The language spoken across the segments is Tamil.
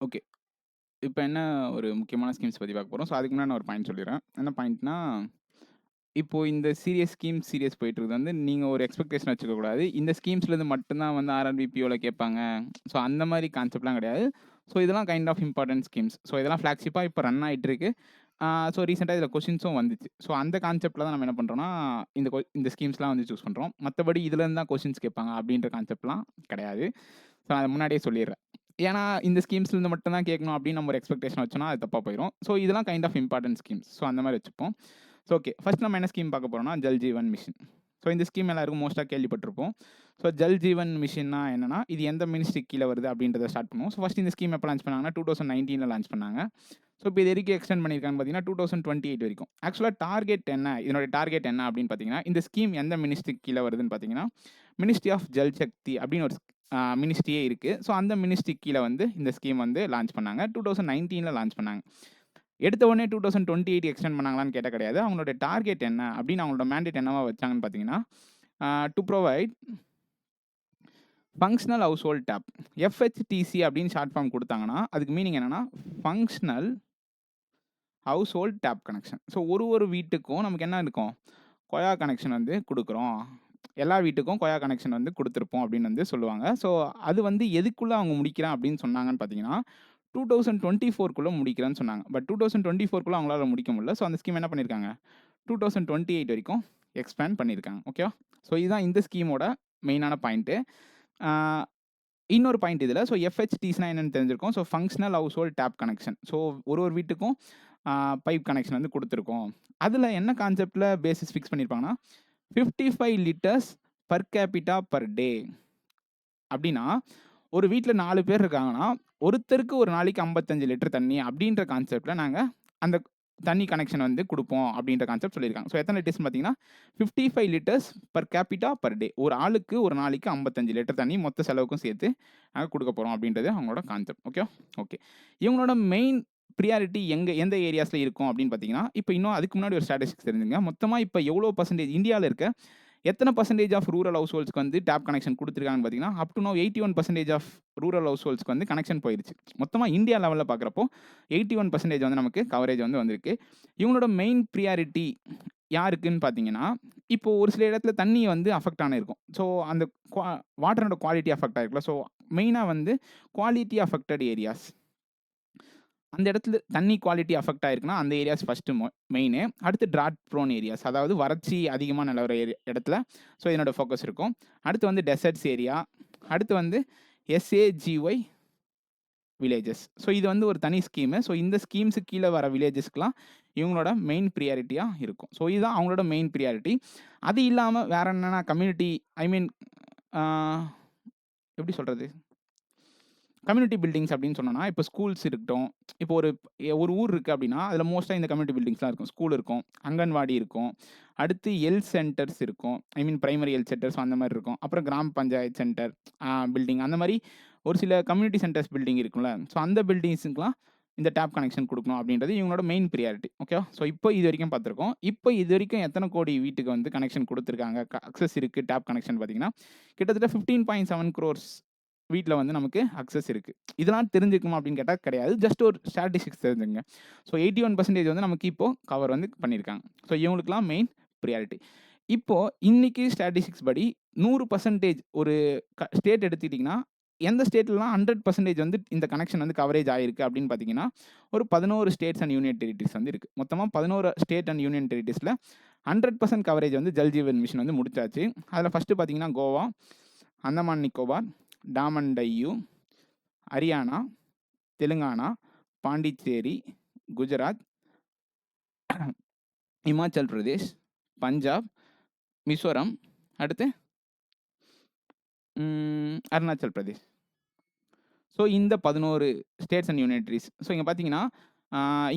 ஓகே. இப்ப என்ன ஒரு முக்கியமான ஸ்கீம்ஸ் பத்தி பார்க்க போறோம். ஸோ அதுக்கு முன்னாடி நான் ஒரு பாயிண்ட் சொல்லிர்றேன். என்ன பாயிண்ட்னா, இப்போ இந்த சீரியஸ் போயிட்டுருக்குது வந்து நீங்க ஒரு எக்ஸ்பெக்டேஷன் வச்சுக்க கூடாது. இந்த ஸ்கீம்ஸ்லேருந்து மட்டும் தான் வந்து ஆர்ஆர்பி, பிஓல கேட்பாங்க. ஸோ அந்த மாரி கான்செப்ட்லாம் கிடையாது. ஸோ இதெல்லாம் kind of important schemes. So இதெல்லாம் ஃப்ளாக்ஷிப்பா இப்ப ரன் ஆயிட்டுருக்கு. ஸோ ரீசென்ட்டா இதில கொஸ்டின்ஸும் வந்துச்சு. ஸோ அந்த கான்செப்ட்ல தான் நம்ம என்ன பண்றோம்னா, இந்த ஸ்கீம்ஸ்லாம் வந்து சூஸ் பண்றோம். மத்தபடி இதுலேருந்து தான் கொஸ்டின்ஸ் கேட்பாங்க அப்படின்ற கான்செப்ட்லாம் கிடையாது. ஸோ நான் அத முன்னாடியே சொல்லிர்றேன். ஏன்னா, இந்த ஸ்கீம்ஸ்லேருந்து மட்டும் தான் கேட்கணும் அப்படின்னு நம்ம ஒரு எக்ஸ்பெக்டேஷன் வச்சோம்னா, அது தப்பா போயிரும். ஸோ இதெல்லாம் kind of important schemes. So அந்த மாரி வச்சுப்போம். So okay. ஃபர்ஸ்ட் நம்ம என்ன ஸ்கீம் பார்க்க போறோம்னா, ஜல் ஜீவன் மிஷன். ஸோ இந்த ஸ்கீம் எல்லாருக்கும் மோஸ்ட்டா கேள்விப்பட்டிருப்போம். ஸோ ஜல் ஜீவன் மிஷன்னா என்னன்னா, இது எந்த மினிஸ்ட்ரிக்கு கீழ வருது அப்படின்றத ஸ்டார்ட் பண்ணுவோம். ஸோ ஃபர்ஸ்ட் இந்த ஸ்கீம் எப்ப லான்ச் பண்ணாங்கன்னா, 2019ல லான்ச் பண்ணாங்க. ஸோ இப்போ இது வரைக்கும் எக்ஸ்டெண்ட் பண்ணியிருக்காங்கன்னு பார்த்தீங்கன்னா, 2028 வரைக்கும். ஆக்சுவலா டார்கெட் என்ன? இதனுடைய டார்கெட் என்ன அப்படின்னு பார்த்தீங்கன்னா, இந்த ஸ்கீம் எந்த மினிஸ்ட்ரிக்கு கீழ வருதுன்னு பார்த்தீங்கன்னா, மினிஸ்ட்ரி ஆஃப் ஜல் சக்தி அப்படின்னு ஒரு மினிஸ்ட்ரியே இருக்கு. ஸோ அந்த மினிஸ்ட்ரிக்கு கீழ வந்து இந்த ஸ்கீம் வந்து லான்ச் பண்ணாங்க. 2019ல லான்ச் பண்ணாங்க. எடுத்த உடனே 2028 எக்ஸ்டெண்ட் பண்ணாங்களான்னு கேட்டா கிடையாது. அவங்களுடைய டார்கெட் என்ன அப்படின்னு அவங்களோட மேண்டேட் என்னவா வச்சாங்கன்னு பார்த்தீங்கன்னா, to provide functional household tap. FHTC அப்படின்னு ஷார்ட் ஃபார்ம் குடுத்தாங்கன்னா, அதுக்கு மீனிங் என்னன்னா, functional household tap connection. So ஒரு வீட்டுக்கும் நமக்கு என்ன இருக்கும்? கொயா கனெக்ஷன் வந்து குடுக்குறோம். எல்லா வீட்டுக்கும் கொயா கனெக்ஷன் வந்து குடுத்துருப்போம் அப்படின்னு வந்து சொல்லுவாங்க. ஸோ அது வந்து எதுக்குள்ள அவங்க முடிக்கிறேன் அப்படின்னு சொன்னாங்கன்னு பார்த்தீங்கன்னா, 2024க்குள்ள முடிக்கிறேன்னு சொன்னாங்க. பட் 2024க்குள்ள அவங்களால முடிக்க முடியல. ஸோ அந்த ஸ்கீம் என்ன பண்ணியிருக்காங்க? 2028 வரைக்கும் எக்ஸ்பேண்ட் பண்ணியிருக்காங்க. ஓகேவா? ஸோ இதுதான் இந்த ஸ்கீமோட மெயினான பாயிண்ட்டு. ஆ இன்னொரு பாயிண்ட் இதில. ஸோ எஃப்ஹெச்டிஸ்னா என்னன்னு தெரிஞ்சிருக்கும். So functional household tap connection. So ஒரு வீட்டுக்கும் பைப் கனெக்ஷன் வந்து குடுத்துருக்கோம். அதில என்ன கான்செப்ட்ல பேசிஸ் ஃபிக்ஸ் பண்ணியிருப்பாங்கன்னா, 55 litres per capita per day. அப்படின்னா, ஒரு வீட்ல 4 பேர் இருக்காங்கன்னா, ஒருத்தருக்கு ஒரு நாளைக்கு 55 லிட்டர் தண்ணி அப்படின்ற கான்செப்ட்ல நாங்க அந்த தண்ணி கனெக்ஷன் வந்து குடுப்போம் அப்படின்ற கான்செப்ட் சொல்லியிருக்காங்க. ஸோ எத்தன லிட்டர்ஸ்ன்னு பார்த்தீங்கன்னா, 55 லிட்டர்ஸ் பெர் கேப்பிட்டா பெர் டே. ஒரு ஆளுக்கு ஒரு நாளைக்கு 55 லிட்டர் தண்ணி மொத்த செலவுக்கும் சேர்த்து நாங்க குடுக்க போறோம் அப்படின்றது அவங்களோட கான்செப்ட். ஓகே. ஓகே. இவங்களோட மெயின் பிரியாரிட்டி எந்த ஏரியாஸ்ல இருக்கும் அப்படின்னு பார்த்தீங்கன்னா, இப்ப இன்னும் அதுக்கு முன்னாடி ஒரு ஸ்டாட்டிஸ்டிக்ஸ் தெரிஞ்சுங்க. மொத்தமா இப்ப எவ்வளோ பெர்சன்டேஜ் இந்தியால இருக்க எத்தனை பர்சன்டேஜ் ஆஃப் ரூரல் ஹவுஸ் ஹோல்ட்ஸ்க்கு வந்து டேப் கனெக்ஷன் குடுத்துருக்காங்கன்னு பார்த்தீங்கன்னா, up to now 81% of rural house ஹோல்ட்ஸ்க்கு வந்து கனெக்ஷன் போயிருச்சு. மொத்தமா இந்தியா லெவல்ல பார்க்குறப்போ 81% வந்து நமக்கு கவரேஜ் வந்து வந்திருக்கு. இவங்களோட மெயின் பிரியாரிட்டி யாருக்குன்னு பார்த்தீங்கன்னா, இப்போ ஒரு சில இடத்துல தண்ணி வந்து அஃபெக்ட் ஆனிருக்கும். ஸோ அந்த வாட்டரோட குவாலிட்டி அஃபெக்ட் ஆயிருக்குல்ல. ஸோ மெயினா வந்து குவாலிட்டி அஃபெக்டட் ஏரியாஸ். அந்த இடத்துல தண்ணி குவாலிட்டி அஃபெக்ட் ஆயிருக்குன்னா, அந்த ஏரியாஸ் ஃபர்ஸ்ட்டு மெயினு. அடுத்து ட்ராட் ப்ரோன் ஏரியாஸ். அதாவது வறட்சி அதிகமா நிலவர இடத்துல ஸோ இதனோட ஃபோக்கஸ் இருக்கும். அடுத்து வந்து டெசர்ட்ஸ் ஏரியா. அடுத்து வந்து எஸ்ஏஜிஒய் வில்லேஜஸ். ஸோ இது வந்து ஒரு தனி ஸ்கீமு. ஸோ இந்த ஸ்கீம்ஸுக்கு கீழ வர வில்லேஜஸ்க்குலாம் இவங்களோட மெயின் பிரியாரிட்டியா இருக்கும். ஸோ இதுதான் அவங்களோட மெயின் பிரியாரிட்டி. அது இல்லாம வேற என்னன்னா கம்யூனிட்டி ஐ மீன் ஆ எப்படி சொல்றது? கம்யூனிட்டி பில்டிங்ஸ் அப்படின்னு சொன்னோம்னா, இப்போ ஸ்கூல்ஸ் இருக்கட்டும். இப்போ ஒரு ஊர் இருக்கு அப்படின்னா, அதில மோஸ்ட்டா இந்த கம்யூனிட்டி பில்டிங்ஸ்லாம் இருக்கும். ஸ்கூல் இருக்கும், அங்கன்வாடி இருக்கும், அடுத்து ஹெல்த் சென்டர்ஸ் இருக்கும். ஐ மீன் பிரைமரி ஹெல்த் சென்டர்ஸ் அந்த மாரி இருக்கும். அப்புறம் கிராம பஞ்சாயத்து சென்டர் பில்டிங் அந்த மாரி ஒரு சில கம்யூனிட்டி சென்டர்ஸ் பில்டிங் இருக்கும்ல. ஸோ அந்த பில்டிங்ஸுக்குலாம் இந்த டேப் கனெக்ஷன் குடுக்கணும் அப்படின்றது இவங்களோட மெயின் பிரியாரிட்டி. ஓகேவா? ஸோ இப்போ இதுவரைக்கும் பார்த்துருக்கோம். இப்போ இதுவரைக்கும் எத்தன கோடி வீட்டுக்கு வந்து கனெக்ஷன் குடுத்துருக்காங்க, அக்சஸ் இருக்கு டேப் கனெக்ஷன் பார்த்தீங்கன்னா, கிட்டத்தட்ட 15.7 குரோர்ஸ் வீட்ல வந்து நமக்கு அக்சஸ் இருக்கு. இதெல்லாம் தெரிஞ்சுக்கணுமா அப்படின்னு கேட்டா கிடையாது. ஜஸ்ட் ஒரு ஸ்டாட்டிஸ்டிக்ஸ் தெரிஞ்சுக்கங்க. ஸோ 81% வந்து நமக்கு இப்போ கவர் வந்து பண்ணியிருக்காங்க. ஸோ இவங்களுக்கெல்லாம் மெயின் பிரியாரிட்டி. இப்போ இன்னைக்கு ஸ்டாட்டிஸ்டிக்ஸ் படி 100% ஒரு ஸ்டேட் எடுத்துக்கிட்டீங்கன்னா, எந்த ஸ்டேட்லலாம் 100% வந்து இந்த கனெக்ஷன் வந்து கவரேஜ் ஆயிருக்கு அப்படின்னு பார்த்தீங்கன்னா, ஒரு 11 ஸ்டேட்ஸ் அண்ட் யூனியன் டெரிட்டரிஸ் வந்து இருக்கு. மொத்தமா 11 ஸ்டேட் அண்ட் யூனியன் டெரிட்டரிஸ்ல 100% கவரேஜ் வந்து ஜல் ஜீவன் மிஷன் வந்து முடிச்சாச்சு. அதில ஃபர்ஸ்ட்டு பார்த்தீங்கன்னா கோவா, அந்தமான் நிக்கோபார், டாமன் டையூ, ஹரியானா, தெலுங்கானா, பாண்டிச்சேரி, குஜராத், இமாச்சல் பிரதேஷ், பஞ்சாப், மிசோரம், அடுத்து அருணாச்சல் பிரதேஷ். ஸோ இந்த 11 states and union territories. So இங்க பார்த்தீங்கன்னா,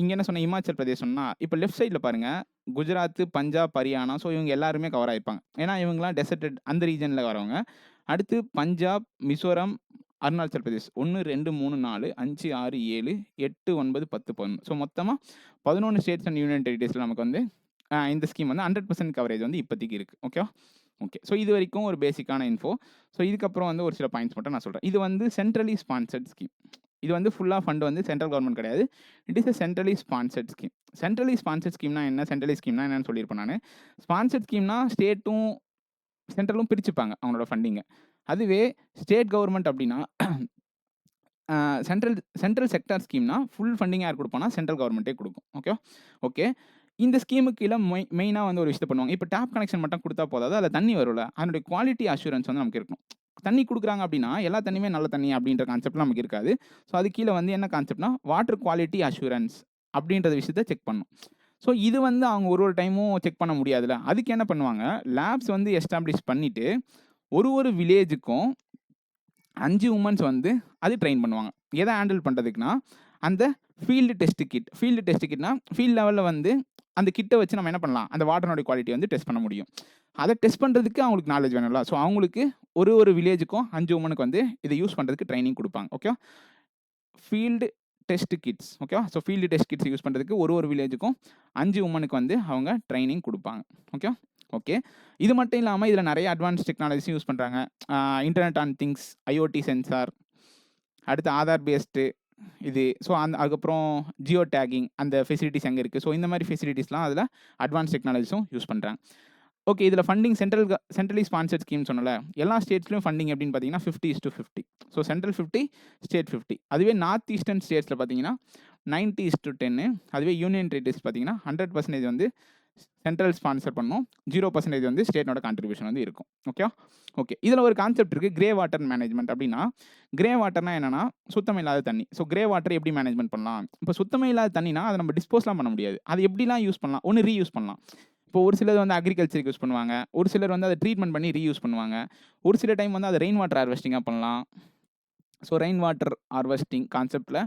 இங்க என்ன சொன்னேன் இமாச்சல் பிரதேஷ் சொன்னா, இப்போ லெஃப்ட் சைட்ல பாருங்க, குஜராத், பஞ்சாப், ஹரியானா ஸோ இவங்க எல்லாருமே கவர் ஆயிருப்பாங்க. ஏன்னா இவங்கலாம் டெசர்டட் அந்த ரீஜன்ல வரவங்க. அடுத்து பஞ்சாப், மிசோரம், அருணாச்சல் பிரதேஷ் 1, 2, 3, 4, 5, 6, 7, 8, 9, 10, 11 ஸோ மொத்தமா 11 ஸ்டேட்ஸ் அண்ட் யூனியன் டெரிட்டரிஸ்ல நமக்கு வந்து இந்த ஸ்கீம் வந்து 100% கவரேஜ் வந்து இப்போதைக்கு இருக்கு. ஓகேவா? ஓகே. ஸோ இது வரைக்கும் ஒரு பேசிக்கான இன்ஃபோ. ஸோ இதுக்கப்புறம் வந்து ஒரு சில பாயிண்ட்ஸ் மட்டும் நான் சொல்றேன். இது வந்து சென்ட்ரலி ஸ்பான்சர்ட் ஸ்கீம். இது வந்து ஃபுல்லா ஃபண்ட் வந்து சென்ட்ரல் கவர்மெண்ட் கிடையாது. It is a centrally sponsored scheme. Centrally sponsored ஸ்கீம்னா என்ன? சென்ட்ரலி ஸ்கீம்னா என்னன்னு சொல்லியிருப்பேன் நானு. ஸ்பான்சர்ட் ஸ்கீம்னா ஸ்டேட்டும், சென்ட்ரலும் பிரிச்சுப்பாங்க அவங்களோட ஃபண்டிங்க. அதுவே ஸ்டேட் கவர்மெண்ட் அப்படின்னா சென்ட்ரல் செக்டார் ஸ்கீம்னா ஃபுல் ஃபண்டிங் யார் குடுப்பான்னா, சென்ட்ரல் கவர்மெண்ட்டே குடுக்கும். ஓகே. இந்த ஸ்கீமுக்கு கீழ மெயினா வந்து ஒரு விஷயத்த பண்ணுவாங்க. இப்ப டேப் கனெக்ஷன் மட்டும் குடுத்தா போதாது. அதுல தண்ணி வரும்ல. அதனுடைய குவாலிட்டி அஷ்யூரன்ஸ் வந்து நமக்கு இருக்கணும். தண்ணி குடுக்குறாங்க அப்படின்னா, எல்லா தண்ணியுமே நல்ல தண்ணி அப்படின்ற கான்செப்ட்லாம் நமக்கு இருக்காது. ஸோ அது கீழ வந்து என்ன கான்செப்ட்னா, வாட்டர் குவாலிட்டி அஷ்யூரன்ஸ் அப்படின்ற விஷயத்த செக் பண்ணணும். ஸோ இது வந்து அவங்க ஒரு டைமும் செக் பண்ண முடியாதுல்ல. அதுக்கு என்ன பண்ணுவாங்க, லேப்ஸ் வந்து எஸ்டாப்ளிஷ் பண்ணிட்டு, ஒரு வில்லேஜுக்கும் 5 உமன்ஸ் வந்து அது ட்ரெயின் பண்ணுவாங்க. எத ஹேண்டில் பண்றதுக்குன்னா, அந்த ஃபீல்டு டெஸ்ட் கிட்னா, ஃபீல்ட் லெவல்ல வந்து அந்த கிட்ட வச்சு நம்ம என்ன பண்ணலாம், அந்த வாட்டரோட குவாலிட்டி வந்து டெஸ்ட் பண்ண முடியும். அத டெஸ்ட் பண்றதுக்கு அவங்களுக்கு நாலேட்ஜ் வேணும்ல. ஸோ அவங்களுக்கு ஒரு வில்லேஜுக்கும் 5 உமனுக்கு வந்து இத யூஸ் பண்றதுக்கு ட்ரெய்னிங் குடுப்பாங்க. ஓகே. Field test kits. ஓகேவா? So field test kits use பண்றதுக்கு ஒரு வில்லேஜுக்கும் 5 உமனுக்கு வந்து அவங்க ட்ரெய்னிங் குடுப்பாங்க. ஓகே. இது மட்டும் இல்லாம இதுல நெறைய அட்வான்ஸ் டெக்னாலஜிஸ் யூஸ் பண்றாங்க. Internet on things, IoT sensor, அடுத்து ஆதார் பேஸ்டு இது. ஸோ அதுக்கப்புறம் ஜியோ டேகிங் அந்த ஃபெசிலிட்டிஸ் எங்க இருக்கு. ஸோ இந்த மாதிரி ஃபெசிலிட்டிஸ்லாம் அதுல அட்வான்ஸ் டெக்னாலஜிஸும் யூஸ் பண்றாங்க. ஓகே. இதுல ஃபண்டிங் சென்ட்ரலி ஸ்பான்சர்ட் ஸ்கீம் சொன்னல. எல்லா ஸ்டேட்ஸ்லயும் ஃபண்டிங் எப்படின்னு பார்த்தீங்கன்னா 50:50. So central 50, state 50. அதுவே நார்த் ஈஸ்டர்ன் ஸ்டேட்ஸ்ல பார்த்தீங்கன்னா 90:10. அதுவே யூனியன் டெரிட்டரிஸ் பார்த்தீங்கன்னா 100% வந்து சென்ட்ரல் ஸ்பான்சர் பண்ணும். 0% வந்து ஸ்டேட்டோட கான்ட்ரிபியூஷன் வந்து இருக்கும். ஓகே. இதுல ஒரு கான்செப்ட் இருக்கு. கிரே வாட்டர் மேனேஜ்மெண்ட் அப்படின்னா, கிரே வாட்டர்னா என்னன்னா, சுத்தம் இல்லாத தண்ணி. ஸோ கிரே வாட்டர் எப்படி மேனேஜ்மெண்ட் பண்ணலாம்? இப்போ சுத்தமே இல்லாத தண்ணினா அதை நம்ம டிஸ்போஸ்லாம் பண்ண முடியாது. அது எப்படிலாம் யூஸ் பண்ணலாம்? ஒன்று ரீயூஸ் பண்ணலாம். இப்போ ஒரு சிலர் வந்து அக்ரிகல்ச்சருக்கு யூஸ் பண்ணுவாங்க. ஒரு சிலர் வந்து அதை ட்ரீட்மெண்ட் பண்ணி ரீயூஸ் பண்ணுவாங்க. ஒரு சில டைம் வந்து அதை ரெயின் வாட்டர் ஹார்வெஸ்டிங்காக பண்ணலாம். ஸோ ரெயின் வாட்டர் ஹார்வெஸ்டிங் கான்செப்டில்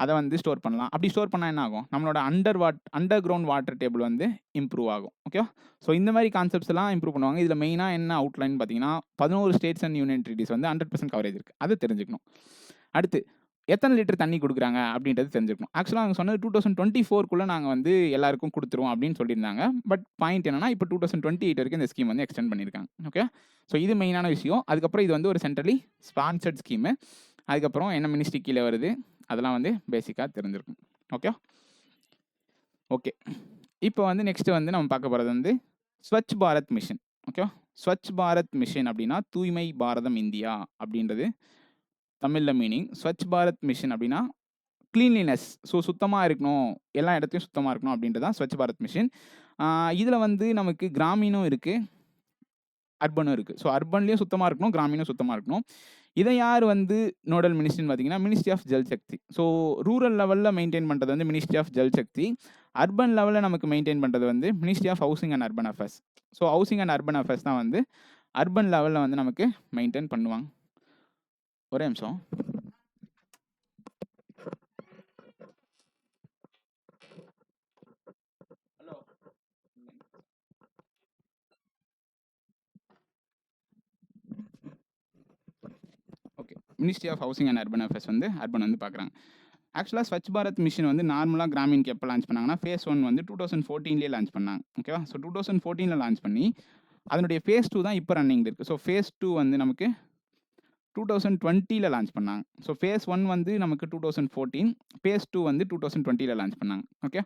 அதை வந்து ஸ்டோர் பண்ணலாம். அப்படி ஸ்டோர் பண்ணால் என்ன ஆகும்? நம்மளோட அண்டர் கிரவுண்ட் வாட்டர் டேபிள் வந்து இம்ப்ரூவ் ஆகும். ஸோ இந்த மாதிரி கான்செப்ட்ஸ் எல்லாம் இம்ப்ரூவ் பண்ணுவாங்க. இதில் மெயினாக என்ன அவுட்லைன் பார்த்தீங்கன்னா, 11 ஸ்டேட்ஸ் அண்ட் யூனியன் டெரிட்டரிஸ் வந்து 100% கவரேஜ் இருக்குது. அதை தெரிஞ்சுக்கணும். அடுத்து எத்தனை லிட்டர் தண்ணி கொடுக்குறாங்க அப்படின்றது தெரிஞ்சுக்கணும். ஆக்சுவலாக அவங்க சொன்னது 2024 நாங்கள் வந்து எல்லாருக்கும் கொடுத்துருவோம் அப்படின்னு சொல்லியிருந்தாங்க. பட் பாயிண்ட் என்னன்னா, இப்போ 2028 வரைக்கும் இந்த ஸ்கீம் வந்து எக்ஸ்டெண்ட் பண்ணியிருக்காங்க. ஓகே. ஸோ இது மெயினான விஷயம். அதுக்கப்புறம் இது வந்து ஒரு சென்ட்ரலி ஸ்பான்சர்ட் ஸ்கீமு. அதுக்கப்புறம் என்ன மினிஸ்ட்ரி கீழே வருது அதெல்லாம் வந்து பேசிக்காக தெரிஞ்சிருக்கும். ஓகே. இப்போ வந்து நெக்ஸ்ட் வந்து நம்ம பார்க்க போகிறது வந்து ஸ்வச் பாரத் மிஷன். ஸ்வச் பாரத் மிஷன் அப்படின்னா தூய்மை பாரதம் இந்தியா அப்படின்றது தமிழில் மீனிங். ஸ்வச் பாரத் மிஷன் அப்படின்னா கிளீன்லினஸ். ஸோ சுத்தமாக இருக்கணும், எல்லா இடத்துலையும் சுத்தமாக இருக்கணும் அப்படின்றது தான் ஸ்வச் பாரத் மிஷன். இதில் வந்து நமக்கு கிராமீணும் இருக்குது, அர்பனும் இருக்குது. ஸோ அர்பன்லேயும் சுத்தமாக இருக்கணும், கிராமீணும் சுத்தமாக இருக்கணும். இதை யார் வந்து நோடல் மினிஸ்ட்ரின்னு பார்த்தீங்கன்னா, ministry of Jal Shakti. So rural லெவலில் மெயின்டைன் பண்ணுறது வந்து ministry of Jal Shakti. Urban லெவலில் நமக்கு மெயின்டைன் பண்ணுறது வந்து ministry of housing and urban affairs. So housing and urban affairs தான் வந்து அர்பன் லெவலில் வந்து நமக்கு மெயின்டைன் பண்ணுவாங்க. ஒரே நிமிஷம். Okay. Ministry of housing and urban affairs வந்து அர்பன் வந்து பார்க்குறாங்க. ஆக்சுவலாக ஸ்வச் பாரத் மிஷன் வந்து நார்மலாக கிராமீனுக்கு எப்போ லான்ச் பண்ணாங்கன்னா, ஃபேஸ் 1 வந்து 2014 லான்ச் பண்ணாங்க. ஓகேவா? ஸோ 2014 லான்ச் பண்ணி அதனுடைய ஃபேஸ் 2 தான் இப்போ ரன்னிங் இருக்குது. ஸோ ஃபேஸ் 2 வந்து நமக்கு 2020 லான்ச் பண்ணாங்க. ஸோ ஃபேஸ் 1 வந்து நமக்கு 2014, ஃபேஸ் 2 வந்து 2020 லான்ச் பண்ணாங்க. ஓகே.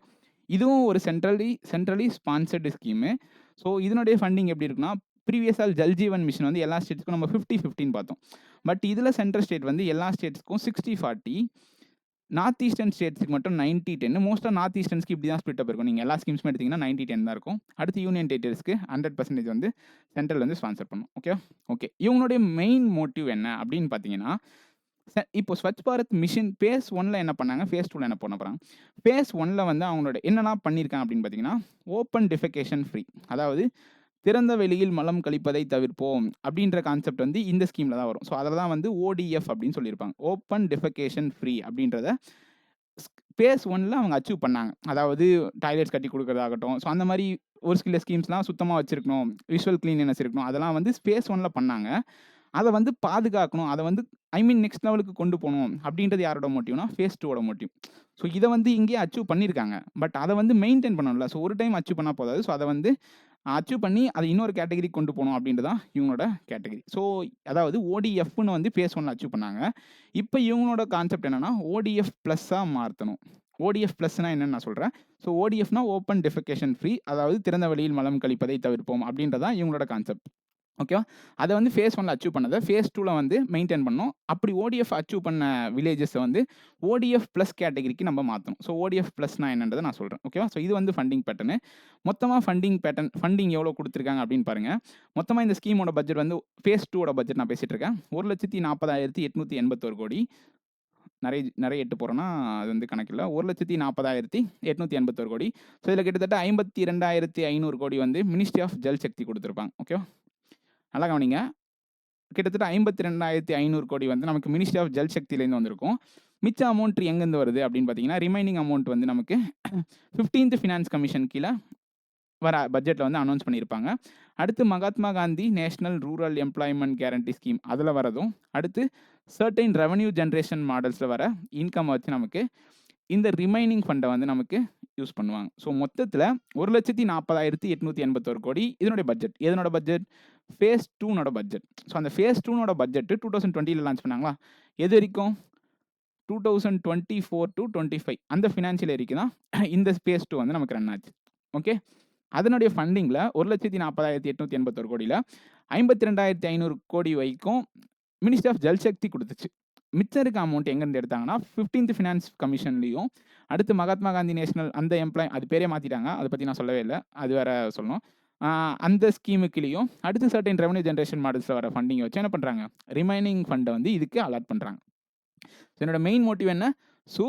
இதுவும் ஒரு சென்ட்ரலி ஸ்பான்சர்டு ஸ்கீமு. ஸோ இதனுடைய ஃபண்டிங் எப்படி இருக்குன்னா, ப்ரீவியஸாக ஜல்ஜீவன் மிஷன் வந்து எல்லா ஸ்டேட்ஸ்க்கும் நம்ம 50-15 பார்த்தோம். பட் இதில் சென்ட்ரல் ஸ்டேட் வந்து எல்லா ஸ்டேட்ஸ்க்கும் 60-40, நார்த் ஈஸ்டர்ன் ஸ்டேட்ஸ்க்கு மட்டும் 90-10. மோஸ்ட்டாக நார்த் ஈஸ்டர்ன்ஸ்க்கு இப்படி தான் ஸ்பிட் அப் இருக்கும். நீங்கள் எல்லா ஸ்கீம்ஸுமே எடுத்திங்கன்னா 90-10 தான் இருக்கும். அடுத்து யூனியன் டெரிட்டரிஸ்க்கு 100% வந்து சென்ட்ரல் வந்து ஸ்பான்சர் பண்ணும். ஓகே. இவங்களுடைய மெயின் மோட்டிவ் என்ன அப்படின்னு பார்த்தீங்கன்னா, இப்போ ஸ்வச் பாரத் மிஷன் ஃபேஸ் 1 என்ன பண்ணாங்க, ஃபேஸ் 2 என்ன பண்ண போகிறாங்க. ஃபேஸ் 1 வந்து அவங்களோட என்னெல்லாம் பண்ணியிருக்காங்க அப்படின்னு பார்த்தீங்கன்னா, ஓப்பன் டிஃபெகேஷன் ஃப்ரீ, அதாவது திறந்த வெளியில் மலம் கழிப்பதை தவிர்ப்போம் அப்படின்ற கான்செப்ட் வந்து இந்த ஸ்கீமில் தான் வரும். ஸோ அதில் தான் வந்து ODF அப்படின்னு சொல்லியிருப்பாங்க, ஓப்பன் டிஃபெகேஷன் ஃப்ரீ அப்படின்றத ஃபேஸ் 1 அவங்க அச்சீவ் பண்ணாங்க. அதாவது டாய்லெட்ஸ் கட்டி கொடுக்குறதாகட்டும். ஸோ அந்த மாதிரி ஒரு சில ஸ்கீம்ஸ்லாம் சுத்தமாக வச்சுருக்கணும், விஷுவல் கிளீனினஸ் இருக்கணும், அதெல்லாம் வந்து ஃபேஸ் 1 பண்ணாங்க. அதை வந்து பாதுகாக்கணும், அதை வந்து நெக்ஸ்ட் லெவலுக்கு கொண்டு போகணும் அப்படின்றது யாரோட மோட்டிவ்னா, ஃபேஸ் 2 மோட்டிவ். ஸோ இதை வந்து இங்கேயே அச்சீவ் பண்ணியிருக்காங்க. பட் அதை வந்து மெயின்டைன் பண்ணணும்ல. ஸோ ஒரு டைம் அச்சீவ் பண்ணால் போதாது. ஸோ அதை வந்து அச்சீவ் பண்ணி அதை இன்னொரு கேட்டகரிக்கு கொண்டு போகணும் அப்படின்றது தான் இவங்களோட கேட்டகரி. ஸோ அதாவது ஓடிஎஃப்னு வந்து ஃபேஸ் 1ல அச்சீவ் பண்ணாங்க. இப்போ இவங்களோட கான்செப்ட் என்னன்னா ஓடிஎஃப் ப்ளஸ்ஸாக மாற்றணும். ஓடிஎஃப் ப்ளஸ்னா என்னன்னு நான் சொல்கிறேன். ஸோ ஓடிஎஃப்னா ஓப்பன் டெஃபிகேஷன் ஃப்ரீ, அதாவது திறந்த வெளியில் மலம் கழிப்பதை தவிர்ப்போம் அப்படின்றதான் இவங்களோட கான்செப்ட். ஓகேவா? அதை வந்து ஃபேஸ் 1ல அச்சீவ் பண்ணதை ஃபேஸ் 2ல வந்து மெயின்டைன் பண்ணணும். அப்படி ஓடிஎஃப் அச்சீவ் பண்ண வில்லேஜஸை வந்து ஓடிஎஃப் ப்ளஸ் கேட்டகரிக்கு நம்ம மாற்றணும். ஸோ ஓடிஎஃப் ப்ளஸ்னா என்னன்றதை நான் சொல்கிறேன். ஓகேவா? ஸோ இது வந்து ஃபண்டிங் பேட்டர்னு. மொத்தமாக ஃபண்டிங் எவ்வளோ கொடுத்துருக்காங்க அப்படின்னு பாருங்கள். மொத்தமாக இந்த ஸ்கீமோட பட்ஜெட் வந்து ஃபேஸ் 2ஓட பட்ஜெட் நான் பேசிகிட்டு இருக்கேன். 1,40,881 கோடி. நிறைய 8 போகிறோன்னா அது வந்து கணக்கில்லை. 1,40,881 கோடி. ஸோ இதில் கிட்டத்தட்ட 52,500 கோடி வந்து மினிஸ்ட்ரி ஆஃப் ஜல் சக்தி கொடுத்துருப்பாங்க. ஓகேவா? நல்லா கவனிங்க. கிட்டத்தட்ட 52,500 கோடி வந்து நமக்கு மினிஸ்ட்ரி ஆஃப் ஜல் சக்தியிலேருந்து வந்திருக்கும். மிச்ச அமௌண்ட் எங்கேருந்து வருது அப்படின்னு பார்த்தீங்கன்னா, ரிமைனிங் அமௌண்ட் வந்து நமக்கு 15th ஃபினான்ஸ் கமிஷன் கீழே வர பட்ஜெட்டில் வந்து அனௌன்ஸ் பண்ணியிருப்பாங்க. அடுத்து Mahatma Gandhi national rural employment guarantee scheme அதில் வரதும், அடுத்து சர்டைன் ரெவன்யூ ஜென்ரேஷன் மாடல்ஸில் வர இன்கம் வச்சு நமக்கு இந்த ரிமைனிங் ஃபண்டை வந்து நமக்கு யூஸ் பண்ணுவாங்க. ஸோ மொத்தத்தில் 1,40,881 கோடி இதனுடைய பட்ஜெட். எதனோட பட்ஜெட்? ஃபேஸ் 2நோட பட்ஜெட். ஸோ அந்த ஃபேஸ் 2நோட பட்ஜெட்டு 2020 லான்ச் பண்ணாங்களா? எது வரைக்கும்? 2024 to 25 அந்த ஃபினான்ஷியல் இயருக்கு தான் இந்த ஃபேஸ் 2 வந்து நமக்கு ரன் ஆச்சு. ஓகே, அதனுடைய ஃபண்டிங்கில் 1,40,881 கோடியில் 52,500 கோடி வரைக்கும் மினிஸ்ட்ரி ஆஃப் ஜல் சக்தி கொடுத்துச்சு. மிச்சம் இருக்க அமௌண்ட் எங்கேருந்து எடுத்தாங்கன்னா 15th ஃபினான்ஸ் கமிஷன்லேயும், அடுத்து மகாத்மா காந்தி நேஷனல் அந்த அது பேரே மாற்றிட்டாங்க, அதை பற்றி நான் சொல்லவே இல்லை, அது வேற சொல்லணும். அந்த ஸ்கீமுக்குலேயும் அடுத்து சர்டைன் ரெவன்யூ ஜென்ரேஷன் மாடல்ஸில் வர ஃபண்டிங்கை வச்சு என்ன பண்ணுறாங்க? ரிமைனிங் ஃபண்டை வந்து இதுக்கு அலாட் பண்ணுறாங்க. ஸோ என்னோட மெயின் மோட்டிவ் என்ன? ஸோ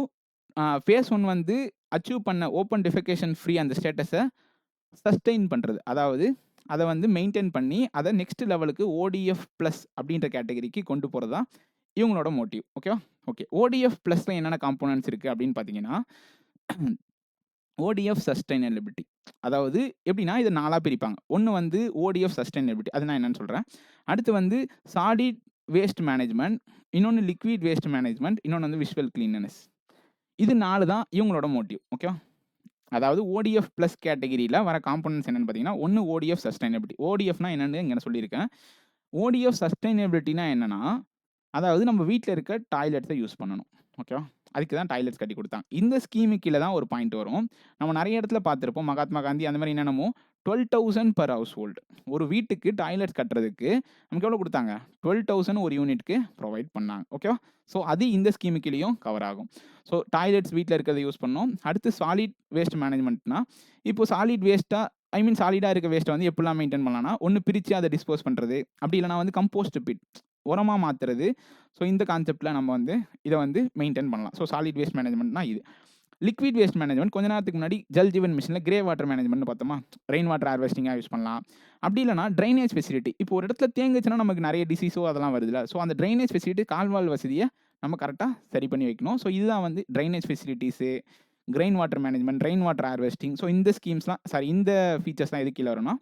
ஃபேஸ் 1 வந்து அச்சீவ் பண்ண ஓப்பன் டெஃபிகேஷன் ஃப்ரீ அந்த ஸ்டேட்டஸை சஸ்டெயின் பண்ணுறது, அதாவது அதை வந்து மெயின்டைன் பண்ணி அதை நெக்ஸ்ட் லெவலுக்கு ஓடிஎஃப் ப்ளஸ் அப்படின்ற கேட்டகரிக்கு கொண்டு போகிறது தான் இவங்களோட மோட்டிவ். ஓகேவா? ஓகே, ஓடிஎஃப் ப்ளஸில் என்னென்ன காம்போனன்ட்ஸ் இருக்குது அப்படின்னு பார்த்தீங்கன்னா, ஓடிஎஃப் சஸ்டைனபிலிட்டி, அதாவது எப்படின்னா இதை 4ஆக பிரிப்பாங்க. ஒன்று வந்து ஓடிஎஃப் சஸ்டைனபிலிட்டி, அது நான் என்னன்னு சொல்கிறேன். அடுத்து வந்து சாலிட் வேஸ்ட் மேனேஜ்மெண்ட், இன்னொன்று லிக்விட் வேஸ்ட் மேனேஜ்மெண்ட், இன்னொன்று வந்து விஷுவல் கிளீனஸ். இது 4 தான் இவங்களோட மோட்டிவ். ஓகேவா? அதாவது ஓடிஎஃப் ப்ளஸ் கேட்டகிரியில் வர காம்போனன்ட்ஸ் என்னென்னு பார்த்தீங்கன்னா, ஒன்று ஓடிஎஃப் சஸ்டைனபிலிட்டி. ஓடிஎஃப்னா என்னென்னு இங்கே சொல்லியிருக்கேன். ஓடிஎஃப் சஸ்டைனபிலிட்டினா என்னென்னா, அதாவது நம்ம வீட்டில் இருக்க டாய்லெட்ஸை யூஸ் பண்ணணும். ஓகேவா? அதுக்கு தான் டாய்லெட்ஸ் கட்டி கொடுத்தாங்க. இந்த ஸ்கீமு கீழே தான் ஒரு பாயிண்ட் வரும். நம்ம நிறைய இடத்துல பார்த்துருப்போம், மகாத்மா காந்தி அந்த மாதிரி என்னென்னமோ 12,000 பர் ஹவுஸ் ஹோல்டு. ஒரு வீட்டுக்கு டாய்லெட்ஸ் கட்டுறதுக்கு நமக்கு எவ்வளோ கொடுத்தாங்க? 12,000 ஒரு யூனிட்க்கு ப்ரொவைட் பண்ணாங்க. ஓகேவா? ஸோ அது இந்த ஸ்கீமு கீழேயும் கவர் ஆகும். ஸோ டாய்லெட்ஸ் வீட்டில் இருக்கிறத யூஸ் பண்ணோம். அடுத்து சாலிட் வேஸ்ட் மேனேஜ்மெண்ட்னா, இப்போ சாலிட் வேஸ்ட்டாக சாலிடாக இருக்க வேஸ்ட்டை வந்து எப்படிலாம் மெயின்டைன் பண்ணலாம்னா, ஒன்று பிரித்து அதை டிஸ்போஸ் பண்ணுறது, அப்படி இல்லைனா வந்து கம்போஸ்ட் பிட் உரமாக மாற்றுறது. ஸோ இந்த கான்செப்டில் நம்ம வந்து இதை வந்து மெயின்டைன் பண்ணலாம். ஸோ சாலிட் வேஸ்ட் மேனேஜ்மெண்ட்னா இது. லிக்விட் வேஸ்ட் மேனேஜ்மெண்ட் கொஞ்ச நேரத்துக்கு முன்னாடி Jal Jeevan மிஷனில் grey water management பார்த்தோமா, ரெயின் வாட்டர் ஹார்வெஸ்டிங்காக யூஸ் பண்ணலாம். அப்படி இல்லைனா ட்ரைனேஜ் ஃபெசிலிட்டி, இப்போ ஒரு இடத்துல தேங்குச்சுன்னா நமக்கு நிறைய டிசீஸோ அதெல்லாம் வருதுல்ல, ஸோ அந்த ட்ரைனேஜ் ஃபெசிலிட்டி கால்வால் வசதியை நம்ம கரெக்டாக சரி பண்ணி வைக்கணும். ஸோ இதுதான் வந்து drainage facilities, grain water management, rain water harvesting. So இந்த ஸ்கீம்ஸ்லாம் இந்த ஃபீச்சர்ஸ்லாம் எது கீழே வரும்னா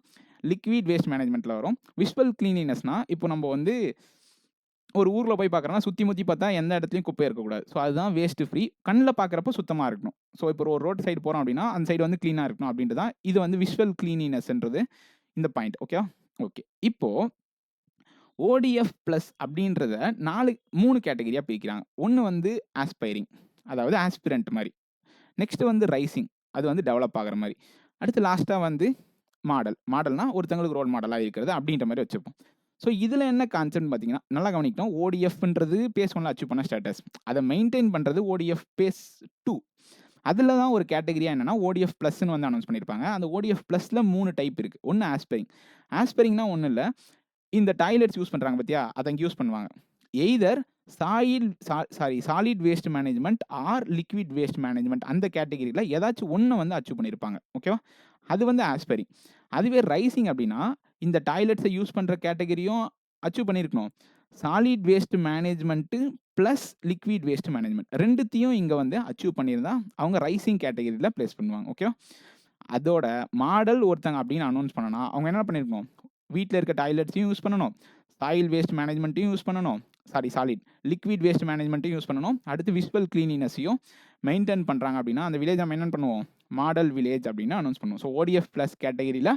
லிக்விட் வேஸ்ட் மேனேஜ்மெண்ட்டில் வரும். விஷுவல் கிளீனினஸ்னால் இப்போ நம்ம வந்து ஒரு ஊரில் போய் பார்க்குறோன்னா சுற்றி முற்றி பார்த்தா எந்த இடத்துலையும் குப்பை இருக்கக்கூடாது. ஸோ அதுதான் வேஸ்ட்டு ஃப்ரீ. கண்ணில் பார்க்குறப்போ சுத்தமாக இருக்கணும். ஸோ இப்போ ஒரு ரோட் சைடு போகிறோம் அப்படின்னா அந்த சைடு வந்து க்ளீனாக இருக்கணும் அப்படின்ட்டு தான் இது வந்து விஷுவல் கிளீனினஸ்ன்றது இந்த பாயிண்ட். ஓகே ஓகே இப்போது ஓடிஎஃப் ப்ளஸ் அப்படின்றத 3 கேட்டகரியாக பிரிக்கிறாங்க. ஒன்று வந்து ஆஸ்பைரிங், அதாவது ஆஸ்பிரண்ட் மாதிரி. நெக்ஸ்ட்டு வந்து ரைசிங், அது வந்து டெவலப் ஆகிற மாதிரி. அடுத்து லாஸ்ட்டாக வந்து மாடல்னால் ஒருத்தங்களுக்கு ரோல் மாடலாக இருக்கிறது அப்படின்ற மாதிரி வச்சுப்போம். ஸோ இதில் என்ன கான்செப்ட் பார்த்தீங்கன்னா, நல்லா கவனிக்கணும். ஓடிஎஃப்ன்றது பேஸ் 1ல அச்சீவ் பண்ண ஸ்டேட்டஸ், அதை மெயின்டைன் பண்ணுறது ஓடிஎஃப் பேஸ் 2. அதில் தான் ஒரு கேட்டகரியாக என்னென்னா ஓடிஎஃப் ப்ளஸ்ன்னு வந்து அனௌன்ஸ் பண்ணியிருப்பாங்க. அந்த ஓடிஎஃப் ப்ளஸில் 3 டைப் இருக்குது. ஒன்று ஆஸ்பைரிங்னா ஒன்றும் இல்லை, இந்த டாய்லெட்ஸ் யூஸ் பண்ணுறாங்க பார்த்தியா, அதை அங்கே யூஸ் பண்ணுவாங்க. Either solid waste management R liquid waste management, அந்த கேட்டகரியில் ஏதாச்சும் ஒன்று வந்து அச்சீவ் பண்ணியிருப்பாங்க. ஓகேவா? அது வந்து ஆஸ்பைரிங். அதுவே ரைசிங் அப்படின்னா இந்த டாய்லெட்ஸை யூஸ் பண்ணுற கேட்டகரியும் அச்சீவ் பண்ணியிருக்கணும். Solid waste management plus liquid waste management ரெண்டுத்தையும் இங்கே வந்து அச்சீவ் பண்ணியிருந்தா அவங்க ரைசிங் கேட்டகரியில் ப்ளேஸ் பண்ணுவாங்க. ஓகேவா? அதோட மாடல் ஒருத்தங்க அப்படின்னு அனௌன்ஸ் பண்ணனா அவங்க என்ன பண்ணியிருக்கணும்? வீட்டில் இருக்க டாய்லெட்ஸையும் யூஸ் பண்ணணும், சாயில் வேஸ்ட் மேனேஜ்மெண்ட்டையும் யூஸ் பண்ணணும், சாலிட் லிக்விட் வேஸ்ட் மேனேஜ்மெண்ட்டையும் யூஸ் பண்ணணும். அடுத்து விஷுவல் கிளீனினஸையும் மெயின்டைன் பண்ணுறாங்க அப்படின்னா அந்த வில்லேஜ் நம்ம என்ன பண்ணுவோம்? மாடல் வில்லேஜ் அப்படின்னு அனௌன்ஸ் பண்ணுவோம். ஸோ ஓடிஎஃப் ப்ளஸ் கேட்டகரியில்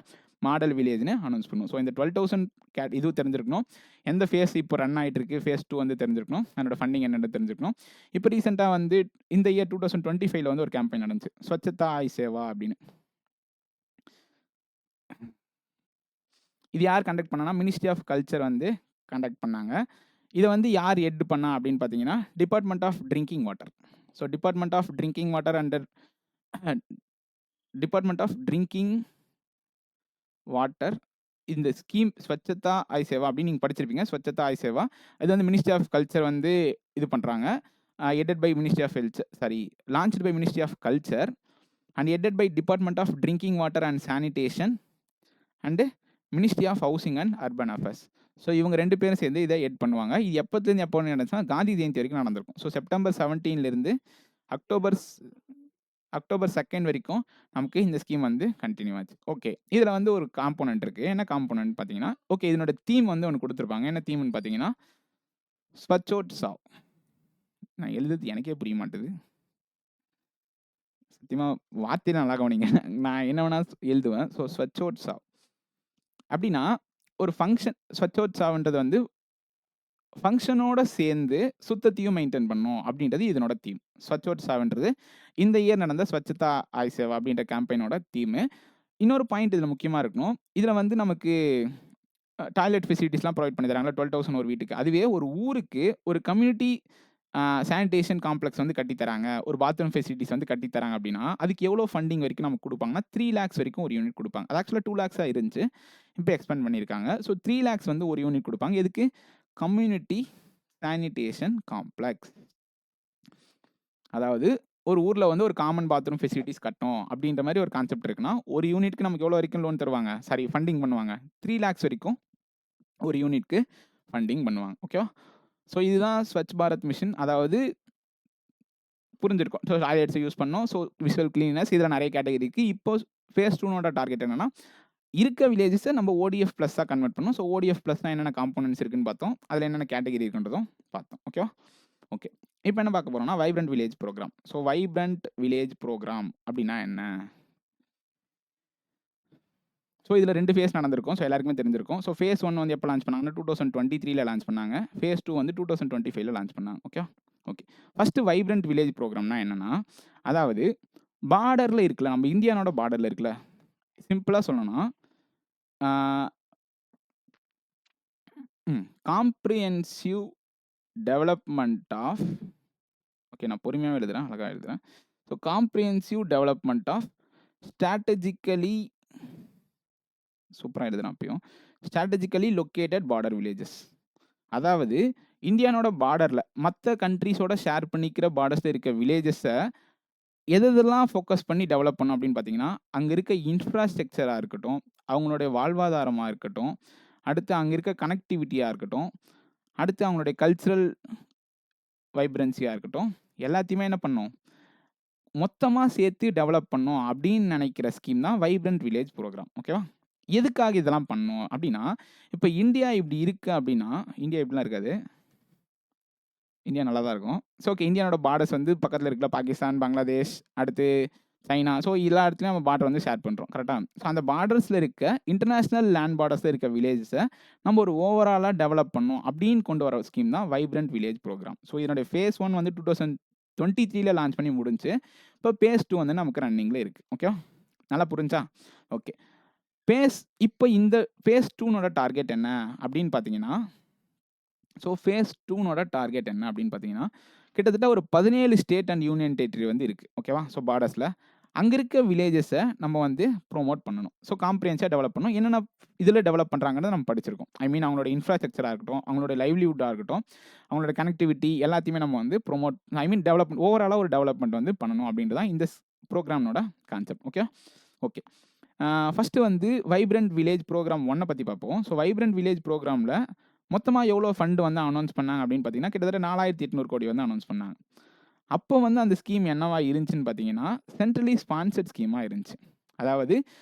மாடல் வில்லேஜ்னு அனௌன்ஸ் பண்ணுவோம். ஸோ இந்த 12,000 இது தெரிஞ்சிருக்கணும். எந்த ஃபேஸ் இப்போ ரன் ஆகிட்டு இருக்கு, ஃபேஸ் 2 வந்து தெரிஞ்சிருக்கணும். அதனோட ஃபண்டிங் என்னென்னு தெரிஞ்சிருக்கணும். இப்போ ரீசெண்டாக வந்து இந்த இயர் 2025 வந்து ஒரு கேம்பெயின் நடந்துச்சு, ஸ்வச்சதா ஐ சேவா அப்படின்னு. இது யார் கண்டக்ட் பண்ணாங்கன்னா மினிஸ்ட்ரி ஆஃப் கல்ச்சர் வந்து கண்டக்ட் பண்ணாங்க. இதை வந்து யார் ஹெட் பண்ணா அப்படின்னு பார்த்தீங்கன்னா department of drinking water. So department of drinking water under department of drinking water இந்த ஸ்கீம் ஸ்வச்சதா ஐ சேவா அப்படின்னு நீங்கள் படிச்சிருப்பீங்க. ஸ்வச்சதா ஐ சேவா இது வந்து மினிஸ்ட்ரி ஆஃப் கல்ச்சர் வந்து இது பண்ணுறாங்க. Headed by ministry of launched by ministry of culture and headed by department of drinking water and sanitation and ministry of housing and urban affairs. So இவங்க 2 பேரும் சேர்ந்து இதை ஹெட் பண்ணுவாங்க. இது எப்போதுலேருந்து எப்போ நடந்துச்சுன்னா காந்தி ஜெயந்தி வரைக்கும் நடந்திருக்கும். ஸோ செப்டம்பர் 17 அக்டோபர் 2 வரைக்கும் நமக்கு இந்த ஸ்கீம் வந்து கண்டினியூ ஆச்சு. ஓகே, இதில் வந்து ஒரு காம்போனன்ட் இருக்குது. என்ன காம்போனன்ட் பார்த்தீங்கன்னா, ஓகே இதனோட தீம் வந்து ஒன்று கொடுத்துருப்பாங்க. என்ன தீம்னு பார்த்தீங்கன்னா ஸ்வச்சோத்சவ். நான் எழுதுறது எனக்கே புரிய மாட்டுது சத்தியமாக, வார்த்தை நல்லா கவனிங்க. நான் என்ன வேணா எழுதுவேன். ஸோ ஸ்வச்சோத்சவ் அப்படின்னா ஒரு ஃபங்க்ஷன். ஸ்வச்சோத்சவன்றது வந்து ஃபங்க்ஷனோட சேர்ந்து சுத்தத்தையும் மெயின்டைன் பண்ணணும் அப்படின்றது இதனோட தீம். ஸ்வச்சோத்சவன்றது இந்த இயர் நடந்த ஸ்வச்சதா ஐ சேவா அப்படின்ற கேம்பெயினோட தீமு. இன்னொரு பாயிண்ட் இதில் முக்கியமாக இருக்கணும். இதில் வந்து நமக்கு டாய்லெட் ஃபெசிலிட்டிஸ்லாம் ப்ரொவைட் பண்ணி தராங்களா 12,000 ஒரு வீட்டுக்கு. அதுவே ஒரு ஊருக்கு ஒரு கம்யூனிட்டி சானிடேஷன் காம்ப்ளெக்ஸ் வந்து கட்டித்தராங்க, ஒரு பாத்ரூம் ஃபெசிலிட்டிஸ் வந்து கட்டித்தராங்க அப்படின்னா அதுக்கு எவ்வளோ ஃபண்டிங் வரைக்கும் நமக்கு கொடுப்பாங்கன்னா 3 lakhs வரைக்கும் ஒரு யூனிட் கொடுப்பாங்க. அது ஆக்சுவலாக 2 lakhs இருந்துச்சு, இப்போ எக்ஸ்பெண்ட் பண்ணியிருக்காங்க. ஸோ 3 lakhs வந்து ஒரு யூனிட் கொடுப்பாங்க. எதுக்கு? Community sanitation complex. அதாவது ஒரு ஊரில் வந்து ஒரு காமன் பாத்ரூம் ஃபெசிலிட்டிஸ் கட்டணும் அப்படின்ற மாதிரி ஒரு கான்செப்ட் இருக்குன்னா ஒரு யூனிட்க்கு நமக்கு எவ்வளோ வரைக்கும் லோன் தருவாங்க, சாரி ஃபண்டிங் பண்ணுவாங்க? 3 lakhs வரைக்கும் ஒரு யூனிட்க்கு ஃபண்டிங் பண்ணுவாங்க. ஓகேவா? ஸோ இதுதான் ஸ்வச் பாரத் மிஷன். அதாவது புரிஞ்சிருக்கும். ஸோ டாய்லெட்ஸை யூஸ் பண்ணோம். ஸோ விஷுவல் கிளீனஸ் இதில் நிறைய கேட்டகரி இருக்குது. இப்போ ஃபேஸ் 2 டார்கெட் என்னென்னா இருக்க வில்லேஜஸை நம்ம ஓடிஎஃப் ப்ளஸ்ஸாக கன்வெர்ட் பண்ணோம். ஸோ ஓடிஎஃப் ப்ளஸ்னால் என்னென்ன காம்போனன்ட்ஸ் இருக்குன்னு பார்த்தோம், அதில் என்னென்ன கேட்டகரி இருக்குன்றதும் பார்த்தோம். ஓகேவா? ஓகே, இப்போ என்ன பார்க்க போகிறோம்னா vibrant village programme. So vibrant village programme அப்படின்னா என்ன? ஸோ இதில் 2 ஃபேஸ் நடந்திருக்கும். ஸோ எல்லாருக்குமே தெரிஞ்சிருக்கும். ஸோ ஃபேஸ் 1 வந்து எப்போ லான்ச் பண்ணாங்கன்னா 2023 லான்ச் பண்ணாங்க. ஃபேஸ் 2 வந்து 2025 லான்ச் பண்ணாங்க. ஓகே, ஃபஸ்ட்டு வைப்ரண்ட் வில்லேஜ் ப்ரோக்ராம்னா என்னென்னா, அதாவது பார்டரில் இருக்குல்ல, நம்ம இந்தியானோட பார்டரில் இருக்குல்ல, சிம்பிளாக சொல்லணும்னா காம்ப்ரிஹென்சிவ் டெவலப்மெண்ட் ஆஃப், ஓகே நான் பொறுமையாக எழுதுகிறேன், அழகாக எழுதுகிறேன். So comprehensive development of strategically, சூப்பராக எழுதுகிறேன் அப்பயும், ஸ்ட்ராட்டஜிக்கலி லொக்கேட்டட் பார்டர் வில்லேஜஸ். அதாவது இந்தியானோட பார்டரில் மற்ற கண்ட்ரிஸோட ஷேர் பண்ணிக்கிற பார்டர்ஸில் இருக்க வில்லேஜஸை எதெல்லாம் ஃபோக்கஸ் பண்ணி டெவலப் பண்ணோம் அப்படின்னு பார்த்தீங்கன்னா, அங்கே இருக்க இன்ஃப்ராஸ்ட்ரக்சராக இருக்கட்டும், அவங்களுடைய வாழ்வாதாரமாக இருக்கட்டும், அடுத்து அங்கே இருக்க கனெக்டிவிட்டியாக இருக்கட்டும், அடுத்து அவங்களுடைய கல்ச்சுரல் வைப்ரன்சியாக இருக்கட்டும், எல்லாத்தையுமே என்ன பண்ணோம், மொத்தமாக சேர்த்து டெவலப் பண்ணோம் அப்படின்னு நினைக்கிற ஸ்கீம் தான் வைப்ரண்ட் வில்லேஜ் ப்ரோக்ராம். ஓகேவா? எதுக்காக இதெல்லாம் பண்ணோம் அப்படின்னா, இப்போ இந்தியா இப்படி இருக்குது அப்படின்னா, இந்தியா இப்படிலாம் இருக்காது, இந்தியா நல்லா தான் இருக்கும். ஸோ ஓகே, இந்தியானோட பார்டர்ஸ் வந்து பக்கத்தில் இருக்கல, பாகிஸ்தான், பங்களாதேஷ், அடுத்து சைனா, ஸோ எல்லா இடத்துலையும் நம்ம பார்டர் வந்து ஷேர் பண்ணுறோம். கரெக்டாக? ஸோ அந்த பார்டர்ஸில் இருக்க இன்டர்நேஷ்னல் லேண்ட் பார்டர்ஸில் இருக்க வில்லேஜஸை நம்ம ஒரு ஓவராலாக டெவலப் பண்ணோம் அப்படின்னு கொண்டு வர ஸ்கீம் தான் வைப்ரண்ட் வில்லேஜ் ப்ரோக்ராம். ஸோ இதனுடைய ஃபேஸ் 1 வந்து 2023 லான்ச் பண்ணி முடிஞ்சு, இப்போ ஃபேஸ் 2 வந்து நமக்கு ரன்னிங்கில் இருக்குது. ஓகேவா? நல்லா புரிஞ்சா? ஓகே, இப்போ இந்த ஃபேஸ் 2 டார்கெட் என்ன அப்படின்னு பார்த்தீங்கன்னா, ஸோ ஃபேஸ் 2 டார்கெட் என்ன அப்படின்னு பார்த்தீங்கன்னா, கிட்டத்தட்ட ஒரு 17 ஸ்டேட் அண்ட் யூனியன் டெரிட்டரி வந்து இருக்குது. ஓகேவா? ஸோ பார்டர்ஸில் அங்கே இருக்க வில்லேஜஸை நம்ம வந்து ப்ரோமோட் பண்ணணும். ஸோ காம்ப்ரிஹென்சிவாக டெவலப் பண்ணணும். என்னென்ன இதில் டெவலப் பண்ணுறாங்கன்னு நம்ம படிச்சிருக்கோம். ஐ மீன் அவங்களோட இன்ஃப்ராஸ்ட்ரக்சராக இருக்கட்டும், அவங்களோட லைவ்லிவுட்டாக இருக்கட்டும், அவங்களோட கனெக்டிவிட்டி எல்லாத்தையுமே நம்ம வந்து ப்ரோமோட், ஐ மீன் டெவலப்மெண்ட், ஓவராலாக ஒரு டெவலப்மெண்ட் வந்து பண்ணணும் அப்படின்றது தான் இந்த ப்ரோக்ராமோட கான்செப்ட். ஓகே, ஃபஸ்ட்டு வந்து வைப்ரண்ட் வில்லேஜ் ப்ரோக்ராம் 1 பற்றி பார்ப்போம். ஸோ வைப்ரண்ட் வில்லேஜ் ப்ரோக்ராமில் மொத்தமாக எவ்வளோ ஃபண்டு வந்து அனௌன்ஸ் பண்ணாங்க அப்படின்னு பார்த்தீங்கன்னா, கிட்டத்தட்ட 4800 கோடி வந்து அனௌன்ஸ் பண்ணாங்க. அப்போ வந்து அந்த ஸ்கீம் என்னவா இருந்துச்சுன்னு பார்த்தீங்கன்னா, சென்ட்ரலி ஸ்பான்சர்ட் ஸ்கீமாக இருந்துச்சு. அதாவது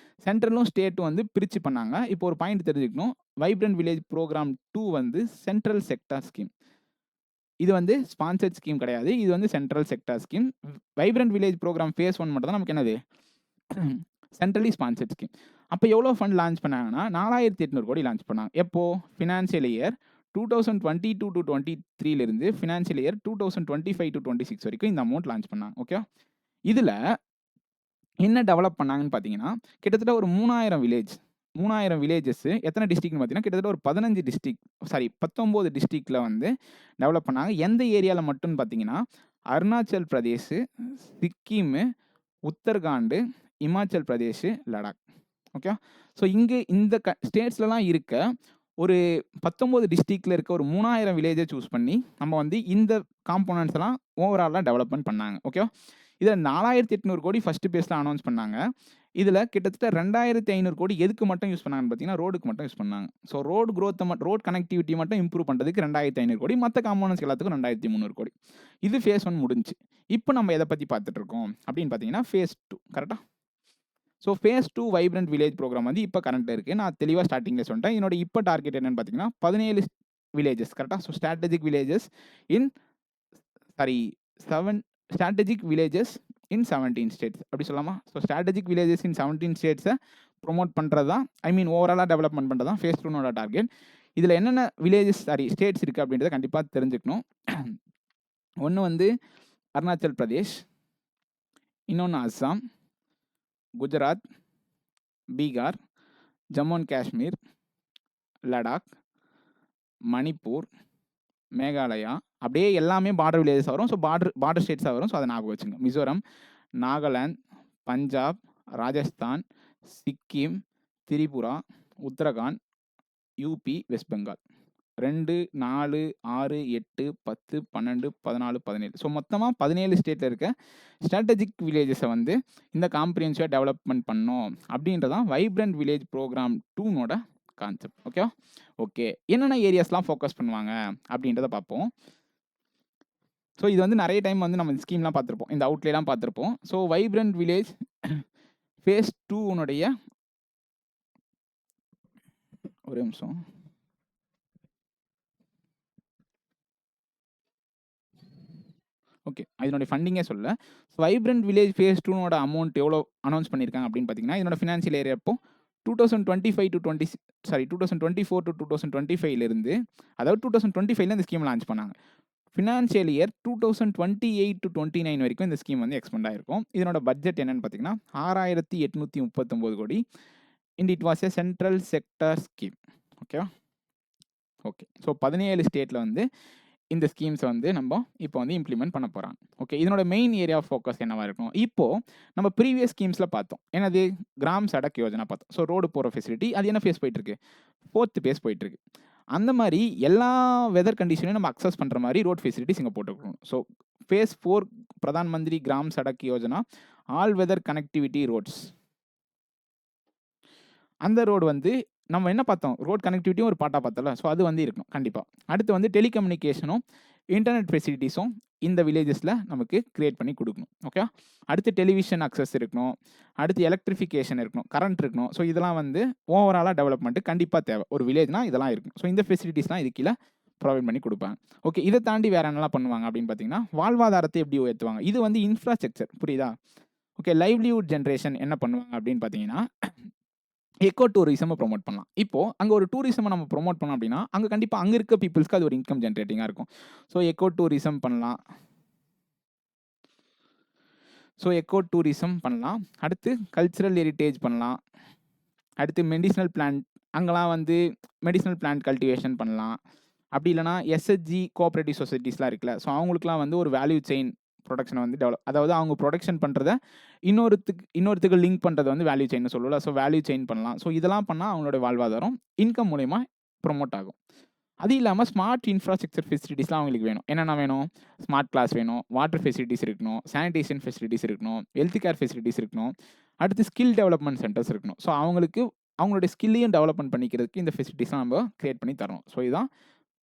சென்ட்ரலும் ஸ்டேட்டும் வந்து பிரித்து பண்ணாங்க. இப்போ ஒரு பாயிண்ட் தெரிஞ்சுக்கணும், வைப்ரண்ட் வில்லேஜ் ப்ரோக்ராம் 2 வந்து சென்ட்ரல் செக்டார் ஸ்கீம். இது வந்து ஸ்பான்சர்ட் ஸ்கீம் கிடையாது, இது வந்து central sector scheme. Vibrant village programme phase 1 மட்டும் தான் நமக்கு என்னது, சென்ட்ரலி ஸ்பான்சர்ட் ஸ்கீம். அப்போ எவ்வளோ ஃபண்ட் லான்ச் பண்ணாங்கன்னா 4800 கோடி லான்ச் பண்ணாங்க. எப்போ? ஃபினான்ஷியல் இயர் 2022 to 23லிருந்து ஃபினான்ஷியல் இயர் 2025 to 26 வரைக்கும் இந்த அமௌண்ட் லான்ச் பண்ணாங்க. ஓகே. இதில் என்ன டெவலப் பண்ணாங்கன்னு பார்த்தீங்கன்னா, கிட்டத்தட்ட ஒரு 3000 வில்லேஜஸ் எத்தனை டிஸ்ட்ரிக்ட்னு பார்த்தீங்கன்னா, கிட்டத்தட்ட ஒரு 19 டிஸ்ட்ரிக்ட்ல வந்து டெவலப் பண்ணாங்க. எந்த ஏரியாவில் மட்டும்னு பார்த்தீங்கன்னா, அருணாச்சல் பிரதேஷ், சிக்கிம், உத்தரகாண்ட், இமாச்சல் பிரதேஷ், லடாக். ஓகே. ஸோ இங்கே இந்த ஸ்டேட்ஸ்லலாம் இருக்க ஒரு 19 டிஸ்ட்ரிக்டில் இருக்க ஒரு 3000 வில்லேஜை சூஸ் பண்ணி நம்ம வந்து இந்த காம்போனன்ட்ஸ் எல்லாம் ஓவராலாக டெவலப்மெண்ட் பண்ணாங்க. ஓகே. இதில் 4800 கோடி ஃபர்ஸ்ட் பேஸில் அனௌன்ஸ் பண்ணாங்க. இதில் கிட்டத்தட்ட 2500 கோடி எதுக்கு மட்டும் யூஸ் பண்ணாங்கன்னு பார்த்தீங்கன்னா, ரோடுக்கு மட்டும் யூஸ் பண்ணாங்க. ஸோ ரோட் கனெக்டிவிட்டி மட்டும் இம்ப்ரூவ் பண்ணுறதுக்கு 2500 கோடி, மற்ற காம்போனன்ட்ஸ் எல்லாத்துக்கும் 2300 கோடி. இது ஃபேஸ் 1 முடிஞ்சு. இப்போ நம்ம எதை பற்றி பார்த்துட்டு இருக்கோம் அப்படின்னு பார்த்தீங்கன்னா, ஃபேஸ் 2. கரெக்டாக? So phase 2 vibrant village programme வந்து இப்போ கரண்ட்டில் இருக்குது. நான் தெளிவாக ஸ்டார்டிங்கில் சொல்லிட்டேன். என்னோட இப்போ டார்கெட் என்னன்னு பார்த்தீங்கன்னா 17 வில்லேஜஸ். கரெக்டாக? ஸோ ஸ்ட்ராட்டஜிக் வில்லேஜஸ் இன் 17 ஸ்டேட்ஸ் அப்படி சொல்லலாமா? ஸோ ஸ்ட்ராட்டஜிக் வில்லேஜஸ் இன் 17 ஸ்டேட்ஸை ப்ரொமோட் பண்ணுறது தான், ஓவராலாக டெவலப்மெண்ட் பண்ணுறது தான் ஃபேஸ் 2நோட டார்கெட். இதில் என்னென்ன ஸ்டேட்ஸ் இருக்குது அப்படின்றத கண்டிப்பாக தெரிஞ்சுக்கணும். ஒன்று வந்து அருணாச்சல் பிரதேஷ், இன்னொன்று அஸ்ஸாம், குஜராத், பீகார், ஜம்மு அண்ட் காஷ்மீர், லடாக், மணிப்பூர், மேகாலயா, அப்படியே எல்லாமே பார்டர் வில்லேஜஸ் வரும். ஸோ பார்டர் ஸ்டேட்ஸாக வரும். ஸோ அதை ஞாபகம் வச்சுங்க. Mizoram, Nagaland, Punjab, Rajasthan, Sikkim, Tripura, Uttarakhand, UP, West Bengal. 2, 4, 6, 8, 10, 12, 14, 17. So மொத்தமாக 17 ஸ்டேட்டில் இருக்க ஸ்ட்ராட்டஜிக் வில்லேஜஸை வந்து இந்த காம்ப்ரிஹென்சிவாக டெவலப்மெண்ட் பண்ணோம் அப்படின்றதான் வைப்ரண்ட் வில்லேஜ் ப்ரோக்ராம் 2நோட கான்செப்ட். ஓகே. என்னென்ன ஏரியாஸ்லாம் ஃபோக்கஸ் பண்ணுவாங்க அப்படின்றத பார்ப்போம். ஸோ இது வந்து நிறைய டைம் வந்து நம்ம ஸ்கீம்லாம் பார்த்துருப்போம், இந்த அவுட்லேலாம் பார்த்துருப்போம். ஸோ வைப்ரண்ட் வில்லேஜ் ஃபேஸ் 2னுடைய ஒரே நிமிஷம். ஓகே. இதனுடைய ஃபண்டிங்கே சொல்ல. வைப்ரண்ட் வில்லேஜ் ஃபேஸ் 2நோட அமௌண்ட் எவ்வளோ அனௌன்ஸ் பண்ணியிருக்காங்க அப்படின்னு பார்த்தீங்கன்னா, இதனோட ஃபினான்ஷியல் இயர் எப்போ 2024 to 2025லேருந்து, அதாவது 2025ல இந்த ஸ்கீம் லான்ச் பண்ணாங்க. ஃபினான்ஷியல் இயர் 2028 to 29 வரைக்கும் இந்த ஸ்கீம் வந்து எக்ஸ்பெண்ட் ஆகிருக்கும். இதனோட பட்ஜெட் என்னன்னு பார்த்தீங்கன்னா 6839 கோடி. And it was a central sector scheme. Okay. So 17 ஸ்டேட்டில் வந்து இந்த ஸ்கீம்ஸ் வந்து நம்ம இப்போ வந்து இம்ப்ளிமெண்ட் பண்ண போகிறாங்க. ஓகே. இதனோட மெயின் ஏரியா ஆஃப் ஃபோக்கஸ் என்னவாக இருக்கும்? இப்போது நம்ம ப்ரீவியஸ் ஸ்கீம்ஸில் பார்த்தோம். என்னது? கிராம் சடக் யோஜனா பார்த்தோம். ஸோ ரோடு போகிற ஃபெசிலிட்டி அது என்ன ஃபேஸ் போயிட்டுருக்கு? 4th பேஸ் போயிட்டுருக்கு. அந்த மாதிரி எல்லா வெதர் கண்டிஷனையும் நம்ம அக்சஸ் பண்ணுற மாதிரி ரோட் ஃபெசிலிட்டிஸ் இங்கே போட்டுருக்கணும். So face 4 Pradhan Mantri Gram Sadak Yojana all weather connectivity roads. அந்த ரோடு வந்து நம்ம என்ன பார்த்தோம்? ரோட் கனெக்டிவிட்டியும் ஒரு பார்ட்டாக பார்த்தல. ஸோ அது வந்து இருக்கணும் கண்டிப்பாக. அடுத்து வந்து டெலிகம்யூனிகேஷனும் இன்டர்நெட் ஃபெசிலிட்டிஸும் இந்த வில்லேஜஸில் நமக்கு கிரியேட் பண்ணி கொடுக்கணும். ஓகே. அடுத்து டெலிவிஷன் அக்சஸ் இருக்கணும். அடுத்து எலக்ட்ரிஃபிகேஷன் இருக்கணும், கரண்ட் இருக்கணும். ஸோ இதெல்லாம் வந்து ஓவராலாக டெவலப்மெண்ட்டு கண்டிப்பாக தேவை. ஒரு வில்லேஜ்னால் இதெல்லாம் இருக்கும். ஸோ இந்த ஃபெசிலிட்டிஸ்லாம் இது கீழே ப்ரொவைட் பண்ணி கொடுப்பாங்க. ஓகே. இதை தாண்டி வேறு என்னெல்லாம் பண்ணுவாங்க அப்படின்னு பார்த்தீங்கன்னா, வாழ்வாதாரத்தை எப்படி உயர்த்துவாங்க? இது வந்து இன்ஃப்ராஸ்ட்ரக்சர், புரியுதா? ஓகே. லைவ்லிஹுட் ஜென்ரேஷன் என்ன பண்ணுவாங்க அப்படின்னு பார்த்தீங்கன்னா, எக்கோ டூரிசமை ப்ரொமோட் பண்ணலாம். இப்போது அங்கே ஒரு டூரிசமை நம்ம ப்ரொமோட் பண்ணோம் அப்படின்னா, அங்கே கண்டிப்பாக அங்கே இருக்க பீப்புள்ஸ்க்கு அது ஒரு இன்கம் ஜென்ரேட்டிங்காக இருக்கும். ஸோ எக்கோ டூரிசம் பண்ணலாம். அடுத்து கல்ச்சுரல் ஹெரிட்டேஜ் பண்ணலாம். அடுத்து மெடிசினல் பிளான்ட், அங்கெல்லாம் வந்து மெடிசினல் பிளான்ட் கல்டிவேஷன் பண்ணலாம். அப்படி இல்லைனா எஸ்ஹெச்ஜி கோஆப்ரேட்டிவ் சொசைட்டிஸ்லாம் இருக்குல்ல, ஸோ அவங்களுக்குலாம் வந்து ஒரு வேல்யூ செயின் ப்ரொடக்ஷனை வந்து அதாவது அவங்க ப்ரொடக்ஷன் பண்ணுறத இன்னொருத்துக்கு லிங்க் பண்ணுறது வந்து வேல்யூ செயின் சொல்லல. ஸோ வேல்யூ செயின் பண்ணலாம். ஸோ இதெல்லாம் பண்ணால் அவங்களோட வாழ்வாதாரம் இன்கம் மூலயமா ப்ரொமோட் ஆகும். அது இல்லாமல் ஸ்மார்ட் இன்ஃப்ராஸ்ட்ரக்சர் ஃபெசிலிட்டிஸ்லாம் அவங்களுக்கு வேணும். என்னென்ன வேணும்? ஸ்மார்ட் கிளாஸ் வேணும், வாட்டர் ஃபெசிலிட்டிஸ் இருக்கணும், சானிடேஷன் ஃபெசிலிட்டிஸ் இருக்கணும், ஹெல்த் கேர் ஃபெசிலிட்டிஸ் இருக்கணும். அடுத்து ஸ்கில் டெவலப்மெண்ட் சென்டர்ஸ் இருக்கணும். ஸோ அவங்களுடைய ஸ்கில்லையும் டெவலப்மெண்ட் பண்ணிக்கிறதுக்கு இந்த ஃபெசிலிட்டிஸ்லாம் நம்ம கிரியேட் பண்ணி தரணும். ஸோ இதுதான்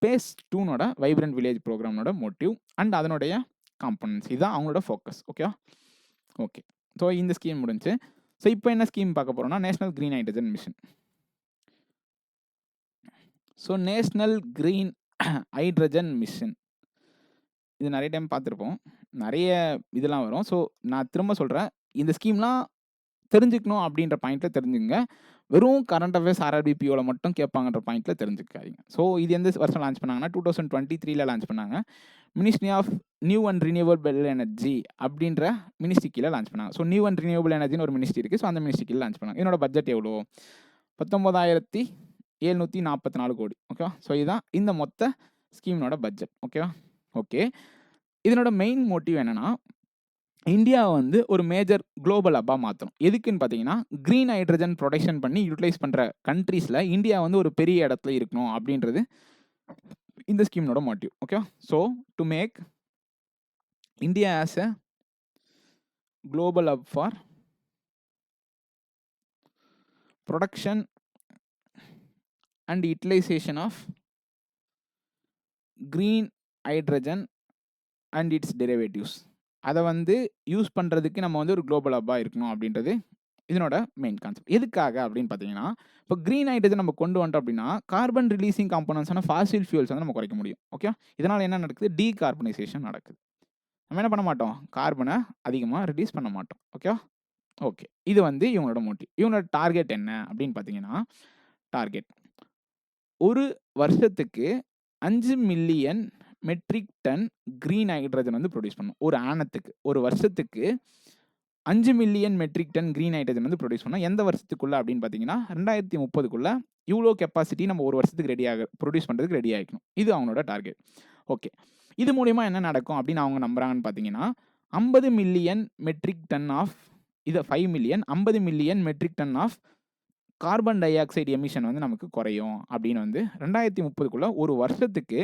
ஃபேஸ் 2நோட வைப்ரண்ட் வில்லேஜ் ப்ரோக்ராமோட மோட்டிவ் அண்ட் அதனுடைய காம்பனன்ட்ஸ். இதுதான் அவங்களோட ஃபோக்கஸ். ஓகே. ஸோ இந்த ஸ்கீம் முடிஞ்சு. ஸோ இப்போ என்ன ஸ்கீம் பார்க்க போகிறோம்னா, national green hydrogen mission. So national green hydrogen mission இது நிறைய டைம் பார்த்துருப்போம், நிறைய இதெல்லாம் வரும். ஸோ நான் திரும்ப சொல்கிறேன், இந்த ஸ்கீம்லாம் தெரிஞ்சுக்கணும் அப்படின்ற பாயிண்ட்டில் தெரிஞ்சுங்க. வெறும் கரண்ட் அஃபேர்ஸ் ஆர்ஆர்பிபிஓவில் மட்டும் கேட்பாங்கன்ற பாயிண்ட்டில் தெரிஞ்சுக்காதீங்க. ஸோ இது எந்த வருஷம் லான்ச் பண்ணாங்கன்னா 2023 லான்ச் பண்ணாங்க. Ministry of new and renewable energy அப்படின்ற மினிஸ்ட்ரி கீழே லான்ச் பண்ணாங்க. ஸோ நியூ அண்ட் ரினியூவபிள் எனர்ஜின்னு ஒரு மினிஸ்ட்ரி இருக்குது. ஸோ அந்த மினிஸ்ட்ரி கீழே லான்ச் பண்ணாங்க. என்னோட பட்ஜெட் எவ்வளோ? 19,744 கோடி. ஓகேவா? ஸோ இதுதான் இந்த மொத்த ஸ்கீமோட பட்ஜெட். ஓகேவா? ஓகே. இதனோட மெயின் மோட்டிவ் என்னன்னா, இந்தியாவை வந்து ஒரு மேஜர் குளோபல் ஹப்பாக மாற்றணும். எதுக்குன்னு பார்த்தீங்கன்னா, க்ரீன் ஹைட்ரஜன் ப்ரொடக்ஷன் பண்ணி யூட்டிலைஸ் பண்ணுற கண்ட்ரீஸில் இந்தியா வந்து ஒரு பெரிய இடத்துல இருக்கணும் அப்படின்றது இந்த ஸ்கீமோட motive. Okay. So to make India as a global hub for production and utilisation of green hydrogen and its derivatives, அதை வந்து யூஸ் பண்ணுறதுக்கு நம்ம வந்து ஒரு குளோபல் ஹப்பாக இருக்கணும் அப்படின்றது இதனோட மெயின் கான்செப்ட். எதுக்காக அப்படின்னு பார்த்தீங்கன்னா, இப்போ க்ரீன் ஹைட்ரஜன் நம்ம கொண்டு வந்துட்டோம் அப்படின்னா கார்பன் ரிலீசிங் காம்பனன்ட்ஸான ஃபாசில் ஃபியூல்ஸ் வந்து நம்ம குறைக்க முடியும். ஓகே. இதனால் என்ன நடக்குது? டீகார்பனைசேஷன் நடக்குது. நம்ம என்ன பண்ண மாட்டோம்? கார்பனை அதிகமாக ரிலீஸ் பண்ண மாட்டோம். ஓகே. ஓகே. இது வந்து இவங்களோட மோட்டிவ். இவங்களோட டார்கெட் என்ன அப்படின்னு பார்த்தீங்கன்னா, டார்கெட் ஒரு வருஷத்துக்கு 5 million metric tonne green hydrogen வந்து ப்ரொடியூஸ் பண்ணும். ஒரு ஆனத்துக்கு ஒரு வருஷத்துக்கு 5 million metric tonne green hydrogen வந்து ப்ரொடியூஸ் பண்ணோம். எந்த வருஷத்துக்குள்ள அப்படின்னு பார்த்தீங்கன்னா 2030க்குள்ள இவ்வளோ கெப்பாசிட்டி நம்ம ஒரு வருஷத்துக்கு ப்ரொடியூஸ் பண்ணுறதுக்கு ரெடி ஆகிக்கணும். இது அவங்களோட டார்கெட். ஓகே. இது மூலிமா என்ன நடக்கும் அப்படின்னு அவங்க நம்புறாங்கன்னு பார்த்தீங்கன்னா, 50 மில்லியன் மெட்ரிக் டன் ஆஃப் இதை 5 million 50 million metric tonne of carbon dioxide emission வந்து நமக்கு குறையும் அப்படின்னு வந்து 2030க்குள்ள ஒரு வருஷத்துக்கு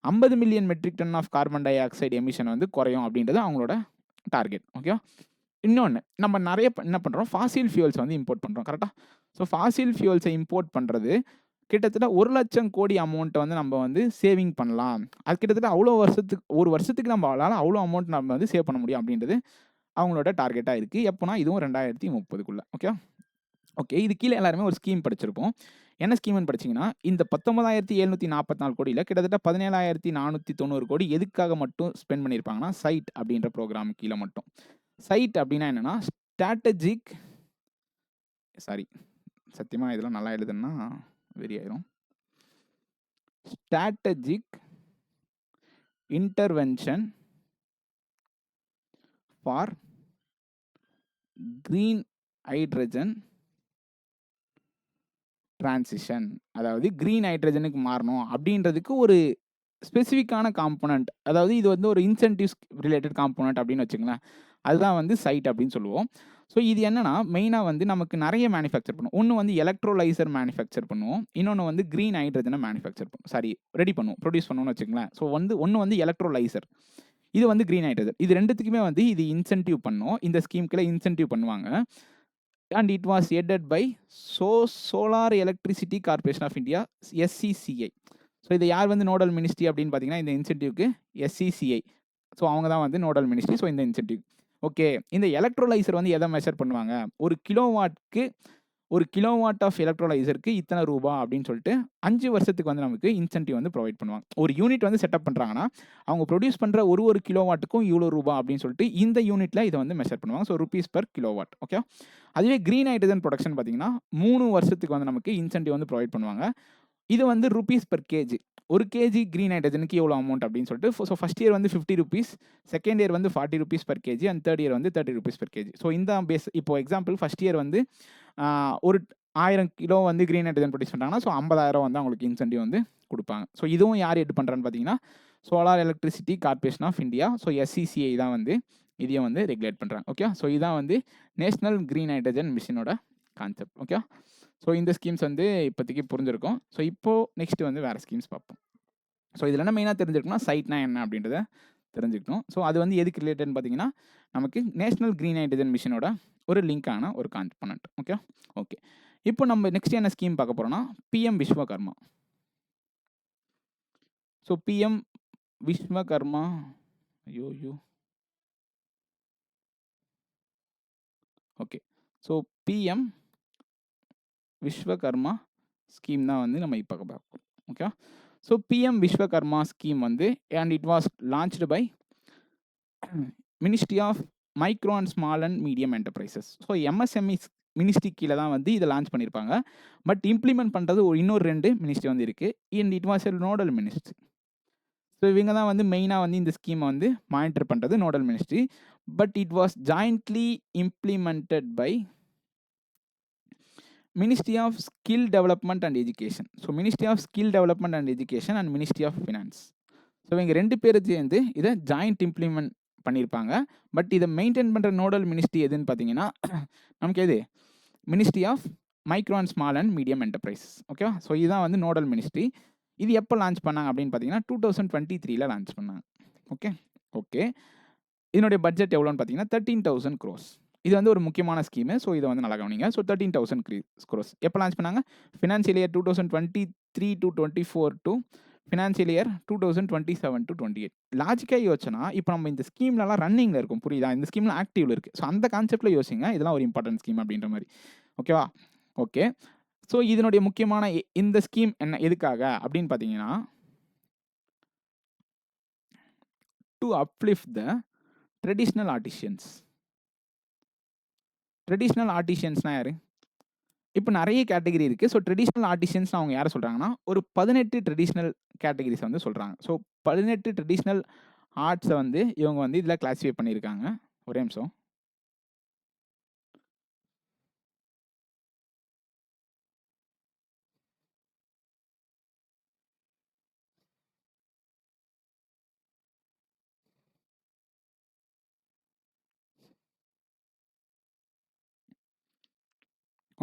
50 million metric tonne of carbon dioxide emission வந்து குறையும் அப்படின்றது அவங்களோட டார்கெட். ஓகே. இன்னொன்று, நம்ம நிறைய என்ன பண்ணுறோம்? ஃபாசில் ஃபியூல்ஸ் வந்து இம்போர்ட் பண்ணுறோம். கரெக்டாக? ஸோ ஃபாசில் ஃபியூல்ஸை இம்போர்ட் பண்ணுறது கிட்டத்தட்ட 1,00,000 கோடி அமௌண்ட்டை வந்து நம்ம வந்து சேவிங் பண்ணலாம். அது கிட்டத்தட்ட அவ்வளோ ஒரு வருஷத்துக்கு நம்மளால் அவ்வளோ அமௌண்ட் நம்ம வந்து சேவ் பண்ண முடியும் அப்படின்றது அவங்களோட டார்கெட்டாக இருக்குது. எப்போனா இதுவும் 2030க்குள்ள. ஓகே. ஓகே. இது கீழே எல்லாருமே ஒரு ஸ்கீம் படிச்சிருப்போம். என்ன ஸ்கீம்னு படிச்சிங்கன்னா, இந்த 19,744 கோடியில் கிட்டத்தட்ட 17,490 கோடி எதுக்காக மட்டும் ஸ்பெண்ட் பண்ணியிருப்பாங்கன்னா, சைட் அப்படின்ற ப்ரோக்ராம் கீழே மட்டும். சைட் அப்படின்னா என்னன்னா, ஸ்ட்ராட்டஜிக் சத்தியமாக இதெல்லாம் நல்லா எழுதுன்னா வெரி ஆயிரும். Strategic intervention for green hydrogen transition, அதாவது க்ரீன் ஹைட்ரஜனுக்கு மாறணும் அப்படின்றதுக்கு ஒரு ஸ்பெசிஃபிக்கான காம்போனன்ட், அதாவது இது வந்து ஒரு இன்சென்டிவ்ஸ் ரிலேட்டட் காம்போனன்ட் அப்படின்னு வச்சுங்களேன். அதுதான் வந்து சைட் அப்படின்னு சொல்லுவோம். ஸோ இது என்னன்னா, மெயினாக வந்து நமக்கு நிறைய மேனுஃபேக்சர் பண்ணுவோம். ஒன்று வந்து எலக்ட்ரோலைசர் மேனுஃபேக்சர் பண்ணுவோம், இன்னொன்று வந்து க்ரீன் ஹைட்ரஜனை ரெடி பண்ணுவோம், ப்ரொடியூஸ் பண்ணுவோம்னு வச்சுங்களேன். ஸோ வந்து ஒன்று வந்து எலக்ட்ரோலைசர், இது வந்து க்ரீன் ஹைட்ரஜன். இது ரெண்டுத்துக்குமே வந்து இது இன்சென்டிவ் பண்ணும். இந்த ஸ்கீம்குள்ள இன்சென்டிவ் பண்ணுவாங்க. And it was headed by solar electricity corporation of India, SCCI. So இதை யார் வந்து நோடல் மினிஸ்ட்ரி அப்படின்னு பார்த்தீங்கன்னா, இந்த இன்சென்டிவ்க்கு SCCI. ஸோ அவங்க தான் வந்து நோடல் மினிஸ்ட்ரி. ஸோ இந்த இன்சென்டிவ். ஓகே. இந்த எலக்ட்ரோலைசர் வந்து எதை மெஷர் பண்ணுவாங்க? ஒரு கிலோவாட் ஆஃப் எலக்ட்ரோலைசருக்கு இத்தனை ரூபா அப்படின்னு சொல்லிட்டு 5 வருஷத்துக்கு வந்து நமக்கு இன்சென்டிவ் வந்து ப்ரொவைட் பண்ணுவாங்க. ஒரு யூனிட் வந்து செட்டப் பண்ணுறாங்கன்னா அவங்க ப்ரொடியூஸ் பண்ணுற ஒரு கிலோவாட்டுக்கும் இவ்வளோ ரூபா அப்படின்னு சொல்லிட்டு இந்த யூனிட்டில் இதை வந்து மெஷர் பண்ணுவாங்க. So rupees per kilowatt. Okay. அதுவே க்ரீன் ஹைட்ரஜன் ப்ரொடக்ஷன் பார்த்தீங்கன்னா 3 வருஷத்துக்கு வந்து நமக்கு இன்சென்டிவ் வந்து ப்ரொவைட் பண்ணுவாங்க. இது வந்து ருபீஸ் பர் கேஜி. ஒரு கேஜி க்ரீன் ஹைட்ரஜனுக்கு எவ்வளோ அமௌண்ட் அப்படின்னு சொல்லிட்டு. ஸோ ஃபஸ்ட் இயர் வந்து 50 rupees, செகண்ட் இயர் வந்து 40 rupees per KG, and third year வந்து 30 rupees பர் கேஜி. ஸோ இந்த பேஸ் இப்போ எக்ஸாம்பிள் ஃபஸ்ட் இயர் வந்து ஒரு 1000 கிலோ வந்து க்ரீன் ஹைட்ரஜன் ப்ரொடியூஸ் பண்ணுறாங்கன்னா, ஸோ 50,000 வந்து அவங்களுக்கு இன்சென்டிவ் வந்து கொடுப்பாங்க. ஸோ இதுவும் யார் எட் பண்ணுறான்னு பார்த்தீங்கன்னா, solar electricity corporation of India, so SCCI தான் வந்து இதையும் வந்து ரெகுலேட் பண்ணுறாங்க. ஓகே. ஸோ இதான் வந்து நேஷ்னல் க்ரீன் ஹைட்ரஜன் மிஷனோட கான்செப்ட். ஓகே. ஸோ இந்த ஸ்கீம்ஸ் வந்து இப்போதைக்கு புரிஞ்சிருக்கும். ஸோ இப்போது நெக்ஸ்ட் வந்து வேறு ஸ்கீம்ஸ் பார்ப்போம். ஸோ இதில் என்ன மெயினாக தெரிஞ்சுக்கணும்னா, சைட்னா என்ன அப்படின்றத தெரிஞ்சுக்கணும். ஸோ அது வந்து எதுக்கு ரிலேட்டட்னு பார்த்தீங்கன்னா, நமக்கு நேஷ்னல் க்ரீன் ஹைட்ரஜன் மிஷனோட ஒரு லிங்கான ஒரு காம்பனன்ட். ஓகே. ஓகே. இப்போ நம்ம நெக்ஸ்ட் என்ன ஸ்கீம் பார்க்க போகிறோம்னா, PM Vishwakarma. So PM Vishwakarma, okay. So PM Vishwakarma scheme தான் வந்து நம்ம இப்போ பார்ப்போம். Okay. So PM Vishwakarma scheme வந்து, and it was launched by ministry of micro and small and medium enterprises. So MSME ministry கீழே தான் வந்து இதை லான்ச் பண்ணியிருப்பாங்க. பட் இம்ப்ளிமெண்ட் பண்ணுறது இன்னொரு 2 மினிஸ்ட்ரி வந்து இருக்குது. And it was a nodal ministry. So இவங்க தான் வந்து மெயினாக வந்து இந்த ஸ்கீமை வந்து மானிட்டர் பண்ணுறது nodal ministry. But it was jointly implemented by ministry of skill development and education. So ministry of skill development and education and ministry of finance. So இவங்க 2 பேரும் சேர்ந்து இதை ஜாயிண்ட் இம்ப்ளிமெண்ட் பண்ணியிருப்பாங்க. பட் இதை மெயின்டைன் பண்ணுற நோடல் மினிஸ்ட்ரி எதுன்னு பார்த்தீங்கன்னா நமக்கு எது ministry of micro and small and medium enterprise. ஓகேவா? ஸோ இதுதான் வந்து நோடல் மினிஸ்ட்ரி. இது எப்போ லான்ச் பண்ணாங்க அப்படின்னு பார்த்தீங்கன்னா 2023 லான்ச் பண்ணாங்க. ஓகே. இதனுடைய பட்ஜெட் எவ்வளோன்னு பார்த்தீங்கன்னா 13,000 crores. இது வந்து ஒரு முக்கியமான ஸ்கீமு. ஸோ இதை வந்து நல்லா கவனிங்க. ஸோ 13,000 crores எப்போ லான்ச் பண்ணாங்க? Financial year 2023-24 to financial year 2027-28. லாஜிக்காக யோசிச்சோன்னா இப்போ நம்ம இந்த ஸ்கீம்லலாம் ரன்னிங்கில் இருக்கும், புரியுதா? இந்த ஸ்கீம்லாம் ஆக்டிவ்ல இருக்குது. ஸோ அந்த கான்செப்டில் யோசிங்க, இதெல்லாம் ஒரு இம்பார்ட்டன்ட் ஸ்கீம் அப்படின்ற மாதிரி. ஓகேவா? ஓகே. ஸோ இதனுடைய முக்கியமான இந்த ஸ்கீம் என்ன எதுக்காக அப்படின்னு பார்த்தீங்கன்னா to uplift the traditional artisans. Traditional ஆர்டிஷியன்ஸ்னால் யார்? இப்போ நிறைய கேட்டகரி இருக்குது. ஸோ ட்ரெடிஷ்னல் ஆர்டிஷியன்ஸ் அவங்க யாரை சொல்கிறாங்கன்னா ஒரு 18 ட்ரெடிஷ்னல் கேட்டகரிஸ் வந்து சொல்கிறாங்க. ஸோ 18 ட்ரெடிஷ்னல் ஆர்ட்ஸை வந்து இவங்க வந்து இதில் கிளாஸிஃபை பண்ணியிருக்காங்க. ஒரே நிமிஷம்.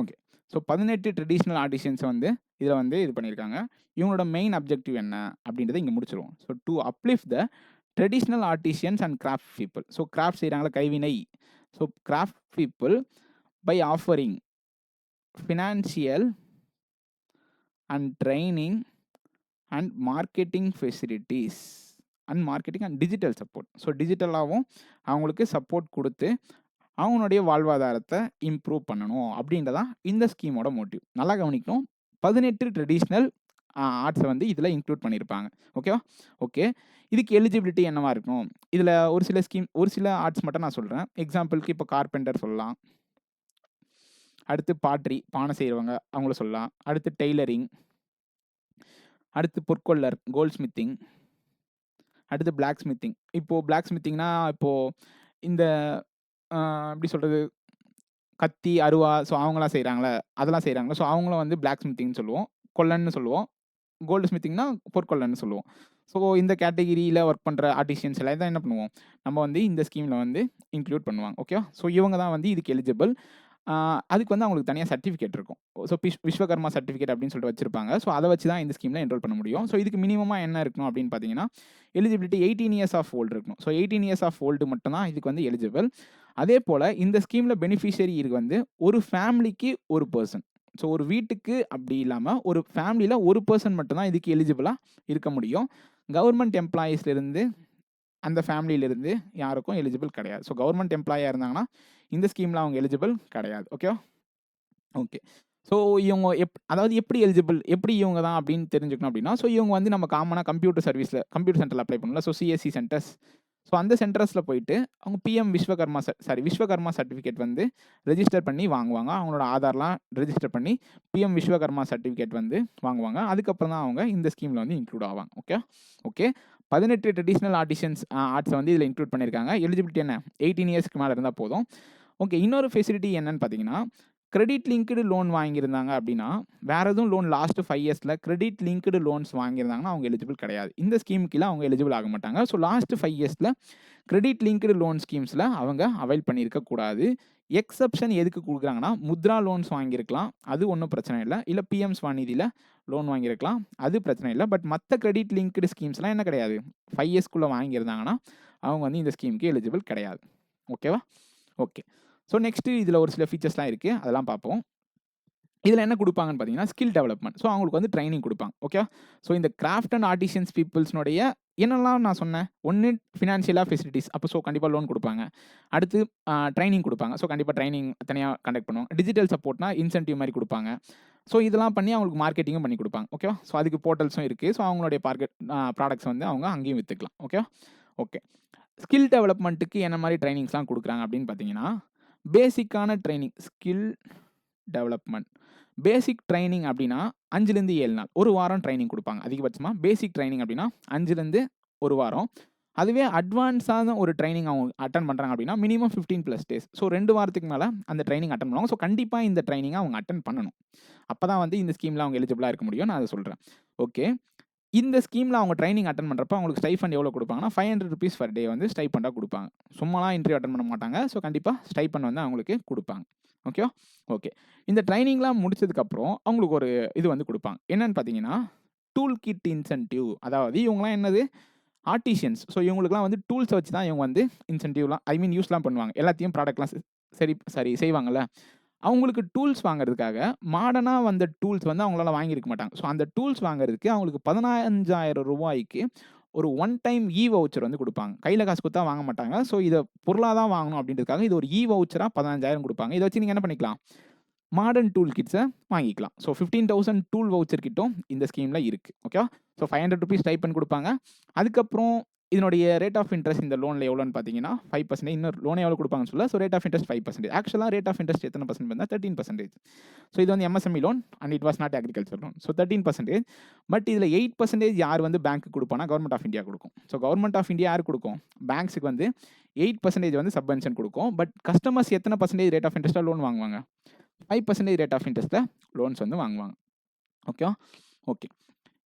ஓகே. ஸோ 18 ட்ரெடிஷ்னல் ஆர்டிஷியன்ஸை வந்து இதில் வந்து இது பண்ணியிருக்காங்க. இவங்களோட மெயின் அப்ஜெக்டிவ் என்ன அப்படின்றத இங்கே முடிச்சிருவோம். So to uplift the traditional artisans and craft people. So craft செய்கிறாங்களா, கைவினை. So craft people by offering financial and training and marketing facilities and marketing and digital support. So டிஜிட்டலாகவும் அவங்களுக்கு சப்போர்ட் கொடுத்து அவங்களுடைய வாழ்வாதாரத்தை இம்ப்ரூவ் பண்ணணும் அப்படின்றதான் இந்த ஸ்கீமோட மோட்டிவ். நல்லா கவனிக்கணும். 18 ட்ரெடிஷ்னல் ஆர்ட்ஸை வந்து இதில் இன்க்ளூட் பண்ணியிருப்பாங்க. ஓகேவா? ஓகே. இதுக்கு எலிஜிபிலிட்டி என்னவா இருக்கணும்? இதில் ஒரு சில ஆர்ட்ஸ் மட்டும் நான் சொல்கிறேன். எக்ஸாம்பிளுக்கு இப்போ கார்பெண்டர் சொல்லலாம், அடுத்து பாட்ரி பானை செய்கிறவங்க அவங்கள சொல்லலாம், அடுத்து டெய்லரிங், அடுத்து பொற்கொள்ளர் கோல்ட் ஸ்மித்திங், அடுத்து பிளாக் ஸ்மித்திங். இப்போது பிளாக் ஸ்மித்திங்னா இப்போது இந்த எப்படி சொல்கிறது, கத்தி அருவா, ஸோ அவங்களாம் செய்கிறாங்களே அதெல்லாம் செய்கிறாங்களே, ஸோ அவங்களும் வந்து பிளாக் ஸ்மித்திங்னு சொல்லுவோம், கொல்லன்னு சொல்லுவோம். கோல்டு ஸ்மித்திங்னா பொற்கொல்லன்னு சொல்லுவோம். ஸோ இந்த கேட்டகிரியில் ஒர்க் பண்ணுற ஆர்டிஷியன்ஸ் எல்லாம் தான் என்ன பண்ணுவோம், நம்ம வந்து இந்த ஸ்கீமில் வந்து இன்க்ளூட் பண்ணுவாங்க. ஓகேவா? ஸோ இவங்க தான் வந்து இதுக்கு எலிஜிபிள். அதுக்கு வந்து அவங்களுக்கு தனியாக சர்டிஃபிகேட் இருக்கும். ஸோ விஸ்வகர்மா சர்டிஃபிகேட் அப்படின்னு சொல்லிட்டு வச்சிருப்பாங்க. ஸோ அதை வச்சு தான் இந்த ஸ்கீமில் என்ரோல் பண்ண முடியும். ஸோ இதுக்கு மினிமமாக என்ன இருக்கணும் அப்படின்னு பார்த்தீங்கன்னா எலிஜிபிலிட்டி 18 years ஆஃப் ஓல்டு இருக்கணும். ஸோ 18 years ஆஃப் ஓல்டு மட்டும் தான் இதுக்கு வந்து எலிஜிபிள். அதே போல் இந்த ஸ்கீமில் பெனிஃபிஷியரி இருக்கு வந்து ஒரு ஃபேமிலிக்கு ஒரு பர்சன். ஸோ ஒரு வீட்டுக்கு அப்படி இல்லாமல் ஒரு ஃபேமிலியில் ஒரு பர்சன் மட்டும்தான் இதுக்கு எலிஜிபிளாக இருக்க முடியும். கவர்மெண்ட் எம்ப்ளாயீஸ்லேருந்து அந்த ஃபேமிலியிலேருந்து யாருக்கும் எலிஜிபிள் கிடையாது. ஸோ கவர்மெண்ட் எம்ப்ளாயாக இருந்தாங்கன்னா இந்த ஸ்கீமில் அவங்க எலிஜிபிள் கிடையாது. ஓகேவா? ஓகே. ஸோ இவங்க அதாவது எப்படி எலிஜிபிள், எப்படி இவங்க தான் அப்படின்னு தெரிஞ்சுக்கணும் அப்படின்னா, ஸோ இவங்க வந்து நம்ம காமனாக கம்ப்யூட்டர் சென்டரில் அப்ளை பண்ணல. ஸோ சிஎஸ்சி சென்டர்ஸ், ஸோ அந்த சென்டர்ஸில் போயிட்டு அவங்க பிஎம் விஸ்வகர்மா சர்டிஃபிகேட் வந்து ரெஜிஸ்டர் பண்ணி வாங்குவாங்க. அவங்களோட ஆதார்லாம் ரெஜிஸ்டர் பண்ணி பிஎம் விஸ்வகர்மா சர்டிஃபிகேட் வந்து வாங்குவாங்க. அதுக்கப்புறம் தான் அவங்க இந்த ஸ்கீமில் வந்து இன்க்ளூட் ஆவாங்க. ஓகே. 18 ட்ரெடிஷ்னல் ஆர்ட்ஸை வந்து இதில் இன்க்ளூட் பண்ணியிருக்காங்க. எலிஜிபிலிட்டி என்ன? 18 yearsக்கு மேலே இருந்தால் போதும். ஓகே. இன்னொரு ஃபெசிலிட்டி என்னன்னு பார்த்தீங்கன்னா, கிரெடிட் லிங்க்டு லோன் வாங்கியிருந்தாங்க அப்படின்னா, வேறு எதுவும் லோன் லாஸ்ட்டு 5 yearsல கிரெடிட் லிங்க்டு லோன்ஸ் வாங்கியிருந்தாங்கன்னா அவங்க எலிஜிபிள் கிடையாது. இந்த ஸ்கீமுக்குள்ள அவங்க எலிஜிபிள் ஆக மாட்டாங்க. ஸோ லாஸ்ட்டு 5 yearsல கிரெடிட் லிங்க்டு லோன் ஸ்கீம்ஸில் அவங்க அவைல் பண்ணியிருக்கக்கூடாது. எக்ஸப்ஷன் எதுக்கு கொடுக்குறாங்கன்னா, முத்ரா லோன்ஸ் வாங்கியிருக்கலாம், அது ஒன்றும் பிரச்சனை இல்லை. இல்லை பிஎம் ஸ்வநிதியில் லோன் வாங்கியிருக்கலாம், அது பிரச்சனை இல்லை. பட் மற்ற கிரெடிட் லிங்க்டு ஸ்கீம்ஸ்லாம் என்ன கிடையாது, 5 yearsக்குள்ளே வாங்கியிருந்தாங்கன்னா அவங்க வந்து இந்த ஸ்கீமுக்கு எலிஜிபிள் கிடையாது. ஓகேவா? ஓகே. ஸோ நெக்ஸ்ட்டு இதில் ஒரு சில ஃபீச்சர்ஸ்லாம் இருக்குது, அதெல்லாம் பார்ப்போம். இதில் என்ன கொடுப்பாங்கன்னு பார்த்தீங்கன்னா ஸ்கில் டெவலப்மெண்ட். ஸோ அவங்களுக்கு வந்து ட்ரைனிங் கொடுப்பாங்க. ஓகே. ஸோ இந்த கிராஃப்ட் அண்ட் ஆர்டிஷியன்ஸ் பீப்புள்ஸ்னுடைய என்னெல்லாம் நான் சொன்னேன், ஒன்று ஃபினான்ஷியலாக ஃபெசிலிட்டிஸ், அப்போ ஸோ கண்டிப்பாக லோன் கொடுப்பாங்க. அடுத்து ட்ரைனிங் கொடுப்பாங்க. ஸோ கண்டிப்பாக ட்ரைனிங் தனியாக கண்டக்ட் பண்ணுவாங்க. டிஜிட்டல் சப்போர்ட்னா இன்சென்டிவ் மாதிரி கொடுப்பாங்க. ஸோ இதெல்லாம் பண்ணி அவங்களுக்கு மார்க்கெட்டிங்கும் பண்ணி கொடுப்பாங்க. ஓகேவா? ஸோ அதுக்கு போர்ட்டல்ஸும் இருக்குது. ஸோ அவங்களுடைய ப்ராடக்ட்ஸ் வந்து அவங்க அங்கேயும் விற்றுக்கலாம். ஓகே. ஸ்கில் டெவலப்மெண்ட்டுக்கு என்ன மாதிரி ட்ரைனிங்ஸ்லாம் கொடுக்குறாங்க அப்படின்னு பார்த்தீங்கன்னா, பேசிக்கான ட்ரெய்னிங், ஸ்கில் டெவலப்மெண்ட். பேசிக் ட்ரெய்னிங் அப்படின்னா 5லேருந்து 7 நாள். 1 வாரம் ட்ரெய்னிங் குடுப்பாங்க அதிகபட்சமா. பேசிக் ட்ரெய்னிங் அப்படின்னா 5லேருந்து 1 வாரம். அதுவே அட்வான்ஸான ஒரு ட்ரெய்னிங் அவங்க அட்டெண்ட் பண்றாங்க அப்படின்னா மினிமம் 15+ டேஸ். ஸோ 2 வாரத்துக்கு மேல அந்த ட்ரெய்னிங் அட்டெண்ட் பண்ணுவாங்க. ஸோ கண்டிப்பா இந்த ட்ரெய்னிங்க அவங்க அட்டெண்ட் பண்ணணும். அப்பதான் வந்து இந்த ஸ்கீம்ல அவங்க எலிஜிபிளா இருக்க முடியும். நான் அத சொல்றேன். ஓகே. இந்த ஸ்கீம்ல அவங்க ட்ரெய்னிங் அட்டெண்ட் பண்றப்ப அவங்களுக்கு ஸ்டைஃபண்ட் எவ்வளோ குடுப்பாங்கன்னா, ₹500 பெர் டே வந்து ஸ்டைஃபண்டா குடுப்பாங்க. சும்மாலாம் இன்டர்வியூ அட்டெண்ட் பண்ண மாட்டாங்க. ஸோ கண்டிப்பா ஸ்டைஃபண்ட் வந்து அவங்களுக்கு குடுப்பாங்க. ஓகேவா? ஓகே. இந்த ட்ரெய்னிங்லாம் முடிச்சதுக்கப்புறம் அவங்களுக்கு ஒரு இது வந்து குடுப்பாங்க. என்னன்னு பார்த்தீங்கன்னா, டூல் கிட் இன்சென்டிவ். அதாவது இவங்கலாம் என்னது? ஆர்டிஷியன்ஸ். ஸோ இவங்களுக்குலாம் வந்து டூல்ஸ வச்சு தான் இவங்க வந்து இன்சென்டிவ்லாம் யூஸ்லாம் பண்ணுவாங்க. எல்லாத்தையும் ப்ராடக்ட்லாம் செய்வாங்கல்ல. அவங்களுக்கு டூல்ஸ் வாங்குறதுக்காக மாடர்னா வந்த டூல்ஸ் வந்து அவங்களால வாங்கியிருக்க மாட்டாங்க. ஸோ அந்த டூல்ஸ் வாங்குறதுக்கு அவங்களுக்கு ₹15,000 ஒரு ஒன் டைம் வவுச்சர் வந்து குடுப்பாங்க. கையில காசு குடுத்தா வாங்க மாட்டாங்க. ஸோ இத பொருளா தான் வாங்கணும் அப்படின்றதுக்காக இது ஒரு வவுச்சரா 15,000 குடுப்பாங்க. இத வச்சு நீங்க என்ன பண்ணிக்கலாம்? மாடர்ன் டூல் கிட்ஸ வாங்கிக்கலாம். ஸோ 15,000 டூல் வவுச்சர் கிட்டும் இந்த ஸ்கீம்ல இருக்கு. ஓகேவா? ஸோ ₹500 ஸ்டைப்பண்ட் குடுப்பாங்க. அதுக்கப்புறம் இதனுடைய ரேட் ஆஃப் இன்ட்ரெஸ்ட் இந்த லோன்ல எவ்வளோன்னு பார்த்தீங்கன்னா 5%. இன்னும் லோன் எவ்வளோ குடுப்பாங்கன்னு சொல்லல. So rate of interest 5%. ஆக்சுவலா ரேட் ஆஃப் இன்ட்ரெஸ்ட் எத்தனை பர்சன்ட் வந்தா 13%. ஸோ இது வந்து MSME loan and it was not agriculture loan. So 13%. But இதில் 8% யார் வந்து பேங்க்கு குடுப்பானா, கவர்மெண்ட் ஆஃப் இந்தியா குடுக்கும். ஸோ கவர்மெண்ட் ஆஃப் இந்தியா யார் குடுக்கும்? பேங்க்ஸுக்கு வந்து 8% வந்து சப்வென்ஷன் குடுக்கும். பட் கஸ்டமர்ஸ் எத்தனை பர்சன்டேஜ் ரேட் ஆஃப் இன்ட்ரெஸ்ட்டா லோன் வாங்குவாங்க? 5% ரேட் ஆஃப் இன்ட்ரெஸ்ட்ல லோன்ஸ் வந்து வாங்குவாங்க. ஓகேவா? ஓகே.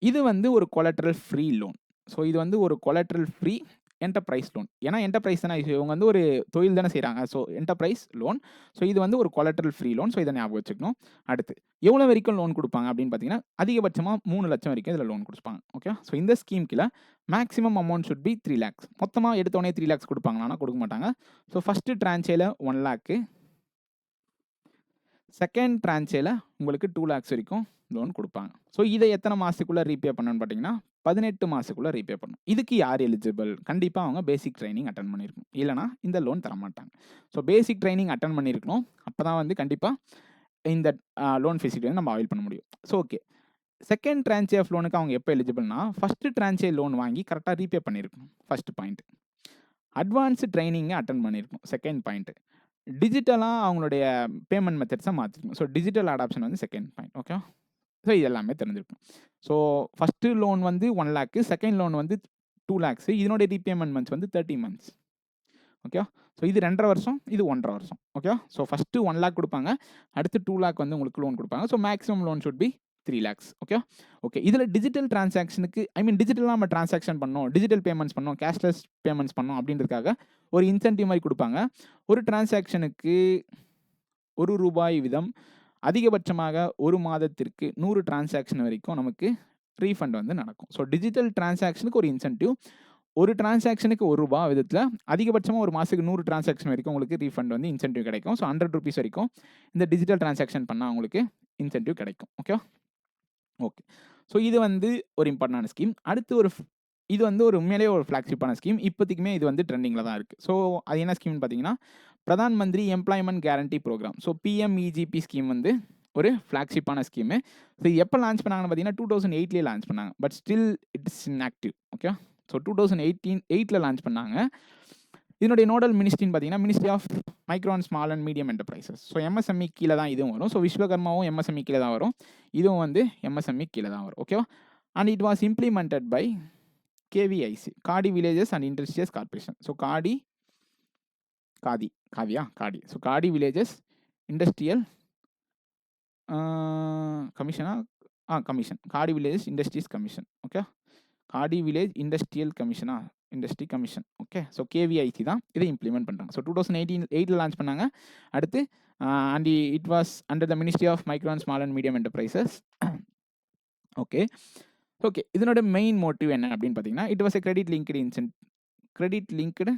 இது வந்து ஒரு கொலாட்ரல் ஃப்ரீ லோன். ஸோ இது வந்து ஒரு கொலாட்ரல் ஃப்ரீ என்டர்பிரைஸ் லோன். ஏன்னா என்டர்பிரைஸ் தானே இவங்க வந்து ஒரு தொழில் தானே செய்றாங்க. So enterprise loan. ஸோ இது வந்து ஒரு கொலாட்ரல் ஃப்ரீ லோன். ஸோ இத ஞாபகம் வச்சுக்கணும். அடுத்து எவ்வளோ வரைக்கும் லோன் குடுப்பாங்க அப்படின்னு பார்த்தீங்கன்னா, அதிகபட்சமா 3 லட்சம் வரைக்கும் இதில லோன் குடுப்பாங்க. ஓகே. ஸோ இந்த ஸ்கீம் கீழ maximum amount should be 3 lakhs. மொத்தமா எடுத்த உடனே 3 லேக்ஸ் குடுப்பாங்களான்னா குடுக்க மாட்டாங்க. ஸோ ஃபர்ஸ்ட் ட்ரான்ச்சேல 1 லேக். செகண்ட் ட்ரான்ச்சேல உங்களுக்கு 2 லேக்ஸ் வரைக்கும் லோன் குடுப்பாங்க. ஸோ இத எத்தனை மாசத்துக்குள்ள ரீபே பண்ணணும்னு பார்த்தீங்கன்னா, 18 மாசத்துக்குள்ள ரீபே பண்ணணும். இதுக்கு யார் எலிஜிபிள்? கண்டிப்பா அவங்க பேசிக் ட்ரெய்னிங் அட்டெண்ட் பண்ணியிருக்கணும். இல்லன்னா இந்த லோன் தரமாட்டாங்க. ஸோ பேசிக் ட்ரெய்னிங் அட்டெண்ட் பண்ணியிருக்கணும். அப்பதான் வந்து கண்டிப்பா இந்த லோன் ஃபெசிலிட்டி வந்து நம்ம அவைல் பண்ண முடியும். So okay. செகண்ட் ட்ரான்ச்சே ஆஃப் லோனுக்கு அவங்க எப்ப எலிஜிபிள்னா, ஃபர்ஸ்ட் ட்ரான்ச்சே லோன் வாங்கி கரெக்ட்டா ரீபே பண்ணியிருக்கணும். First point. அட்வான்ஸ்ட் ட்ரெய்னிங்க அட்டெண்ட் பண்ணியிருக்கணும். Second point. டிஜிட்டலா அவங்களுடைய பேமெண்ட் மெத்தட்ஸ மாத்திக்கணும். ஸோ டிஜிட்டல் அடாப்ஷன் வந்து செகண்ட் பாயிண்ட். ஓகேவா? ஸோ இது எல்லாமே தெரிஞ்சிருக்கும். ஸோ ஃபர்ஸ்ட் லோன் வந்து 1 லேக், செகண்ட் லோன் வந்து 2 லேக்ஸ். இதனுடைய ரீபேமெண்ட் மந்த்ஸ் வந்து 30 மந்த்ஸ். ஓகேவா? ஸோ இது 2 1/2 வருஷம், இது 1 1/2 வருஷம். ஓகேவா? ஸோ ஃபர்ஸ்ட் 1 லேக் குடுப்பாங்க. அடுத்து 2 லேக் வந்து உங்களுக்கு லோன் குடுப்பாங்க. So maximum loan should be 3 lakhs. ஓகேவா? ஓகே. இதுல டிஜிட்டல் டிரான்சாக்ஷனுக்கு டிஜிட்டலா நம்ம டிரான்சாக்ஷன் பண்ணணும், டிஜிட்டல் பேமெண்ட்ஸ் பண்ணணும், கேஷ்லெஸ் பேமெண்ட்ஸ் பண்ணணும் அப்படின்றதுக்காக ஒரு இன்சென்டிவ் மாரி குடுப்பாங்க. ஒரு டிரான்சாக்ஷனுக்கு ₹1 வீதம் அதிகபட்சமாக 1 மாதத்திற்கு 100 டிரான்சாக்ஷன் வரைக்கும் நமக்கு ரீஃபண்ட் வந்து நடக்கும். ஸோ டிஜிட்டல் டிரான்சாக்ஷனுக்கு ஒரு இன்சென்டிவ். ஒரு டிரான்சாக்ஷனுக்கு ₹1 விதத்துல அதிகபட்சமா ஒரு மாசத்துக்கு 100 டிரான்சாக்ஷன் வரைக்கும் உங்களுக்கு ரீஃபண்ட் வந்து இன்சென்டிவ் கிடைக்கும். ஸோ ₹100 வரைக்கும் இந்த டிஜிட்டல் டிரான்சாக்ஷன் பண்ணா உங்களுக்கு இன்சென்டிவ் கிடைக்கும். ஓகேவா? ஓகே. ஸோ இது வந்து ஒரு இம்பார்ட்டன்டான ஸ்கீம். அடுத்து இது வந்து ஒரு உண்மையிலேயே ஒரு ஃபிளாக்ஷிப்பான ஸ்கீம். இப்போதைக்குமே இது வந்து ட்ரெண்டிங்ல தான் இருக்கு. ஸோ அது என்ன ஸ்கீம்னு பார்த்தீங்கன்னா, Pradhan Mantri employment guarantee programme. So PMEGP scheme வந்து ஒரு ஃபிளாக்ஷிப்பான ஸ்கீமு. ஸோ எப்போ லான்ச் பண்ணாங்கன்னு பார்த்தீங்கன்னா, 2008லயே லான்ச் பண்ணாங்க. But still it's inactive. Okay. So 2008ல லான்ச் பண்ணாங்க. இதனுடைய நோடல் மினிஸ்ட்ரின்னு பார்த்தீங்கன்னா, ministry of micro and small and medium enterprises. So MSME கீழ தான் இதுவும் வரும். ஸோ விஸ்வகர்மாவும் எம்எஸ்எம்இ கீழ தான் வரும். இதுவும் வந்து எம்எஸ்எம்இ கீழ தான் வரும். ஓகேவா? And it was implemented by KVIC, Khadi villages and industrials corporation. So Khadi so Khadi villages industrial கமிஷனா? Commission. Khadi villages industries commission. Okay. Khadi village industrial கமிஷனா? Industry commission. Okay. So KVIC தான் இதை இம்ப்ளிமெண்ட் பண்றாங்க. ஸோ 2008ல லான்ச் பண்ணாங்க. அடுத்து and it was under the ministry of micro and small and medium enterprises. Okay. Okay. இதனோட மெயின் மோட்டிவ் என்ன அப்படின்னு பார்த்தீங்கன்னா, it was a credit linked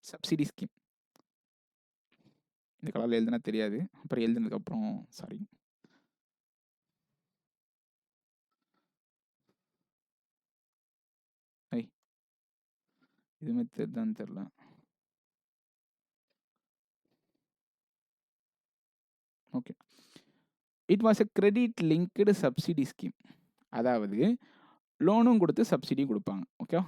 subsidy scheme. இந்த கலர்ல எழுதுனா தெரியாது. அப்புறம் எழுதுனதுக்கு அப்புறம் சாரி. இதுமே தெரியுதான்னு தெரியல. Okay. It was a credit linked subsidy scheme. அதாவது லோனும் கொடுத்து சப்சிடியும் கொடுப்பாங்க. ஓகே.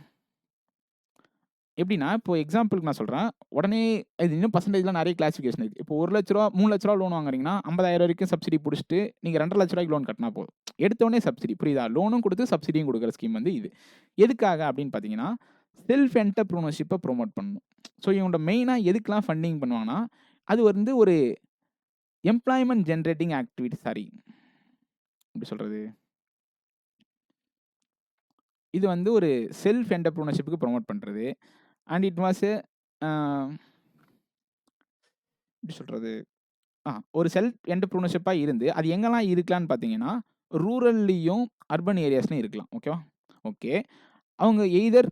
எப்படின்னா, இப்போ எக்ஸாம்பிளுக்கு நான் சொல்றேன். உடனே இது இன்னும் பெர்சன்டேஜ்லாம் நெறைய கிளாசிஃபிகேஷன் இருக்கு. இப்போ ரூ. 1,00,000 ரூ. 3,00,000 லோன் வாங்குறீங்கன்னா, ரூ. 50,000 வரைக்கும் சப்சிடி புடிச்சுட்டு, நீங்க ரூ. 2,50,000 லோன் கட்டினா போதும். எடுத்தோனே சப்சிடி புரியுதா? லோனும் குடுத்து, சப்சிடியும் குடுக்குற ஸ்கீம் வந்து இது. எதுக்காக அப்படின்னு பார்த்தீங்கன்னா, செல்ஃப் என்டர்பிரினர்ஷிப்ப ப்ரமோட் பண்ணணும். ஸோ இவங்களோட மெயினா எதுக்கெல்லாம் ஃபண்டிங் பண்ணுவாங்கன்னா, அது வந்து ஒரு எம்ப்ளாய்மென்ட் ஜெனரேட்டிங் ஆக்டிவிட்டி எப்படி சொல்றது? இது வந்து ஒரு செல்ஃப் என்டர்பிரினர்ஷிப்க்கு ப்ரமோட் பண்றது. அண்ட் இட் வாஸ் எ அ எப்படி சொல்றது? ஒரு செல்ஃப் என்டர்பிரினர்ஷிப்பா இருந்து, அது எங்கெல்லாம் இருக்கலான்னு பார்த்தீங்கன்னா, ரூரல்லயும், அர்பன் ஏரியாஸ்லயும் இருக்கலாம். ஓகேவா? ஓகே. அவங்க எய்தர்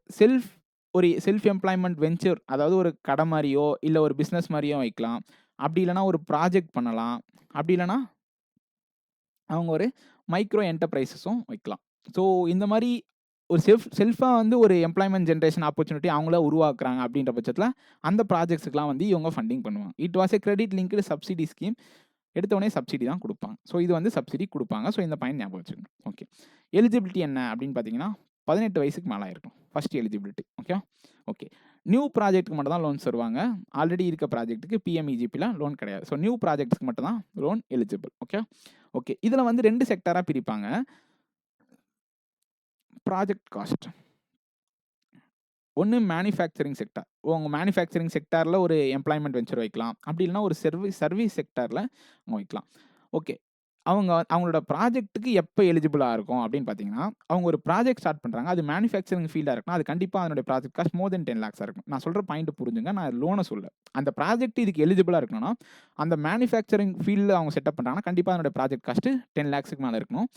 ஒரு செல்ஃப் எம்ப்ளாய்மென்ட் வென்ச்சர் அதாவது ஒரு கடை மாரியோ, இல்ல ஒரு பிசினஸ் மாரியோ வைக்கலாம். அப்படி இல்லன்னா ஒரு ப்ராஜெக்ட் பண்ணலாம். அப்படி இல்லன்னா, அவங்க ஒரு மைக்ரோ என்டர்பிரைசஸும் வைக்கலாம். ஸோ இந்த மாரி ஒரு செல்ஃபா வந்து ஒரு எம்ப்ளாய்மென்ட் ஜெனரேஷன் ஆப்பர்ச்சுனிட்டி அவங்களா உருவாக்குறாங்க அப்படின்ற பட்சத்தில, அந்த ப்ராஜெக்ட்ஸ்க்குலாம் வந்து இவங்க ஃபண்டிங் பண்ணுவாங்க. It was a credit linked subsidy scheme. எடுத்த உடனே சப்சிடி தான் குடுப்பாங்க. ஸோ இது வந்து சப்சிடி குடுப்பாங்க. ஸோ இந்த பாயிண்ட் ஞாபகம் வச்சுக்கணும். ஓகே. எலிஜிபிலிட்டி என்ன அப்படின்னு பார்த்தீங்கன்னா, 18 வயசுக்கு மேல ஆயிருக்கணும். First eligibility. Okay. Okay. New ப்ராஜெக்ட்க்கு மட்டும் தான் லோன்ஸ் தருவாங்க. ஆல்ரெடி இருக்க ப்ராஜெக்ட்க்கு பிஎம்இஜிபில லோன் கிடையாது. ஸோ நியூ ப்ராஜெக்ட்ஸ்க்கு மட்டும் தான் லோன் எலிஜிபிள். ஓகே. ஓகே. இதுல வந்து 2 செக்டாரா பிரிப்பாங்க. Project cost. ஒண்ணு மேனுஃபேக்சரிங் செக்டார். உங்க மேனுஃபேக்சரிங் செக்டார்ல ஒரு எம்ப்ளாய்மென்ட் வென்ச்சர் வைக்கலாம். அப்படி இல்லன்னா ஒரு சர்வீஸ் செக்டார்ல வைக்கலாம். ஓகே. அவங்களோட ப்ராஜெக்ட்க்கு எப்ப எலிஜிபிளா இருக்கும் அப்படின்னு பார்த்தீங்கன்னா, அவங்க ஒரு ப்ராஜெக்ட் ஸ்டார்ட் பண்றாங்க. அது மேனுஃபேக்சரிங் ஃபீல்டா இருக்குன்னா, அது கண்டிப்பா அதனுடைய ப்ராஜெக்ட் காஸ்ட் மோர் தென் 10 லேக்ஸா இருக்கணும். நான் சொல்ற பாயிண்ட் புரிஞ்சுங்க. நான் லோன சொல்லல. அந்த ப்ராஜெக்ட் இதுக்கு எலிஜிபிளா இருக்கணும்னா, அந்த மேனுஃபேக்சரிங் ஃபீல்ட்ல அவங்க செட்டப் பண்றாங்கன்னா, கண்டிப்பா அதனுடைய ப்ராஜெக்ட் காஸ்ட் 10 லேக்ஸ்க்கு மேல இருக்கணும்.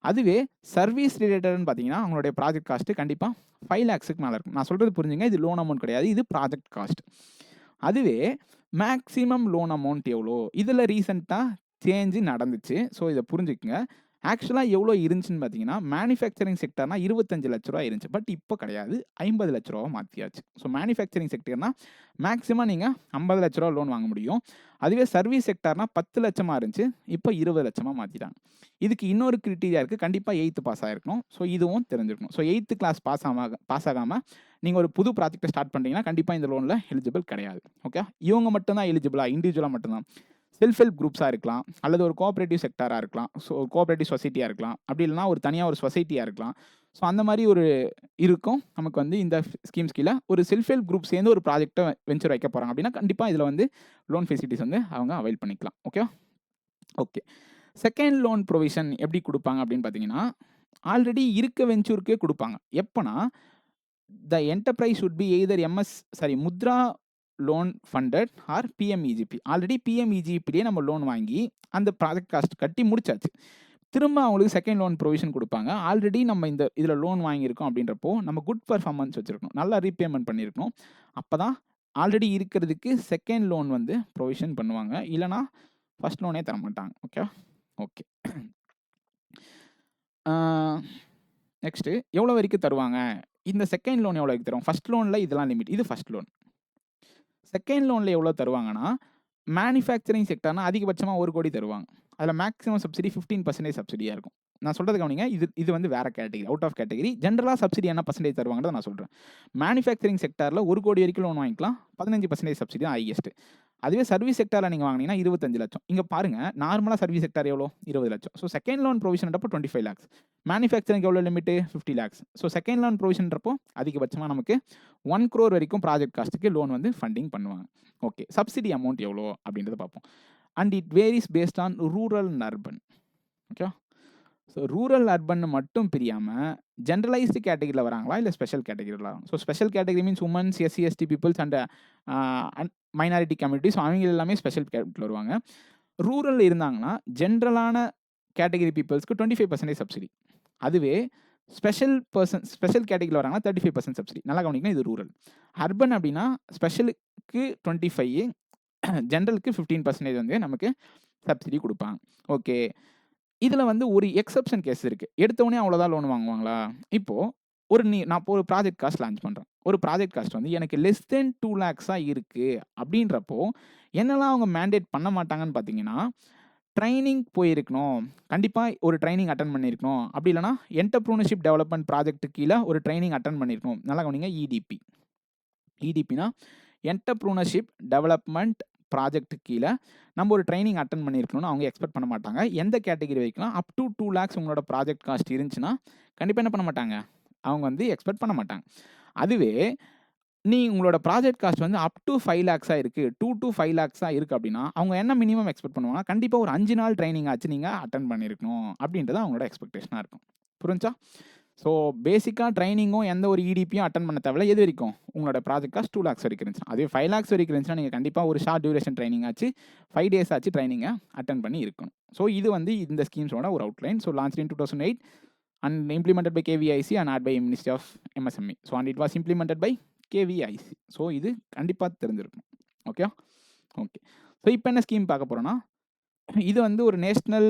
அதுவே சர்வீஸ் ரிலேட்டட்ன்னு பார்த்தீங்கன்னா, அவங்களுடைய ப்ராஜெக்ட் காஸ்ட் கண்டிப்பா 5 லேக்ஸ்க்கு மேல இருக்கும். நான் சொல்றது புரிஞ்சுங்க. இது லோன் அமௌண்ட் கிடையாது. இது ப்ராஜெக்ட் காஸ்ட். அதுவே மேக்ஸிமம் லோன் அமௌண்ட் எவ்வளோ? இதுல ரீசென்ட்டா சேஞ்ச் நடந்துச்சு. ஸோ இத புரிஞ்சுக்கங்க. ஆக்சுவலா எவ்வளோ இருந்துச்சுன்னு பார்த்தீங்கன்னா, மேனுஃபேக்சரிங் செக்டார்னா ரூ. 25,00,000 இருந்துச்சு. பட் இப்ப கிடையாது. ரூ. 50,00,000 மாத்தியாச்சு. ஸோ மேனுஃபேக்சரிங் செக்டார்னா மேக்ஸிமம் நீங்க ரூ. 50,00,000 லோன் வாங்க முடியும். அதுவே சர்வீஸ் செக்டார்னா 10,00,000 இருந்துச்சு. இப்ப 20,00,000 மாத்திட்டாங்க. இதுக்கு இன்னொரு கிரைட்டீரியா இருக்கு. கண்டிப்பா 8த் பாஸ் ஆயிருக்கணும். ஸோ இதுவும் தெரிஞ்சிருக்கணும். ஸோ 8த் கிளாஸ் பாஸ் ஆகாம நீங்க ஒரு புது ப்ராஜெக்ட்ட ஸ்டார்ட் பண்றீங்கன்னா, கண்டிப்பா இந்த லோன்ல எலிஜிபிள் கிடையாது. ஓகே. இவங்க மட்டும் தான் எலிஜிபிளா? இண்டிவிஜுவலா மட்டும் தான். செல்ஃப் ஹெல்ப் குரூப்ஸா இருக்கலாம். அல்லது ஒரு கோஆப்பரேட்டிவ் செக்டாரா இருக்கலாம். ஸோ கோஆப்பரேட்டிவ் சொசைட்டியா இருக்கலாம். அப்படி இல்லன்னா ஒரு தனியா ஒரு சொசைட்டியா இருக்கலாம். ஸோ அந்த மாரி ஒரு இருக்கும். நமக்கு வந்து இந்த ஸ்கீம்ஸ் கீழ ஒரு செல்ஃப் ஹெல்ப் குரூப் சேர்ந்து ஒரு ப்ராஜெக்ட்ட வென்ச்சர் வைக்க போறாங்க அப்படின்னா, கண்டிப்பா இதுல வந்து லோன் ஃபெசிலிட்டீஸ் வந்து அவங்க அவைல் பண்ணிக்கலாம். ஓகேவா? ஓகே. செகண்ட் லோன் புரோவிஷன் எப்படி குடுப்பாங்க அப்படின்னு பார்த்தீங்கன்னா, ஆல்ரெடி இருக்க வென்ச்சூருக்கே குடுப்பாங்க. எப்பன்னா, the enterprise would be either Mudra loan funded or PMEGP. Already பிஎம்இஜிபிலயே நம்ம லோன் வாங்கி, அந்த ப்ராஜெக்ட் காஸ்ட் கட்டி முடிச்சாச்சு. திரும்ப அவங்களுக்கு செகண்ட் லோன் புரோவிஷன் குடுப்பாங்க. ஆல்ரெடி நம்ம இதுல லோன் வாங்கியிருக்கோம் அப்படின்றப்போ, நம்ம குட் பெர்ஃபார்மன்ஸ் வச்சிருக்கணும். நல்லா ரீபேமெண்ட் பண்ணியிருக்கணும். அப்பதான் ஆல்ரெடி இருக்கிறதுக்கு செகண்ட் லோன் வந்து புரோவிஷன் பண்ணுவாங்க. இல்லன்னா, ஃபர்ஸ்ட் லோனே தரமாட்டாங்க. ஓகேவா? ஓகே. நெக்ஸ்ட்டு எவ்வளோ வரைக்கும் தருவாங்க? இந்த செகண்ட் லோன் எவ்வளோ வரைக்கும் தருவாங்க? ஃபர்ஸ்ட் லோன்ல இதெல்லாம் லிமிட். இது ஃபர்ஸ்ட் லோன். செகண்ட் லோன்ல எவ்வளோ தருவாங்கன்னா, மேனுஃபேக்சரிங் செக்டார்னா அதிகபட்சமா 1 கோடி தருவாங்க. அதுல மேக்ஸிமம் சப்சிடி 15% சப்சிடியா இருக்கும். நான் சொல்றது கவனிங்க. இது வந்து வேற கேட்டகரி. Out of category. ஜெனரலா சப்சிடி என்ன பெர்சன்டேஜ் தருவாங்கன்றத நான் சொல்றேன். மேனுஃபேக்சரிங் செக்டார்ல 1 கோடி வரைக்கும் லோன் வாங்கிக்கலாம். 15% சப்சிடி தான் ஹையஸ்ட். அதுவே சர்வீஸ் செக்டார்ல நீங்க வாங்குனீங்கன்னா 25,00,000. இங்க பாருங்க, நார்மலா சர்வீஸ் செக்டார் எவ்வளோ? 20,00,000. ஸோ செகண்ட் லோன் புரோவிஷன்ன்றப்போ 25 லேக்ஸ். மேனுஃபேக்சரிங் எவ்வளோ limit? 50 lakhs. So second loan புரோவிஷன்றப்போ அதிகபட்சமா நமக்கு 1 crore வரைக்கும் ப்ராஜெக்ட் காஸ்ட்க்கு லோன் வந்து ஃபண்டிங் பண்ணுவாங்க. ஓகே. சப்சிடி அமௌண்ட் எவ்வளோ அப்படின்றத பார்ப்போம். And it varies based on rural and urban. Okay. So rural urban மட்டும் பிரியாம ஜெனரலைஸ்டு கேட்டகரியில வராங்களா? இல்ல ஸ்பெஷல் கேட்டகரியில வராங்க. So special category means womens, SC, ST peoples and minority community. So அவங்க எல்லாமே ஸ்பெஷல் கேட்டகரியில வருவாங்க. ரூரல்ல இருந்தாங்கன்னா, ஜெனரலான கேட்டகரி பீப்பிள்ஸ்க்கு 25% சப்சிடி. அதுவே ஸ்பெஷல் கேட்டகரியில வராங்கன்னா 35% சப்சிடி. நல்லா கவனிக்கணும். இது ரூரல். அர்பன் அப்படின்னா ஸ்பெஷலுக்கு 25, ஜெனரலுக்கு 15% வந்து நமக்கு சப்சிடி குடுப்பாங்க. ஓகே. இதுல வந்து ஒரு எக்செப்ஷன் கேஸ் இருக்கு. எடுத்த உடனே அவ்வளோதான் லோன் வாங்குவாங்களா? இப்போ நான் இப்போ ஒரு ப்ராஜெக்ட் காஸ்ட் லான்ச் பண்றேன். ஒரு ப்ராஜெக்ட் காஸ்ட் வந்து எனக்கு லெஸ் தென் 2 லேக்ஸா இருக்கு அப்படின்றப்போ, என்னலாம் அவங்க மேண்டேட் பண்ண மாட்டாங்கன்னு பார்த்தீங்கன்னா, ட்ரெய்னிங் போயிருக்கணும். கண்டிப்பா ஒரு ட்ரெய்னிங் அட்டெண்ட் பண்ணியிருக்கணும். அப்படி இல்லன்னா என்டர்பிரினியர்ஷிப் டெவலப்மென்ட் ப்ராஜெக்ட் கீழ ஒரு ட்ரெய்னிங் அட்டெண்ட் பண்ணியிருக்கணும். நல்லா கவனிங்க. இடிபி. இடிபினா என்டர்ப்ரூனர்ஷிப் டெவலப்மெண்ட் ப்ராஜெக்ட் கீழே நம்ம ஒரு ட்ரைனிங் அட்டன் பண்ணியிருக்கணும்னு அவங்க எக்ஸ்பெக்ட் பண்ண மாட்டாங்க. எந்த கேட்டகரி வைக்கலாம் அப் டு 2 lakhs உங்களோட ப்ராஜெக்ட் காஸ்ட் இருந்துச்சுன்னா கண்டிப்பாக என்ன பண்ண மாட்டாங்க, அவங்க வந்து எக்ஸ்பெக்ட் பண்ண மாட்டாங்க. அதுவே நீ உங்களோட ப்ராஜெக்ட் காஸ்ட் வந்து அப் டு 5 lakhs இருக்கு, 2 to 5 lakhs இருக்கு அப்படின்னா அவங்க என்ன மினிமம் எக்ஸ்பெக்ட் பண்ணுவாங்கன்னா கண்டிப்பாக ஒரு 5 நாள் ட்ரைனிங் ஆச்சு நீங்கள் அட்டன் பண்ணியிருக்கணும் அப்படின்றது அவங்களோட எக்ஸ்பெக்டேஷனாக இருக்கும். புரிஞ்சா? ஸோ பேசிக்காக ட்ரைனிங்கும் எந்த ஒரு இடிபியும் அட்டன் பண்ண தேவையில்ல. எது வரைக்கும் உங்களோட ப்ராஜெக்ட் காஸ்ட் 2 lakhs வரைக்கும் இருந்துச்சுன்னா, அதே 5 lakhs வரைக்கும் இருந்துச்சுன்னா நீங்கள் கண்டிப்பாக ஒரு ஷார்ட் டியூரேஷன் ட்ரைனிங் ஆச்சு 5 days ஆச்சு ட்ரைனிங்கை அட்டன் பண்ணி இருக்கணும். ஸோ இது வந்து இந்த ஸ்கீம்ஸோட ஒரு outline. So launch in 2008 and implemented by KVIC and ad by Ministry of MSME. So and it was implemented by KVIC. So இது கண்டிப்பாக தெரிஞ்சிருக்கும். Okay okay. ஸோ இப்போ என்ன ஸ்கீம் பார்க்க போகிறோன்னா, இது வந்து ஒரு நேஷ்னல்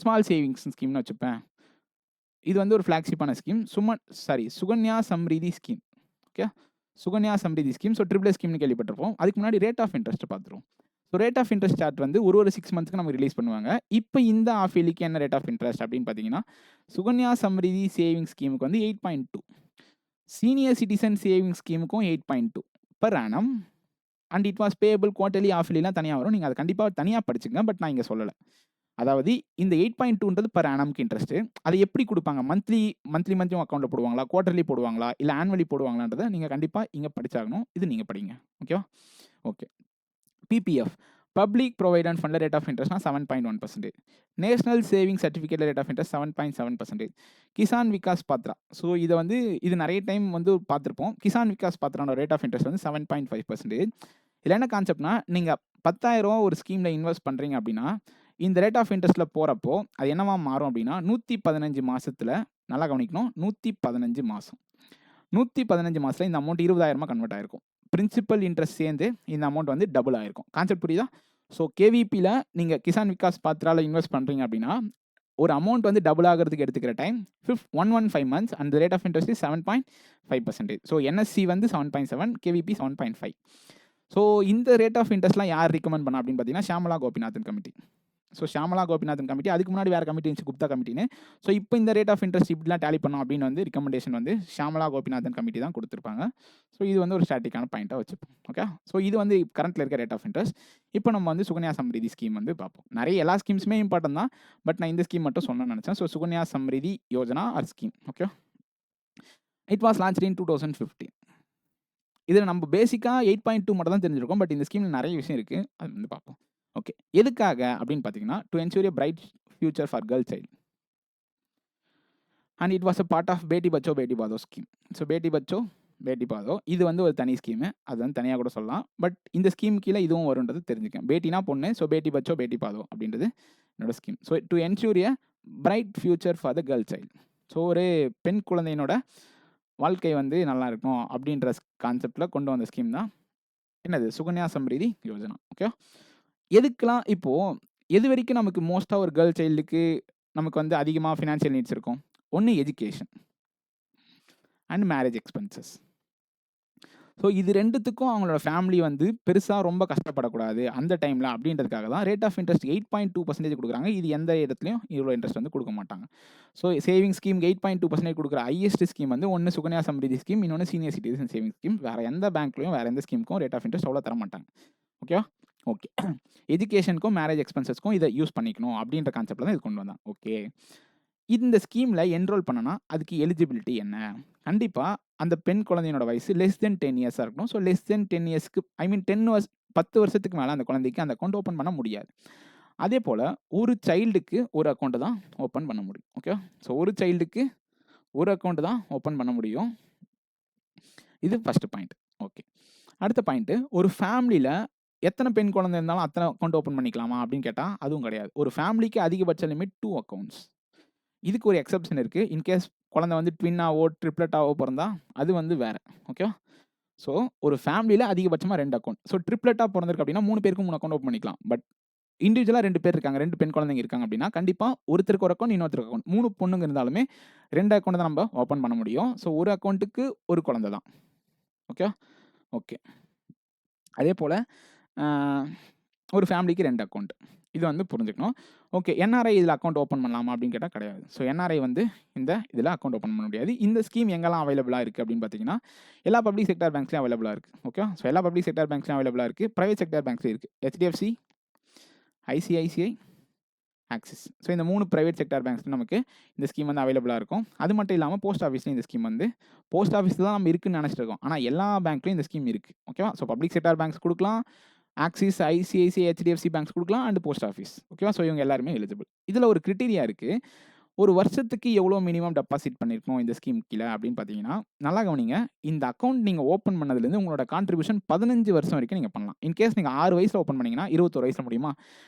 ஸ்மால் சேவிங்ஸ் ஸ்கீம்னு வச்சுப்பேன். இது வந்து ஒரு ஃப்ளாக்ஷிப்பான scheme. Sukanya Samriddhi scheme. Okay, Sukanya Samriddhi scheme. So triple ஸ்கீம்னு கேள்விப்பட்டிருப்போம். அதுக்கு முன்னாடி ரேட் ஆஃப் இன்ட்ரெஸ்ட் பார்த்துருவோம். So rate of interest chart வந்து ஒரு 6 monthsக்கு நம்ம ரிலீஸ் பண்ணுவாங்க. இப்போ இந்த ஆஃப் இயர்லிக்கு என்ன ரேட் ஆஃப் இன்ட்ரெஸ்ட் அப்படின்னு பார்த்தீங்கன்னா, சுகன்யா சம்ரிதி சேவிங் ஸ்கீமுக்கு வந்து 8.2, சீனியர் சிட்டிசன் சேவிங் ஸ்கீமுக்கும் 8.2 per annum and it was payable quarterly of இயர்லிலாம் தனியாக வரும். நீங்கள் அதை கண்டிப்பாக தனியாக படிச்சுங்க. பட் நான் இங்கே சொல்லலை. அதாவது இந்த 8.2ன்றது per annumக்கு இன்ட்ரெஸ்ட்டு. அதை எப்படி கொடுப்பாங்க, மந்த்லி அக்கௌண்ட்டில் போடுவாங்களா, குவார்ட்டர்லி போடுவாங்களா, இல்லை ஆனுவலி போடுவாங்களான்றதை நீங்கள் கண்டிப்பாக இங்கே படிச்சாகணும். இது நீங்கள் படிங்க. ஓகேவா? ஓகே. பிபிஎஃப் பப்ளிக் ப்ரொவைடன்ட் ஃபண்டில் ரேட் ஆஃப் இன்ட்ரெஸ்ட்னா 7.1%. நேஷனல் சேவிங் சர்டிஃபிகேட்டில் rate of interest 7.7%. Kisan Vikas Patra. So இதை வந்து இது நிறைய டைம் வந்து பார்த்துருப்போம். கிசான் விகாஸ் பாத்ரானோட ரேட் ஆஃப் இன்ட்ரெஸ்ட் வந்து 7.5%. இதில் என்ன கான்செப்ட்னா, நீங்கள் 10,000 ஒரு ஸ்கீமில் இன்வெஸ்ட் பண்ணுறீங்க அப்படின்னா இந்த ரேட் ஆஃப் இன்ட்ரெஸ்ட்டில் போகிறப்போ அது என்னவா மாறும் அப்படின்னா 115 மாதத்தில், நல்லா கவனிக்கணும், 115 மாதம் 115 மாதத்தில் இந்த அமௌண்ட் 20,000 கன்வெர்ட் ஆகிருக்கும். பிரின்சிபல் இன்ட்ரெஸ்ட் சேர்ந்து இந்த அமௌண்ட் வந்து டபுள் ஆகிருக்கும். கான்செப்ட் புரியுதா? ஸோ கேவிபியில் நீங்கள் கிசான் விகாஸ் பாத்ராவில் இன்வெஸ்ட் பண்ணுறீங்க அப்படின்னா ஒரு அமௌண்ட் வந்து டபுள் ஆகிறதுக்கு எடுத்துக்கிற time 115 months and rate of interest 7.5%. So NSC வந்து 7.7, கேவிபி 7.5. ஸோ இந்த ரேட் ஆஃப் இன்ட்ரெஸ்ட்லாம் யார் ரிகமெண்ட் பண்ணா அப்படின்னு பார்த்தீங்கன்னா Shyamala Gopinathan committee. So Shyamala Gopinathan committee, அதுக்கு முன்னாடி வேறு கமிட்டி இருந்துச்சு, குப்தா கமிட்டின்னு. ஸோ இப்போ இந்த ரேட் ஆஃப் இன்ட்ரெஸ்ட் இப்படிலாம் டேலி பண்ணோம் அப்படின்னு வந்து ரிகமெண்டேஷன் வந்து ஷியாமலா கோபிநாதன் கமிட்டி தான் கொடுத்துருப்பாங்க. ஸோ இது வந்து ஒரு ஸ்டாட்டிக்கான பாயிண்ட்டாக வச்சுப்போம். ஓகே, ஸோ இது வந்து கரண்ட்டில் இருக்க ரேட் ஆஃப் இன்ட்ரெஸ்ட். இப்போ நம்ம வந்து சுகன்யா சம்ரிதி ஸ்கீம் வந்து பார்ப்போம். நிறைய எல்லா ஸ்கீம்ஸுமே இம்பார்ட்டன் தான், பட் நான் இந்த ஸ்கீம் மட்டும் சொன்னேன்னு நினச்சேன். So Sukanya Samriddhi Yojana or scheme. Okay, it was launch in 2015. இதில் நம்ம பேசிக்காக 8.2 மட்டும் தான் தெரிஞ்சிருக்கோம். பட் இந்த ஸ்கீமில் நிறைய விஷயம் இருக்குது, அது வந்து பார்ப்போம். ஓகே, எதுக்காக அப்படின்னு பார்த்தீங்கன்னா, to ensure a bright future for girl child and it was a part of Beti Bachao பேட்டி பாதோ ஸ்கீம். ஸோ பேட்டி பச்சோ பேட்டி பாதோ இது வந்து ஒரு தனி ஸ்கீமு, அது வந்து தனியாக கூட சொல்லலாம். பட் இந்த ஸ்கீம் கீழே இதுவும் வரும்ன்றது தெரிஞ்சுக்கேன். பேட்டினா பொண்ணு, ஸோ பேட்டி பச்சோ பேட்டி பாதோ அப்படின்றது என்னோட scheme. So to ensure a bright future for the girl child. So ஒரு பெண் குழந்தையினோட வாழ்க்கை வந்து நல்லா இருக்கும் அப்படின்ற கான்செப்டில் கொண்டு வந்த ஸ்கீம் தான் என்னது, சுகன்யா சம்ரிதி யோஜனா. ஓகே, எதுக்கெலாம் இப்போது எது வரைக்கும் நமக்கு மோஸ்ட்டாக ஒரு கேர்ள் சைல்டுக்கு நமக்கு வந்து அதிகமாக ஃபினான்ஷியல் நீட்ஸ் இருக்கும்? ஒன்று education and marriage expenses. So இது ரெண்டுத்துக்கும் அவங்களோட ஃபேமிலி வந்து பெருசாக ரொம்ப கஷ்டப்படக்கூடாது அந்த டைமில் அப்படின்றதுக்காக தான் ரேட் ஆஃப் இன்ட்ரெஸ்ட் 8.2% கொடுக்குறாங்க. இது எந்த இடத்துலையும் இவ்வளோ இன்ட்ரெஸ்ட் வந்து கொடுக்க மாட்டாங்க. ஸோ சேவிங் ஸ்கீம் 8.2% கொடுக்குற ஹையஸ்ட் ஸ்கீம் வந்து ஒன்று சுகன்யா சம்ரிதி ஸ்கீம், இன்னொன்று சீனியர் சிட்டிசன் சேவிங் ஸ்கீம். வேறு எந்த பேங்க்லையும் வேறு எந்த ஸ்கீமுக்கும் ரேட் ஆஃப் இன்ட்ரெஸ்ட் அவ்வளோ தர மாட்டாங்க. ஓகேவா? ஓகே, எஜுகேஷனுக்கும் மேரேஜ் எக்ஸ்பென்சஸ்க்கும் இதை யூஸ் பண்ணிக்கணும் அப்படின்ற கான்செப்டில் தான் இது கொண்டு வந்தாங்க. ஓகே, இந்த ஸ்கீமில் என்ரோல் பண்ணனா அதுக்கு எலிஜிபிலிட்டி என்ன? கண்டிப்பாக அந்த பெண் குழந்தையோட வயசு லெஸ் தென் 10 years இருக்கணும். ஸோ லெஸ் தென் 10 yearsக்கு 10 வருஷத்துக்கு மேலே அந்த குழந்தைக்கு அந்த அக்கௌண்ட் ஓப்பன் பண்ண முடியாது. அதே போல் ஒரு சைல்டுக்கு ஒரு அக்கௌண்ட்டு தான் ஓப்பன் பண்ண முடியும். ஓகே, ஸோ ஒரு சைல்டுக்கு ஒரு அக்கௌண்ட்டு தான் ஓப்பன் பண்ண முடியும். இது ஃபஸ்ட்டு பாயிண்ட். ஓகே, அடுத்த பாயிண்ட்டு, ஒரு ஃபேமிலியில் எத்தனை பெண் குழந்தை இருந்தாலும் அத்தனை அக்கௌண்ட் ஓப்பன் பண்ணிக்கலாமா அப்படின்னு கேட்டால் அதுவும் கிடையாது. ஒரு ஃபேமிலிக்கு அதிகபட்ச லிமிட் 2 accounts. இதுக்கு ஒரு எக்ஸப்ஷன் இருக்குது. இன்கேஸ் குழந்தை வந்து ட்வின்னாவோ ட்ரிப்ளட்டாவோ பிறந்தா அது வந்து வேறு. ஓகேவா? ஸோ ஒரு ஃபேமிலியில் அதிகபட்சமாக 2 அக்கௌண்ட். ஸோ ட்ரிப்ளட்டாக பிறந்திருக்கு அப்படின்னா 3 பேருக்கும் 3 அக்கௌண்ட் ஓப்பன் பண்ணிக்கலாம். பட் இண்டிவிஜுவலாக 2 பேர் இருக்காங்க, 2 பெண் குழந்தைங்க இருக்காங்க அப்படின்னா கண்டிப்பாக ஒருத்தருக்கு ஒரு அக்கௌண்ட், இன்னொருத்தருக்கு அக்கௌண்ட். 3 பொண்ணுங்க இருந்தாலுமே 2 அக்கௌண்ட் தான் நம்ம ஓப்பன் பண்ண முடியும். ஸோ ஒரு அக்கௌண்ட்டுக்கு ஒரு குழந்தை தான். ஓகே ஓகே, அதே போல் ஒரு ஃபேமிலிக்கு 2 அக்கௌண்ட். இது வந்து புரிஞ்சுக்கணும். ஓகே, என்ஆர்ஐ இதில் அக்கௌண்ட் ஓப்பன் பண்ணலாமா அப்படின்னு கேட்டால் கிடையாது. ஸோ என்ஆர்ஐ வந்து இந்த இதில் அக்கௌண்ட் ஓப்பன் பண்ண முடியாது. இந்த ஸ்கீம் எங்கெல்லாம் அவைலபிளாக இருக்குது அப்படின்னு பார்த்தீங்கன்னா, எல்லா பப்ளிக் செக்டார் பேங்க்ஸ்லையும் அவைலபிளாக இருக்குது. ஓகே, ஸோ எல்லா பப்ளிக் செக்டார் பேங்க்ஸ்லையும் அவைலபிளாக இருக்குது. ப்ரைவேட் செக்டார் பேங்க்ஸ்லையும் இருக்குது. HDFC, ICICI, axis. ஸோ இந்த 3 ப்ரைவேட் செக்டார் பேங்க்ஸ் நமக்கு இந்த ஸ்கீம் வந்து அவைலபிளாக இருக்கும். அது மட்டும் இல்லாமல் போஸ்ட் ஆஃபீஸ்லையும் இந்த ஸ்கீம் வந்து போஸ்ட் ஆஃபீஸ் தான் நம்ம இருக்குன்னு நினச்சிட்டு இருக்கோம். ஆனால் எல்லா பேங்க்லையும் இந்த ஸ்கீம் இருக்குது. ஓகேவா? ஸோ பப்ளிக் செக்டார் பேங்க்ஸ் கொடுக்கலாம், ஆக்சிஸ், ஐசிஐசிஐ, HDFC பேங்க்ஸ் கொடுக்கலாம், அண்ட் போஸ்ட் ஆஃபீஸ். ஓகேவா? ஸோ இவங்க எல்லாருமே எலிஜிபிள். இதில் ஒரு கிரிட்டீரியா இருக்குது. ஒரு வருஷத்துக்கு எவ்வளோ மினிமம் டெபாசிட் பண்ணியிருக்கணும் இந்த ஸ்கீம் கீழே அப்படின்னு பார்த்தீங்கன்னா, நல்லா கவனிங்க. இந்த அக்கௌண்ட் நீங்கள் ஓப்பன் பண்ணதுலேருந்து உங்களோட கான்ட்ரிபியூஷன் 15 வருஷம் வரைக்கும் நீங்கள் பண்ணலாம். இன்கேஸ் நீங்கள் 6 வயசில் ஓப்பன் பண்ணிங்கன்னா 21 வயசில் முடியுமா?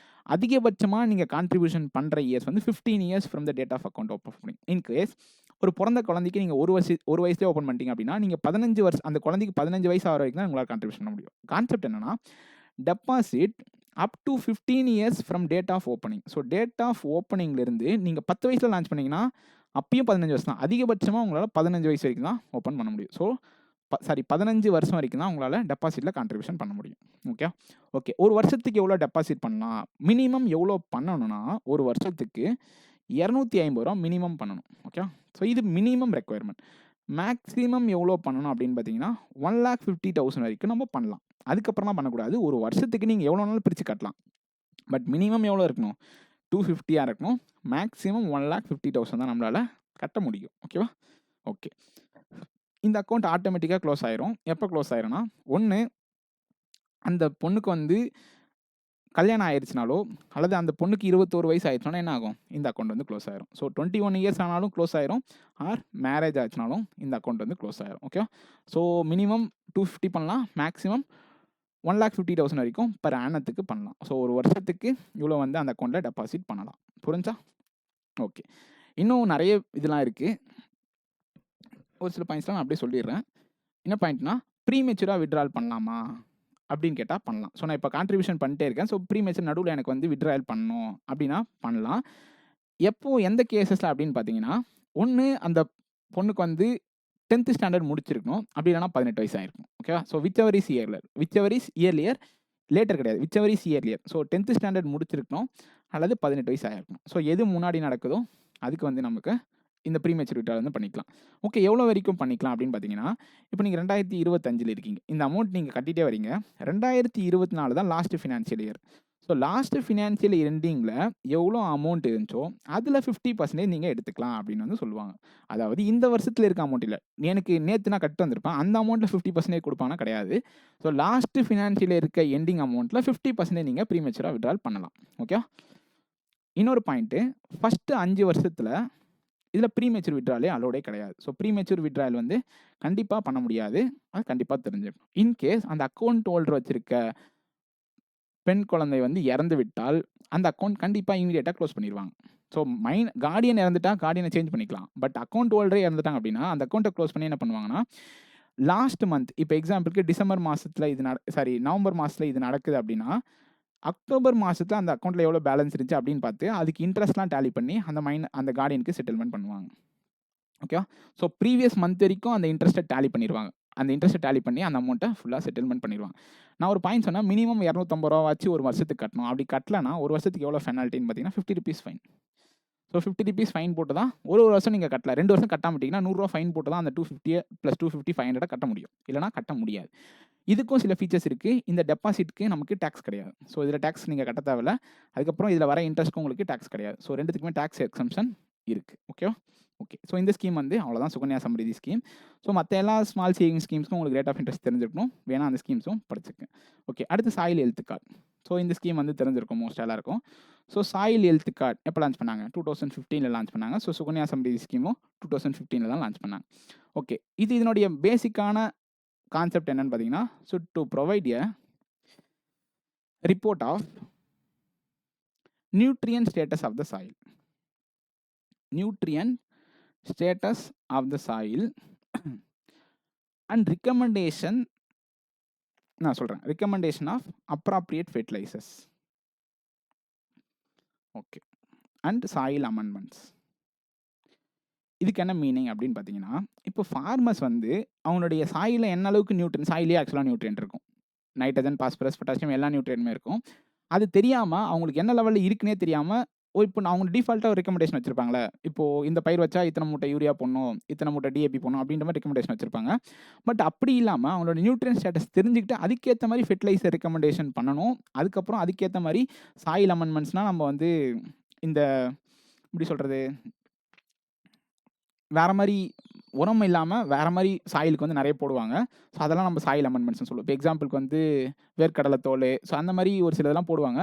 அதிகபட்சமாக நீங்கள் கான்ட்ரிபியூஷன் பண்ணுற இயர்ஸ் வந்து 15 years from the date of account open. In case ஒரு பிறந்த குழந்தைக்கு நீங்கள் ஒரு வயசுலேயே ஓப்பன் பண்ணிட்டீங்க அப்படின்னா, நீங்கள் 15 வருஷம் அந்த குழந்தைக்கு 15 வயசு ஆகிற வரைக்கும் தான் உங்களால் கான்ட்ரிபியூஷன் பண்ண முடியும். கான்செப்ட் என்னன்னா, deposit up to 15 years from date of opening. So date of ஓப்பனிங்லேருந்து நீங்கள் 10 வயசில் லான்ச் பண்ணிங்கன்னா அப்பயும் 15 வருஷம் தான். அதிகபட்சமாக உங்களால் 15 வயசு வரைக்கும் தான் ஓப்பன் பண்ண முடியும். ஸோ 15 வருஷம் வரைக்கும் தான் உங்களால் டெபாசிட்டில் கான்ட்ரிபியூஷன் பண்ண முடியும். ஓகே, ஒரு வருஷத்துக்கு எவ்வளோ டெபாசிட் பண்ணலாம்? மினிமம் எவ்வளோ பண்ணணும்னா, ஒரு வருஷத்துக்கு 250 ரூபா மினிமம் பண்ணணும். ஓகே, ஸோ இது மினிமம் ரெக்குயர்மெண்ட். மேக்ஸிமம் எவ்வளோ பண்ணணும் அப்படின்னு பார்த்தீங்கன்னா 1,50,000 வரைக்கும் நம்ம பண்ணலாம். அதுக்கப்புறம்லாம் பண்ணக்கூடாது. ஒரு வருஷத்துக்கு நீங்கள் எவ்வளோ நாளும் பிரித்து கட்டலாம். பட் மினிமம் எவ்வளோ இருக்கணும்? 250 இருக்கணும். மேக்ஸிமம் 1,50,000 தான் நம்மளால் கட்ட முடியும். ஓகேவா? ஓகே, இந்த அக்கௌண்ட் ஆட்டோமேட்டிக்காக க்ளோஸ் ஆயிரும். எப்போ க்ளோஸ் ஆயிரும்னா, ஒன்று அந்த பொண்ணுக்கு வந்து கல்யாணம் ஆயிடுச்சுனாலோ அல்லது அந்த பொண்ணுக்கு 21 வயசு ஆயிடுச்சுனா என்ன ஆகும்? இந்த அக்கௌண்ட் வந்து க்ளோஸ் ஆயிரும். ஸோ 21 இயர்ஸ் ஆனாலும் க்ளோஸ் ஆயிரும், ஆர் மேரேஜ் ஆச்சுனாலும் இந்த அக்கௌண்ட் வந்து க்ளோஸ் ஆயிரும். ஓகே, ஸோ மினிமம் 250 பண்ணலாம், மேக்ஸிமம் 1,50,000 வரைக்கும் பர் ஆனத்துக்கு பண்ணலாம். ஸோ ஒரு வருஷத்துக்கு இவ்வளோ வந்து அந்த அக்கௌண்ட்டில் டெபாசிட் பண்ணலாம். புரிஞ்சா? ஓகே, இன்னும் நிறைய இதெல்லாம் இருக்குது. ஒரு சில பாயிண்ட்ஸ்லாம் நான் அப்படியே சொல்லிடுறேன். என்ன பாயிண்ட்னா, ப்ரீமெச்சூராக விட்ரால் பண்ணலாமா அப்படின்னு கேட்டால் பண்ணலாம். ஸோ நான் இப்போ கான்ட்ரிபியூஷன் பண்ணிட்டே இருக்கேன். ஸோ ப்ரீமெச்சூர் நடுவில் எனக்கு வந்து விட்ராயல் பண்ணணும் அப்படின்னா பண்ணலாம். எப்போது எந்த கேசஸில் அப்படின்னு பார்த்தீங்கன்னா, ஒன்று அந்த பொண்ணுக்கு வந்து 10th ஸ்டாண்டர்ட் முடிச்சிருக்கணும், அப்படி இல்லைனா 18 வயசு ஆயிருக்கும். ஓகேவா? So whichever is earlier, later கிடையாது, whichever is earlier. So 10th standard முடிச்சிருக்கணும் அல்லது 18 வயசு ஆயிருக்கும். ஸோ எது முன்னாடி நடக்குதோ அதுக்கு வந்து நமக்கு இந்த ப்ரீமெச்சூர் விட்ரால் வந்து பண்ணிக்கலாம். ஓகே, எவ்வளோ வரைக்கும் பண்ணிக்கலாம் அப்படின்னு பார்த்தீங்கன்னா, இப்போ நீங்கள் 2025 இருக்கீங்க, இந்த அமௌண்ட் நீங்கள் கட்டிகிட்டே வரீங்க. 2024 தான் last financial year. So last financial எண்டிங்கில் எவ்வளோ அமௌண்ட் இருந்துச்சோ அதில் 50% நீங்கள் எடுத்துக்கலாம் அப்படின்னு வந்து சொல்லுவாங்க. அதாவது இந்த வருஷத்தில் இருக்க அமௌண்ட் இல்லை, எனக்கு நேற்று நான் கட்டு வந்திருப்பேன், அந்த அமௌண்ட்டில் 50% கொடுப்பாங்கன்னா கிடையாது. ஸோ லாஸ்ட் ஃபினான்ஷியல் இருக்க எண்டிங் அமௌண்ட்டில் 50% நீங்கள் ப்ரீமெச்சூராக விட்ரால் பண்ணலாம். ஓகே, இன்னொரு பாயிண்ட்டு, ஃபஸ்ட்டு 5 வருஷத்தில் இதில் ப்ரீமெச்சூர் விட்ராலே அலோடே கிடையாது. ஸோ ப்ரீமெச்சூர் விட்ராயல் வந்து கண்டிப்பாக பண்ண முடியாது. அது கண்டிப்பாக தெரிஞ்சுக்கணும். இன்கேஸ் அந்த அக்கௌண்ட் ஹோல்டர் வச்சுருக்க பெண் குழந்தை வந்து இறந்து விட்டால் அந்த அக்கௌண்ட் கண்டிப்பாக இமீடியட்டாக க்ளோஸ் பண்ணிடுவாங்க. ஸோ கார்டியன் இறந்துட்டா கார்டியனை சேஞ்ச் பண்ணிக்கலாம். பட் அக்கௌண்ட் ஹோல்டரே இறந்துட்டாங்க அப்படின்னா அந்த அக்கௌண்ட்டை க்ளோஸ் பண்ணி என்ன பண்ணுவாங்கன்னா, லாஸ்ட் மந்த், இப்போ எக்ஸாம்பிளுக்கு டிசம்பர் மாதத்தில் இது நவம்பர் மாதத்தில் இது நடக்குது அப்படின்னா, அக்டோபர் மாதத்தில் அந்த அக்கௌண்ட்டில் எவ்வளோ பேலன்ஸ் இருந்துச்சு அப்படின்னு பார்த்து அதுக்கு இன்ட்ரெஸ்ட்லாம் டேலி பண்ணி அந்த கார்டியனுக்கு செட்டில்மெண்ட் பண்ணுவாங்க. ஓகே, ஸோ ப்ரீவியஸ் மந்த் வரைக்கும் அந்த இன்ட்ரெஸ்ட்டை டேலி பண்ணிடுவாங்க. அந்த இன்ட்ரெஸ்ட்டை டேலி பண்ணி அந்த அமௌண்ட்டை ஃபுல்லாக செட்டில்மெண்ட் பண்ணிடுவாங்க. நான் ஒரு பாயிண்ட் சொன்னால், மினிமம் 250 ரூபாவாச்சு ஒரு வருஷத்துக்கு கட்டணும். அப்படி கட்டலைன்னா ஒரு வருஷத்துக்கு எவ்வளோ பெனால்ட்டின்னு பார்த்தீங்கன்னா 50 rupees fine. So 50 rupees fine போட்டு தான் ஒரு வருஷம் நீங்கள் கட்டலாம். 2 வருஷம் கட்டாமட்டிங்கன்னா 100 ரூபா ஃபைன் போட்டு தான் அந்த 250 + 250 500 கட்ட முடியும், இல்லைனா கட்ட முடியாது. இதுக்கும் சில ஃபீச்சர்ஸ் இருக்குது. இந்த டெபாசிட்க்கு நமக்கு டேக்ஸ் கிடையாது. ஸோ இதில் டேக்ஸ் நீங்கள் கட்ட தேவையில்ல. அதுக்கப்புறம் இதில் வர இன்ட்ரெஸ்ட்க்கும் உங்களுக்கு டேக்ஸ் கிடையாது. ஸோ ரெண்டுத்துக்குமே டேக்ஸ் எக்ஸம்ஷன் இருக்குது. ஓகே, ஸோ இந்த ஸ்கீம் வந்து அவ்வளோதான், சுகன்யா சம்ரிதி ஸ்கீம். ஸோ மற்ற எல்லா ஸ்மால் சேவிங் ஸ்கீம்ஸ்க்கும் உங்களுக்கு ரேட் ஆஃப் இன்ட்ரெஸ்ட் தெரிஞ்சிருக்கணும். வேணா அந்த ஸ்கீம்ஸும் படிச்சுக்கேன். ஓகே, அடுத்து சாயில் ஹெல்த் கார்டு. ஸோ இந்த ஸ்கீம் வந்து தெரிஞ்சிருக்கும் மோஸ்ட் எல்லாருக்கும். ஸோ சாயில் ஹெல்த் கார்டு எப்போ லான்ச் பண்ணாங்க? 2015 லான்ச் பண்ணாங்க. ஸோ சுகன்யா சம்ரிதி ஸ்கீமும் 2015 தான் லான்ச் பண்ணாங்க. ஓகே, இதனுடைய பேசிக்கான கான்செப்ட் என்னன்னு பார்த்தீங்கன்னா, so to provide a report of nutrient status of the soil. Nutrient status of the soil and recommendation of appropriate fertilizers, okay, and soil amendments. இதுக்கு என்ன மீனிங் அப்படின்னு பார்த்தீங்கன்னா, இப்போ ஃபார்மர்ஸ் வந்து அவங்களுடைய சாயிலில் என்ன அளவுக்கு நியூட்ரியன், சாயிலே ஆக்சுவலாக நியூட்ரியன்ட் இருக்கும், நைட்ரஜன், பாஸ்பரஸ், பொட்டாசியம் எல்லா நியூட்ரியன்ட்டுமே இருக்கும். அது தெரியாம அவங்களுக்கு என்ன லெவல்ல இருக்குன்னே தெரியாம, இப்போ அவங்க டிஃபால்ட்டா ஒரு ரெக்கமெண்டேஷன் வச்சிருப்பாங்கல்ல. இப்போ இந்த பயிர் வச்சா இத்தன மூட்டை யூரியா போடணும், இத்தன மூட்டை டிஏபி போடணும் அப்படின்ற மாரி ரெக்கமெண்டேஷன் வச்சிருப்பாங்க. பட் அப்படி இல்லாம அவங்களோட நியூட்ரியன்ட் ஸ்டேட்டஸ் தெரிஞ்சுக்கிட்டு அதுக்கேத்த மாரி ஃபெர்டிலைசர் ரெக்கமெண்டேஷன் பண்ணணும். அதுக்கப்புறம் அதுக்கேத்த மாரி சாயில் அமெண்ட்மெண்ட்ஸ்னா நம்ம வந்து இந்த எப்படி சொல்றது? வேற மாரி உரம் இல்லாம வேற மாரி சாயிலுக்கு வந்து நெறைய போடுவாங்க. ஸோ அதெல்லாம் நம்ம சாயில் அமெண்ட்மெண்ட்ஸ்ன்னு சொல்லுவோம். இப்போ எக்ஸாம்பிளுக்கு வந்து வேர்க்கடலை தோலு, ஸோ அந்த மாரி ஒரு சிலதெல்லாம் போடுவாங்க.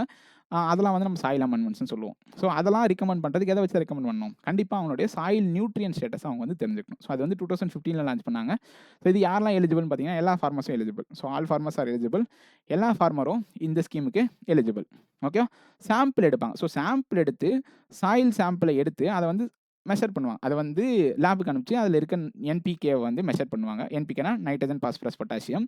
அதெல்லாம் வந்து நம்ம சாயில் அமெண்ட்மெண்ட்ஸ்ன்னு சொல்லுவோம். ஸோ அதெல்லாம் ரெக்கமெண்ட் பண்றதுக்கு எத வச்சு ரெக்கமெண்ட் பண்ணணும்? கண்டிப்பா அவங்களுடைய சாயில் நியூட்ரியன்ட் ஸ்டேட்டஸ அவங்க வந்து தெரிஞ்சுக்கணும். ஸோ அது வந்து 2015ல லான்ச் பண்ணாங்க. ஸோ இது யாரெல்லாம் எலிஜிபிள்னு பார்த்தீங்கன்னா, எல்லா ஃபார்மர்ஸும் eligible. So all farmers are eligible. எல்லா ஃபார்மரும் இந்த ஸ்கீமுக்கு எலிஜிபிள். ஓகே. சாம்பிள் எடுப்பாங்க. ஸோ சாம்பிள் எடுத்து சாயில் சாம்பிள எடுத்து அத வந்து மெஷர் பண்ணுவாங்க. அத வந்து லேப்க்கு அனுப்பிச்சு அதில இருக்க என்பிகேவ வந்து மெஷர் பண்ணுவாங்க. என்பிகேனா நைட்ரஜன், பாஸ்பரஸ், பொட்டாசியம்.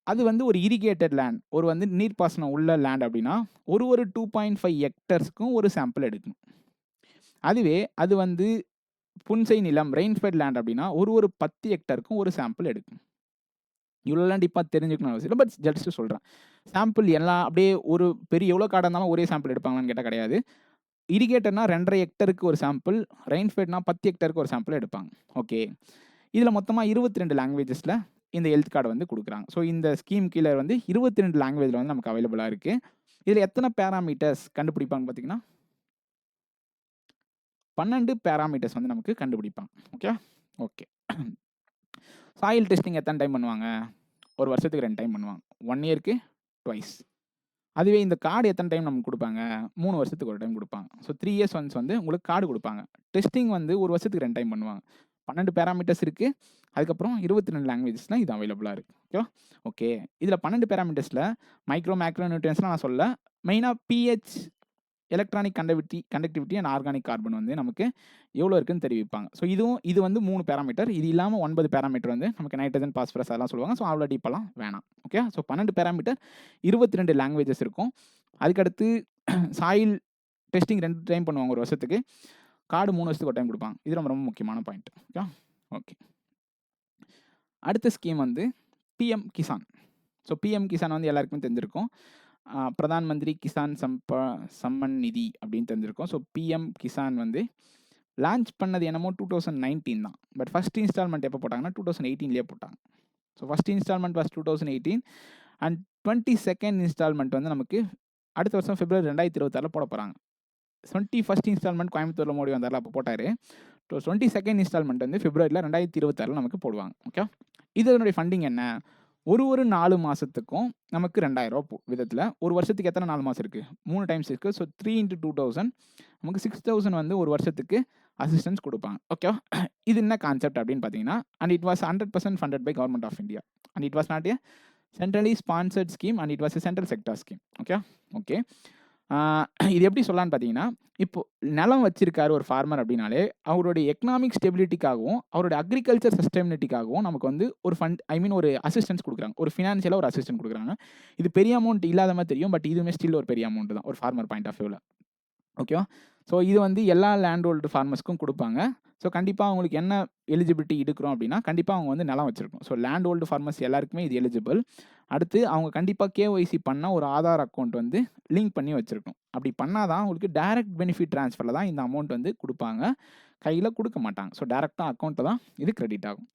அது வந்து ஒரு இரிகேட்டட் லேண்ட். ஒரு வந்து நீர்ப்பாசனம் உள்ள லேண்ட் அப்படின்னா, ஒரு 2.5 ஹெக்டேர்ஸ்க்கும் ஒரு சாம்பிள் எடுக்கணும். அதுவே அது வந்து புன்செய் நிலம், ரெயின்ஃபெட் லேண்ட் அப்படின்னா, ஒரு 10 ஹெக்டேருக்கும் ஒரு சாம்பிள் எடுக்கணும். இவ்வளோலாம் டீப்பா தெரிஞ்சுக்கணும்னு அவசியம் இல்ல. பட் ஜஸ்ட் சொல்றேன். சாம்பிள் எல்லாம் அப்படியே ஒரு பெரிய எவ்வளோ காடா இருந்தாலும் ஒரே சாம்பிள் எடுப்பாங்களான்னு கேட்டா கிடையாது. இரிகேட்டர்னா 2.5 ஹெக்டருக்கு ஒரு சாம்பிள், ரெயின்ஃபெட்னா 10 ஹெக்டருக்கு ஒரு சாம்பிள் எடுப்பாங்க. ஓகே. இதில மொத்தமா 22 லாங்குவேஜஸ்ல இந்த ஹெல்த் கார்டு வந்து குடுக்குறாங்க. ஸோ இந்த ஸ்கீம் கீழ வந்து 22 லாங்குவேஜ்ல வந்து நமக்கு அவைலபிளா இருக்கு. இதில எத்தன பேராமீட்டர்ஸ் கண்டுபிடிப்பாங்கன்னு பார்த்தீங்கன்னா, 12 பேராமீட்டர்ஸ் வந்து நமக்கு கண்டுபிடிப்பாங்க. ஓகே. ஓகே. சாயில் டெஸ்டிங் எத்தன டைம் பண்ணுவாங்க? ஒரு வருஷத்துக்கு 2 டைம் பண்ணுவாங்க. 1 இயர்க்கு ட்வைஸ். அதுவே இந்த கார்டு எத்தன டைம் நமக்கு குடுப்பாங்க? 3 வருஷத்துக்கு ஒரு டைம் குடுப்பாங்க. ஸோ 3 இயர்ஸ் ஒன்ஸ் வந்து உங்களுக்கு கார்டு குடுப்பாங்க. டெஸ்டிங் வந்து ஒரு வருஷத்துக்கு 2 டைம் பண்ணுவாங்க. 12 பேராமீட்டர்ஸ் இருக்கு. அதுக்கப்புறம் 22 லாங்குவேஜஸ்ல இது அவைலபிளா இருக்கு. ஓகேவா? ஓகே. இதில 12 பேராமீட்டர்ஸ்ல மைக்ரோ, மேக்ரோ நியூட்ரியன்ட்ஸ்லாம் நான் சொல்லல. மெயினா pH, electronic conductivity and organic carbon வந்து நமக்கு எவ்வளோ இருக்குன்னு தெரிவிப்பாங்க. ஸோ இது வந்து 3 பேராமீட்டர். இது இல்லாம 9 பேராமீட்டர் வந்து நமக்கு நைட்ரஜன், பாஸ்பரஸ் அதெல்லாம் சொல்லுவாங்க. ஸோ அவ்வளோ டீப்பாலாம் வேணாம். ஓகே. ஸோ 12 பேராமீட்டர், 22 லாங்குவேஜஸ் இருக்கும். அதுக்கடுத்து சாயில் டெஸ்டிங் 2 டைம் பண்ணுவாங்க ஒரு வருஷத்துக்கு. கார்டு 3 வருஷத்துக்கு ஒரு டைம் குடுப்பாங்க. இது ரொம்ப ரொம்ப முக்கியமான பாயிண்ட். ஓகே. ஓகே. அடுத்த ஸ்கீம் வந்து PM Kisan. So PM Kisan வந்து எல்லாருக்குமே தெரிஞ்சிருக்கும். பிரதான் மந்திரி கிசான் சம்மன் நிதி அப்படின்னு தெரிஞ்சிருக்கும். ஸோ பிஎம் கிசான் வந்து லான்ச் பண்ணது என்னமோ 2019 தான். பட் ஃபர்ஸ்ட் இன்ஸ்டால்மெண்ட் எப்போ போட்டாங்கன்னா 2018லயே போட்டாங்க. So first instalment was 2018 and 22nd instalment வந்து நமக்கு அடுத்த வருஷம் பிப்ரவரி 2026ல போட போறாங்க. 21st இன்ஸ்டால்மெண்ட் கோயம்புத்தூர்ல மோடி வந்தார்ல அப்போ போட்டாரு. 22nd இன்ஸ்டால்மெண்ட் வந்து பிப்ரவரில 2026ல நமக்கு போடுவாங்க. ஓகே. இதனுடைய ஃபண்டிங் என்ன? ஒரு 4 மாசத்துக்கும் நமக்கு ரூ. 2000 விதத்துல. ஒரு வருஷத்துக்கு எத்தனை 4 மாசம் இருக்கு? 3 டைம்ஸ் இருக்கு. ஸோ 3 into 2000 நமக்கு 6000 வந்து ஒரு வருஷத்துக்கு அசிஸ்டன்ஸ் குடுப்பாங்க. ஓகேவா? இது என்ன கான்செப்ட் அப்படின்னு பார்த்தீங்கன்னா, and it was 100% funded by government of India. And it was not a centrally sponsored scheme and it was a central sector scheme. Okay. Okay. இது எப்படி சொல்லலான்னு பார்த்தீங்கன்னா, இப்போ நிலம் வச்சிருக்காரு ஒரு ஃபார்மர் அப்படின்னாலே, அவருடைய எக்கனாமிக் ஸ்டெபிலிட்டிக்காகவும், அவருடைய அக்ரிகல்ச்சர் சஸ்டைனபிலிட்டிக்காகவும் நமக்கு வந்து ஒரு ஒரு அசிஸ்டன்ஸ் குடுக்குறாங்க. ஒரு ஃபினான்ஷியலா ஒரு அசிஸ்டன்ஸ் குடுக்குறாங்க. இது பெரிய அமௌண்ட் இல்லாத மாரி தெரியும். பட் இதுவுமே ஸ்டில் ஒரு பெரிய அமௌண்ட் தான். ஒரு ஃபார்மர் பாயிண்ட் ஆஃப் வியூல. ஓகேவா? ஸோ இது வந்து எல்லா லேண்ட் ஹோல்டு ஃபார்மர்ஸ்க்கும் குடுப்பாங்க. ஸோ கண்டிப்பா அவங்களுக்கு என்ன எலிஜிபிலிட்டி எடுக்கிறோம் அப்படின்னா, கண்டிப்பா அவங்க வந்து நிலம் வச்சிருக்கணும். ஸோ லேண்ட் ஹோல்டு ஃபார்மர்ஸ் எல்லாருக்குமே இது எலிஜிபிள். அடுத்து அவங்க கண்டிப்பா கேஒய்சி பண்ண ஒரு ஆதார் அக்கவுண்ட் வந்து லிங்க் பண்ணி வச்சிருக்கணும். அப்படி பண்ணா தான் அவங்களுக்கு டைரக்ட் பெனிஃபிட் ட்ரான்ஸ்ஃபர்ல தான் இந்த அமௌண்ட் வந்து குடுப்பாங்க. கையில குடுக்க மாட்டாங்க. ஸோ டைரக்ட்டா அக்கவுண்ட்ல தான் இது கிரெடிட் ஆகும்.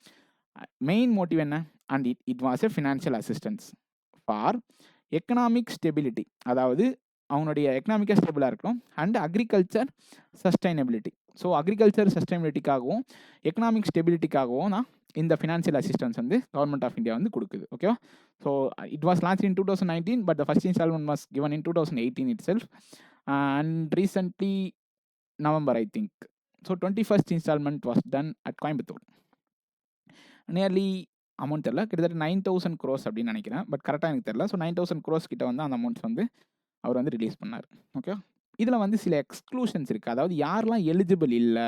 மெயின் மோட்டிவ் என்ன? And it was a financial assistance for economic stability. அதாவது அவங்களுடைய எக்கனாமிக்கா ஸ்டேபிளா இருக்கணும். And agriculture sustainability. So agriculture சஸ்டைனபிலிட்டிக்காகவும், எக்கனாமிக் ஸ்டெபிலிட்டிக்காகவும் தான் இந்த ஃபினான்ஷியல் அசிஸ்டன்ஸ் வந்து கவர்ன்மெண்ட் ஆஃப் இந்தியா வந்து குடுக்குது. ஓகேவா? So it was launched in 2019 but the first instalment was given in 2018 itself. And recently November I think. So 21st installment was done at Coimbatore. Nearly amount தெரியல. கிட்டத்தட்ட 9000 crores அப்படின்னு நினைக்கிறேன். பட் கரெக்ட்டா எனக்கு தெரியல. ஸோ 9000 crores கிட்ட வந்து அந்த அமௌண்ட்ஸ் வந்து அவர் வந்து ரிலீஸ் பண்ணாரு. ஓகே. இதுல வந்து சில எக்ஸ்க்ளூஷன்ஸ் இருக்கு. அதாவது யாரெல்லாம் எலிஜிபிள் இல்ல,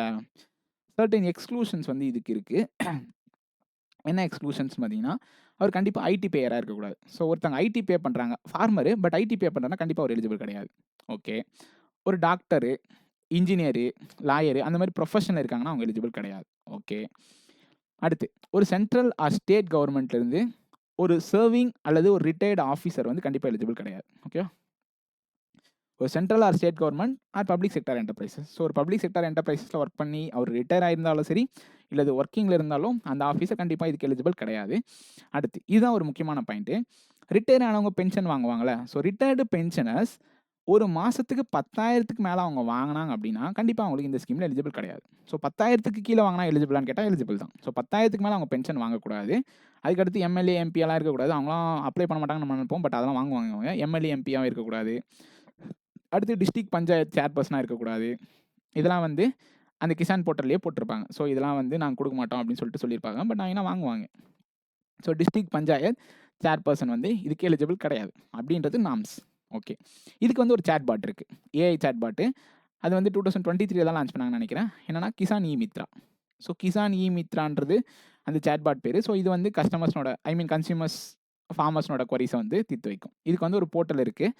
சர்டைன் எக்ஸ்க்ளூஷன்ஸ் வந்து இதுக்கு இருக்கு. என்ன எக்ஸ்க்ளூஷன்ஸ் பார்த்தீங்கன்னா, அவர் கண்டிப்பா ஐடி பேயரா இருக்கக்கூடாது. ஸோ ஒருத்தங்க ஐடி பே பண்றாங்க. ஃபார்மரு பட் ஐடி பே பண்றாங்கன்னா கண்டிப்பா அவர் எலிஜிபிள் கிடையாது. ஓகே. ஒரு டாக்டரு, இன்ஜினியரு, லாயரு அந்த மாரி ப்ரொஃபஷனல் இருக்காங்கன்னா அவங்க எலிஜிபிள் கிடையாது. ஓகே. அடுத்து ஒரு சென்ட்ரல் ஆர் ஸ்டேட் கவர்மெண்ட்ல இருந்து ஒரு சர்விங் அல்லது ஒரு ரிட்டயர்டு ஆஃபீசர் வந்து கண்டிப்பா எலிஜிபிள் கிடையாது. ஓகே. ஒரு central or state government or public sector enterprises. So ஒரு பப்ளிக் செக்டார் என்டர்பிரைசஸில் ஒர்க் பண்ணி அவர் ரிட்டையர் ஆயிருந்தாலும் சரி, இல்லை அது ஒர்க்கிங்கில் இருந்தாலும் அந்த ஆஃபீஸர் கண்டிப்பாக இதுக்கு எலிஜிபிள் கிடையாது. அடுத்து இதுதான் ஒரு முக்கியமான பாயிண்ட்டு. ரிட்டையர் ஆனவங்க பென்ஷன் வாங்குவாங்கள்ல, ஸோ ரிட்டையர்டு பென்ஷனர்ஸ் ஒரு மாதத்துக்கு 10,000க்கு மேலே அவங்க வாங்கினாங்க அப்படின்னா கண்டிப்பாக அவங்களுக்கு இந்த ஸ்கீமில் எலிஜிபிள் கிடையாது. ஸோ 10,000க்கு கீழே வாங்கினா எலிஜிபிளான்னு கேட்டால் எலிஜிபிள் தான். ஸோ 10,000க்கு மேலே அவங்க பென்ஷன் வாங்கக்கூடாது. அதுக்கடுத்து எம்எல்ஏ எம்பி எல்லாம் இருக்கக்கூடாது. அவங்களாம் அப்ளை பண்ண மாட்டாங்க நம்ம நினைப்போம், பட் அதெல்லாம் வாங்குவாங்க அவங்க. எம்எல்ஏ எம்பியாகவும் இருக்கக்கூடாது. அடுத்து டிஸ்ட்ரிக்ட் பஞ்சாயத்து சேர்பர்சனாக இருக்கக்கூடாது. இதெல்லாம் வந்து அந்த கிசான் போர்ட்டல்லையே போட்டிருப்பாங்க. ஸோ இதெல்லாம் வந்து நாங்கள் கொடுக்க மாட்டோம் அப்படின்னு சொல்லிட்டு சொல்லியிருப்பாங்க, பட் அவங்க வாங்குவாங்க. ஸோ டிஸ்ட்ரிக்ட் பஞ்சாயத் சேர்பர்சன் வந்து இதுக்கு எலிஜிபிள் கிடையாது அப்படின்றது நாம்ஸ். ஓகே, இதுக்கு வந்து ஒரு சேட் பாட் இருக்குது, ஏஐ சேட் பாட்டு. அது வந்து 2023 தான் லான்ச் பண்ணாங்கன்னு நினைக்கிறேன். என்னன்னா கிசான் இ மித்ரா. ஸோ கிசான் இ மித்ரான்றது அந்த சேட் பாட் பேர். ஸோ இது வந்து கஸ்டமர்ஸ்னோட கன்சியூமர்ஸ் ஃபார்மர்ஸ்னோட குவரிஸை வந்து தீர்த்து வைக்கும். இதுக்கு வந்து ஒரு போர்ட்டல் இருக்குது,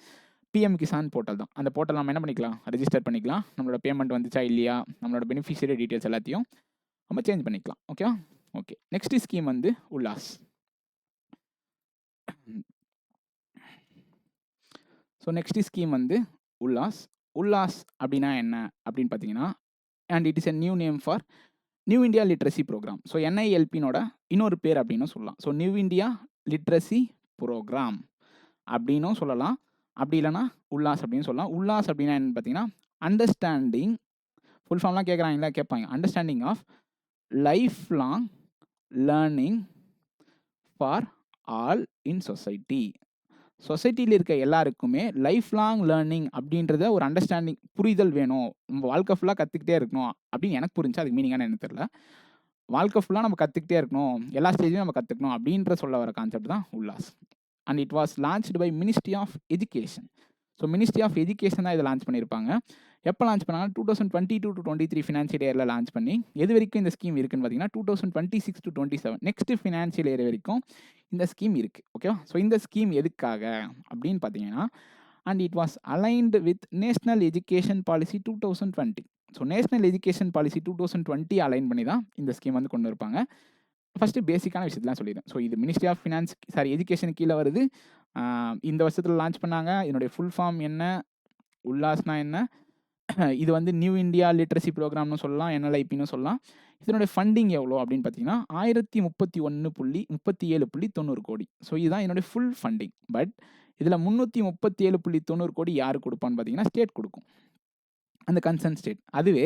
பிஎம் கிசான் போர்ட்டல் தான். அந்த போர்ட்டல் நம்ம என்ன பண்ணிக்கலாம், ரெஜிஸ்டர் பண்ணிக்கலாம். நம்மளோட பேமெண்ட் வந்துச்சா இல்லையா, நம்மளோட பெனிஃபிஷியரி டீட்டெயில்ஸ் எல்லாத்தையும் நம்ம சேஞ்ச் பண்ணிக்கலாம். ஓகேவா? ஓகே, நெக்ஸ்ட் ஸ்கீம் வந்து உல்லாஸ். ஸோ நெக்ஸ்ட் ஸ்கீம் வந்து உல்லாஸ். உல்லாஸ் அப்படின்னா என்ன அப்படின்னு பார்த்தீங்கன்னா, and it is a new name for new India literacy program. So என்ஐஎல்பினோட இன்னொரு பேர் அப்படின்னு சொல்லலாம். So new India literacy program அப்படின்னும் சொல்லலாம், அப்படி இல்லைனா உல்லாஸ் அப்படின்னு சொல்லலாம். உல்லாஸ் அப்படின்னா என்னன்னு பார்த்தீங்கன்னா, அண்டர்ஸ்டாண்டிங், ஃபுல் ஃபார்ம்லாம் கேட்பாங்க. Understanding of life long learning for all in society. சொசைட்டியில் இருக்க எல்லாருக்குமே லைஃப் லாங் லேர்னிங் அப்படின்றத ஒரு அண்டர்ஸ்டாண்டிங், புரிதல் வேணும். நம்ம வாழ்க்கை ஃபுல்லாக கற்றுக்கிட்டே இருக்கணும் அப்படின்னு எனக்கு புரிஞ்சு. அதுக்கு மீனிங்கான எனக்கு தெரியல. வாழ்க்கை ஃபுல்லாக நம்ம கற்றுக்கிட்டே இருக்கணும், எல்லா ஸ்டேஜ்லையும் நம்ம கற்றுக்கணும் அப்படின்ற சொல்ல வர கான்செப்ட் தான் Ullas. And it was launched by ministry of education. So ministry of education தான் இதை லான்ச் பண்ணியிருப்பாங்க. எப்போ லான்ச் பண்ணாங்க, 2022 to 23 ஃபினான்ஷியல் இயரில் லான்ச் பண்ணி, எது வரைக்கும் இந்த ஸ்கீம் இருக்குன்னு பார்த்தீங்கன்னா 2026 to 27 நெக்ஸ்ட் ஃபினான்ஷியல் இயர் வரைக்கும் இந்த ஸ்கீம் இருக்குது. ஓகேவா? ஸோ இந்த ஸ்கீம் எதுக்காக அப்படின்னு பார்த்தீங்கன்னா, and it was aligned with national education policy 2020. So national education policy 2020 align பண்ணி தான் இந்த ஸ்கீம் வந்து கொண்டு இருப்பாங்க. ஃபஸ்ட்டு பேசிக்கான விஷயத்தெலாம் சொல்லிடுறேன். ஸோ இது மினிஸ்ட்ரி ஆஃப் ஃபினான்ஸ் எஜுகேஷன் கீழே வருது. இந்த வருஷத்தில் லான்ச் பண்ணாங்க. இதனுடைய ஃபுல் ஃபார்ம் என்ன, உல்லாஸ்னா என்ன, இது வந்து நியூ இந்தியா லிட்ரஸி ப்ரோக்ராம்னு சொல்லலாம், என்எல்ஐபின்னு சொல்லலாம். இதனுடைய ஃபண்டிங் எவ்வளோ அப்படின்னு பார்த்தீங்கன்னா 1031.37 கோடி. ஸோ இதுதான் என்னுடைய ஃபுல் ஃபண்டிங். பட் இதில் 337.90 கோடி யார் கொடுப்பான்னு பார்த்தீங்கன்னா ஸ்டேட் கொடுக்கும், அந்த கன்சர்ன் ஸ்டேட். அதுவே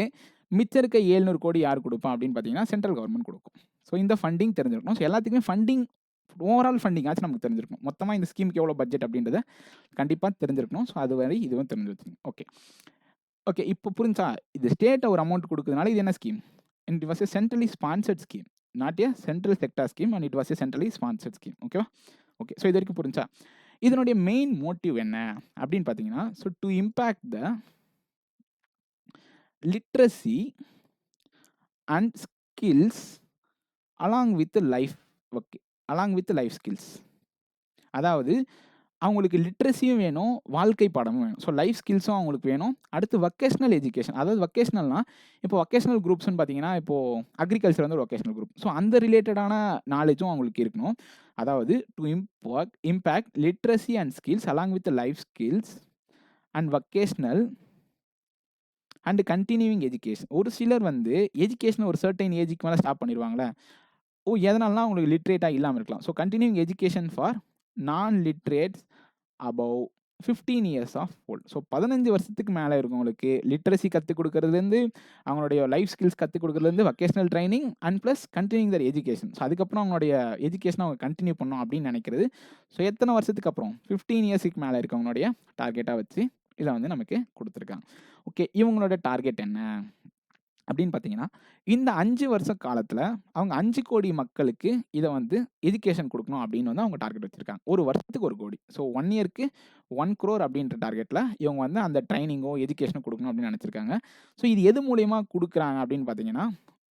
மிச்சம் இருக்க 700 கோடி யார் கொடுப்பான் அப்படின்னு பார்த்தீங்கன்னா சென்ட்ரல் கவர்மெண்ட் கொடுக்கும். ஸோ இந்த ஃபண்டிங் தெரிஞ்சிருக்கணும். ஸோ எல்லாத்துக்குமே ஃபண்டிங், ஓவரால் ஃபண்டிங் ஆச்சு நமக்கு தெரிஞ்சிருக்கும். மொத்தமாக இந்த ஸ்கீமுக்கு எவ்வளோ பட்ஜெட் அப்படின்றத கண்டிப்பாக தெரிஞ்சிருக்கணும். ஸோ அது வரை இதுவும் தெரிஞ்சு வச்சுங்க. ஓகே, இப்போ புரிஞ்சா, இது ஸ்டேட்டை ஒரு அமௌண்ட் கொடுக்குறதுனால இது என்ன scheme? And it was a centrally sponsored scheme, not a central sector scheme, and it was a centrally sponsored scheme. ஓகேவா? ஓகே, ஸோ இது வரைக்கும் புரிஞ்சா. இதனுடைய மெயின் மோட்டிவ் என்ன அப்படின்னு பார்த்தீங்கன்னா, so to impact the literacy and skills along with life skills. அதாவது அவங்களுக்கு லிட்ரஸியும் வேணும், வாழ்க்கை பாடமும் வேணும். ஸோ லைஃப் ஸ்கில்ஸும் அவங்களுக்கு வேணும். அடுத்து வொக்கேஷ்னல் எஜுகேஷன். அதாவது வொக்கேஷ்னல்னால் இப்போ வொக்கேஷ்னல் குரூப்ஸ்னு பார்த்தீங்கன்னா, இப்போது அக்ரிகல்ச்சர் வந்து ஒரு வொக்கேஷ்னல் குரூப். ஸோ அந்த ரிலேட்டடான நாலேஜும் அவங்களுக்கு இருக்கணும். அதாவது to impact literacy and skills along with life skills and vocational and continuing education. ஒரு சிலர் வந்து எஜுகேஷன் ஒரு சர்டைன் ஏஜுக்கு மேலே ஸ்டாப் பண்ணிடுவாங்களே, எதனாலனா அவங்களுக்கு லிட்ரேட்டாக இல்லாமல் இருக்கலாம். So continuing education for non literates above 15 years of old. So 15 வருஷத்துக்கு மேலே இருக்கவங்களுக்கு லிட்ரஸி கற்றுக் கொடுக்குறதுலேருந்து, அவங்களுடைய லைஃப் ஸ்கில்ஸ் கற்றுக் கொடுக்குறதுலேருந்து, vocational training and plus continuing their education. So அதுக்கப்புறம் அவங்களுடைய எஜுகேஷனை அவங்க கண்டினியூ பண்ணணும் அப்படின்னு நினைக்கிறது. ஸோ எத்தனை வருஷத்துக்கு அப்புறம் 15 இயர்ஸுக்கு மேலே இருக்கவங்களுடைய டார்கெட்டாக வச்சு இதை வந்து நமக்கு கொடுத்துருக்காங்க. ஓகே, இவங்களோட டார்கெட் என்ன அப்படின்னு பார்த்தீங்கன்னா, இந்த 5 வருஷ காலத்தில் அவங்க 5 கோடி மக்களுக்கு இதை வந்து எஜுகேஷன் கொடுக்கணும் அப்படின்னு வந்து அவங்க டார்கெட் வச்சுருக்காங்க. ஒரு வருஷத்துக்கு 1 கோடி. ஸோ 1 இயருக்கு 1 crore அப்படின்ற டார்கெட்டில் இவங்க வந்து அந்த ட்ரைனிங்கோ எஜுகேஷனோ கொடுக்கணும் அப்படின்னு நினச்சிருக்காங்க. ஸோ இது எது மூலயமா கொடுக்குறாங்க அப்படின்னு பார்த்தீங்கன்னா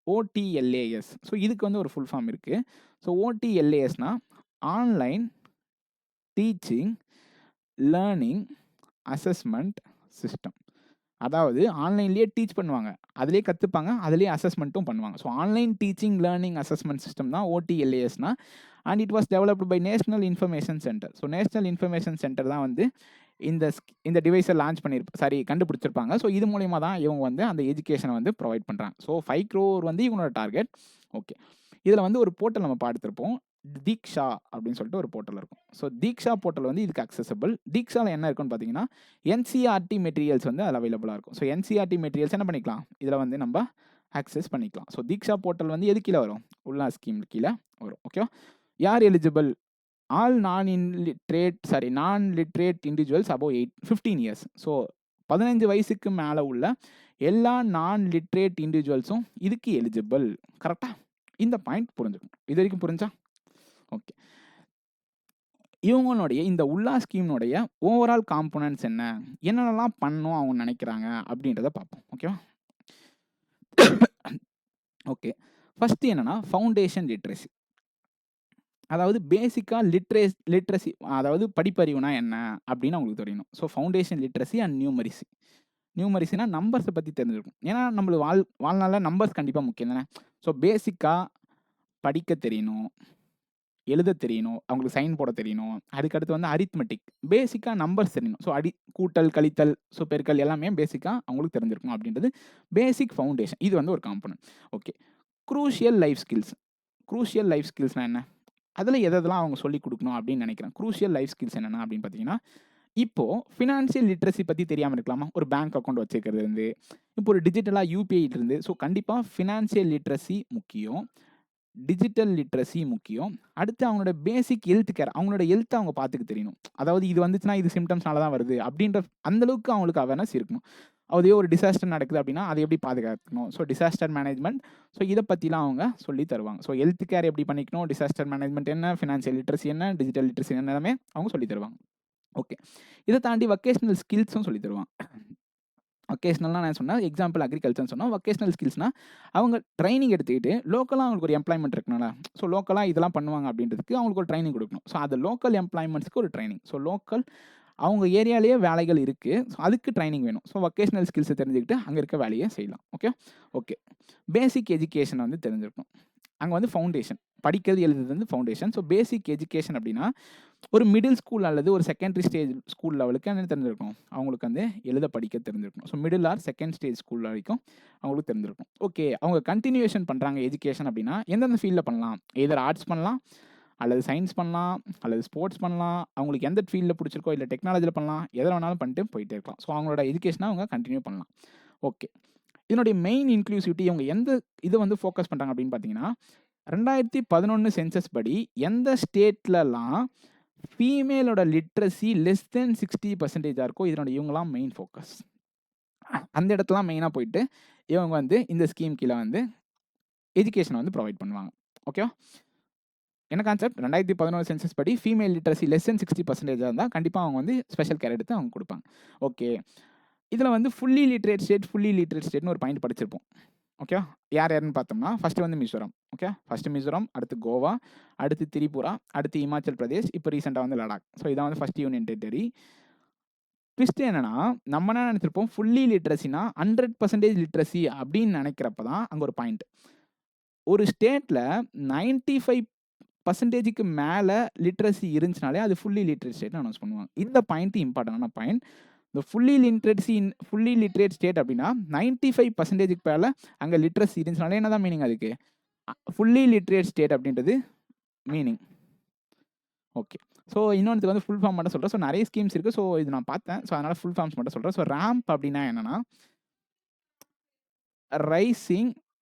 OTLAS. ஸோ இதுக்கு வந்து ஒரு ஃபுல் ஃபார்ம் இருக்குது. ஸோ OTLASனால் online teaching learning assessment system. அதாவது ஆன்லைன்லேயே டீச் பண்ணுவாங்க, அதிலே கற்றுப்பாங்க, அதிலே அசஸ்மெண்ட்டும் பண்ணுவாங்க. So online teaching learning assessment system தான் OTLASனா. And it was developed by national information centre. So national information centre தான் வந்து இந்த டிவைஸை கண்டுபிடிச்சிருப்பாங்க. ஸோ இது மூலியமா தான் இவங்க வந்து அந்த எஜுகேஷனை வந்து ப்ரொவைட் பண்ணுறாங்க. ஸோ 5 crore வந்து இவங்களோட டார்கெட். ஓகே, இதில் வந்து ஒரு போர்ட்டல் நம்ம பார்த்துருப்போம், தீக்ஷா அப்படின்னு சொல்லிட்டு ஒரு போர்ட்டல் இருக்கும். ஸோ தீக்ஷா போர்ட்டல் வந்து இதுக்கு அக்சசபிள். தீக்ஷாவில் என்ன இருக்குன்னு பார்த்தீங்கன்னா என்சிஆர்டி மெட்டீரியல்ஸ் வந்து அதில் அவைலபிளாக இருக்கும். ஸோ என்சிஆர்டி மெட்டீரியல்ஸ் என்ன பண்ணிக்கலாம், இதில் வந்து நம்ம ஆக்சஸ் பண்ணிக்கலாம். ஸோ தீக்ஷா போர்ட்டல் வந்து எது கீழே வரும், உல்லா ஸ்கீம் கீழே வரும். ஓகே, யார் எலிஜிபிள், ஆல் நான் literate individuals above 15 years. So 15 வயசுக்கு மேலே உள்ள எல்லா நான் லிட்ரேட் இண்டிவிஜுவல்ஸும் இதுக்கு எலிஜிபிள். கரெக்டாக இந்த பாயிண்ட் புரிஞ்சுக்கணும். இது வரைக்கும் புரிஞ்சா? ஓகே, இவங்களுடைய இந்த உல்லா ஸ்கீம்னுடைய ஓவரால் காம்போனன்ட்ஸ் என்னென்னலாம் பண்ணணும் அவங்க நினைக்கிறாங்க அப்படின்றத பார்ப்போம். ஓகேவா? ஓகே, ஃபஸ்ட்டு என்னன்னா ஃபவுண்டேஷன் லிட்ரஸி. அதாவது பேசிக்காக லிட்ரஸி, அதாவது படிப்பறிவுனா என்ன அப்படின்னு அவங்களுக்கு தெரியணும். ஸோ ஃபவுண்டேஷன் லிட்ரஸி அண்ட் நியூமரிசினா நம்பர்ஸை பற்றி தெரிஞ்சிருக்கும். ஏன்னா நம்மளுக்கு வாழ்நாளில் நம்பர்ஸ் கண்டிப்பாக முக்கியம் தானே. ஸோ பேசிக்காக படிக்க தெரியணும், எழுத தெரியணும், அவங்களுக்கு சைன் போட தெரியணும். அதுக்கடுத்து வந்து அரித்மெட்டிக், பேசிக்காக நம்பர்ஸ் தெரியணும். ஸோ கூட்டல், கழித்தல், ஸோ பெருக்கல் எல்லாமே பேசிக்காக அவங்களுக்கு தெரிஞ்சிருக்கும் அப்படின்றது பேசிக் ஃபவுண்டேஷன். இது வந்து ஒரு காம்பனன்ட். ஓகே, க்ரூஷியல் லைஃப் ஸ்கில்ஸ்னால் என்ன, அதில் எதெல்லாம் அவங்க சொல்லிக் கொடுக்கணும் அப்படின்னு நினைக்கிறேன். க்ரூஷியல் லைஃப் ஸ்கில்ஸ் என்னென்ன அப்படின்னு பார்த்தீங்கன்னா, இப்போது ஃபினான்ஷியல் லிட்ரஸி பற்றி தெரியாமல் இருக்கலாமா, ஒரு பேங்க் அக்கௌண்ட் வச்சுக்கிறது இருந்து, இப்போ ஒரு டிஜிட்டலாக யூபிஐ இருந்து. ஸோ கண்டிப்பாக ஃபினான்ஷியல் லிட்ரஸி முக்கியம், டிஜிட்டல் லிட்ரஸி முக்கியம். அடுத்து அவங்களோட பேசிக் ஹெல்த் கேர், அவங்களோட ஹெல்த்தை அவங்க பார்த்துக்க தெரியணும். அதாவது இது வந்துச்சுன்னா இது சிம்டம்ஸ்னால தான் வருது அப்படின்ற அந்தளவுக்கு அவங்களுக்கு அவேர்னஸ் இருக்கணும். அதே ஒரு டிசாஸ்டர் நடக்குது அப்படின்னா அதை எப்படி பாதுகாக்கணும், ஸோ டிசாஸ்டர் மேனேஜ்மெண்ட், ஸோ இதை பற்றிலாம் அவங்க சொல்லி தருவாங்க. ஸோ ஹெல்த் கேர் எப்படி பண்ணிக்கணும், டிசாஸ்டர் மேனேஜ்மெண்ட் என்ன, ஃபினான்ஷியல் லிட்ரஸி என்ன, டிஜிட்டல் லிட்ரஸி என்ன, எல்லாமே அவங்க சொல்லி தருவாங்க. ஓகே, இதை தாண்டி வொக்கேஷனல் ஸ்கில்ஸும் சொல்லி தருவாங்க. வொக்கேஷனல்னால் நான் சொன்னேன், எக்ஸாம்பிள் அக்ரிகல்ச்சர்னு சொன்னால், வொக்கேஷனல் ஸ்கில்ஸ்னால் அவங்க ட்ரைனிங் எடுத்துக்கிட்டு லோக்கலாக அவங்களுக்கு ஒரு எம்ப்ளாய்மெண்ட் இருக்கணும்ல. ஸோ லோக்கலாக இதெல்லாம் பண்ணுவாங்க அப்படின்றதுக்கு அவங்களுக்கு ஒரு ட்ரைனிங் கொடுக்கணும். ஸோ அது லோக்கல் எம்ப்ளாய்மெண்ட்ஸ்க்கு ஒரு ட்ரைனிங். ஸோ லோக்கல் அவங்க ஏரியாலேயே வேலைகள் இருக்குது, ஸோ அதுக்கு ட்ரைனிங் வேணும். ஸோ வொக்கேஷனல் ஸ்கில்ஸை தெரிஞ்சுக்கிட்டு அங்கே இருக்க வேலையை செய்யலாம். ஓகே, பேசிக் எஜுகேஷன் வந்து தெரிஞ்சிருக்கணும். அங்கே வந்து ஃபவுண்டேஷன், படிக்கிறது எழுதுறது வந்து ஃபவுண்டேஷன். ஸோ பேசிக் எஜுகேஷன் அப்படின்னா ஒரு மிடில் ஸ்கூல் அல்லது ஒரு செகண்டரி ஸ்டேஜ் ஸ்கூல் லெவலுக்கு என்ன தெரிஞ்சிருக்கும், அவங்களுக்கு வந்து எழுத படிக்க தெரிஞ்சிருக்கணும். So middle or second stage school வரைக்கும் அவங்களுக்கு தெரிஞ்சிருக்கும். ஓகே, அவங்க கண்டினியூஷன் பண்ணுறாங்க எஜுகேஷன் அப்படின்னா எந்தெந்த ஃபீல்டில் பண்ணலாம், எதர் ஆர்ட்ஸ் பண்ணலாம், அல்லது சயின்ஸ் பண்ணலாம், அல்லது ஸ்போர்ட்ஸ் பண்ணலாம், அவங்களுக்கு எந்த ஃபீல்டில் பிடிச்சிருக்கோ, இல்லை டெக்னாலஜியில் பண்ணலாம், எதை வேணாலும் பண்ணிட்டு போயிட்டே இருக்கலாம். ஸோ அவங்களோட எஜுகேஷனை அவங்க கண்டினியூ பண்ணலாம். ஓகே, இதனுடைய மெயின் இன்க்ளூசிவிட்டி அவங்க எந்த இதை வந்து ஃபோக்கஸ் பண்ணுறாங்க அப்படின்னு பார்த்தீங்கன்னா, 2011 சென்சஸ் படி எந்த ஸ்டேட்லலாம் ஃபீமேலோட லிட்ரஸி லெஸ் தென் 60% இருக்கோ, இவங்களாம் மெயின் ஃபோக்கஸ். அந்த இடத்துலாம் மெயினாக போயிட்டு இவங்க வந்து இந்த ஸ்கீம் கீழே வந்து எஜுகேஷனை வந்து ப்ரொவைட் பண்ணுவாங்க. ஓகே, என்ன கான்செப்ட், 2011 சென்சஸ் படி ஃபீமேல் லிட்ரஸி லெஸ் தென் 60% இருந்தால் கண்டிப்பாக அவங்க வந்து ஸ்பெஷல் கேர் எடுத்து அவங்க கொடுப்பாங்க. ஓகே, இதில் வந்து ஃபுல்லி லிட்ரேட் ஸ்டேட்னு ஒரு பாயிண்ட் படிச்சிருப்போம். ஓகே, யாருன்னு பார்த்தோம்னா ஃபஸ்ட்டு வந்து மிசோரம். ஓகே, ஃபஸ்ட்டு மிசோரம், அடுத்து கோவா, அடுத்து திரிபுரா, அடுத்து இமாச்சல் பிரதேஷ், இப்போ ரீசெண்டாக வந்து லடாக். ஸோ இதான் வந்து ஃபஸ்ட் யூனியன் டெரிட்டரி. ட்விஸ்ட் என்னன்னா, நம்ம என்ன நினச்சிருப்போம், ஃபுல்லி லிட்ரஸினா 100% லிட்ரஸி அப்படின்னு நினைக்கிறப்ப தான் அங்கே ஒரு பாயிண்ட். ஒரு ஸ்டேட்டில் 95% மேலே லிட்ரஸி இருந்துச்சுனாலே அது ஃபுல்லி லிட்ரேட் ஸ்டேட்னு அனௌன்ஸ் பண்ணுவாங்க. இந்த பாயிண்ட் இம்பார்ட்டண்டான பாயிண்ட். இந்த ஃபுல்லி லிட்ரேட் ஸ்டேட் அப்படின்னா 95% மேலே அங்கே லிட்ரஸி இருந்துச்சுனாலே என்ன தான் மீனிங், அதுக்கு ஃபுல்லி லிட்ரேட் ஸ்டேட் அப்படின்றது மீனிங். ஓகே, ஸோ இன்னொன்று வந்து ஃபுல் ஃபார்ம் மட்டும் சொல்கிறேன். ஸோ நிறைய ஸ்கீம்ஸ் இருக்குது, ஸோ இது நான் பார்த்தேன், ஸோ அதனால் ஃபுல் ஃபார்ம்ஸ் மட்டும் சொல்கிறேன். ஸோ ரேம்ப் அப்படின்னா என்னென்னா, raising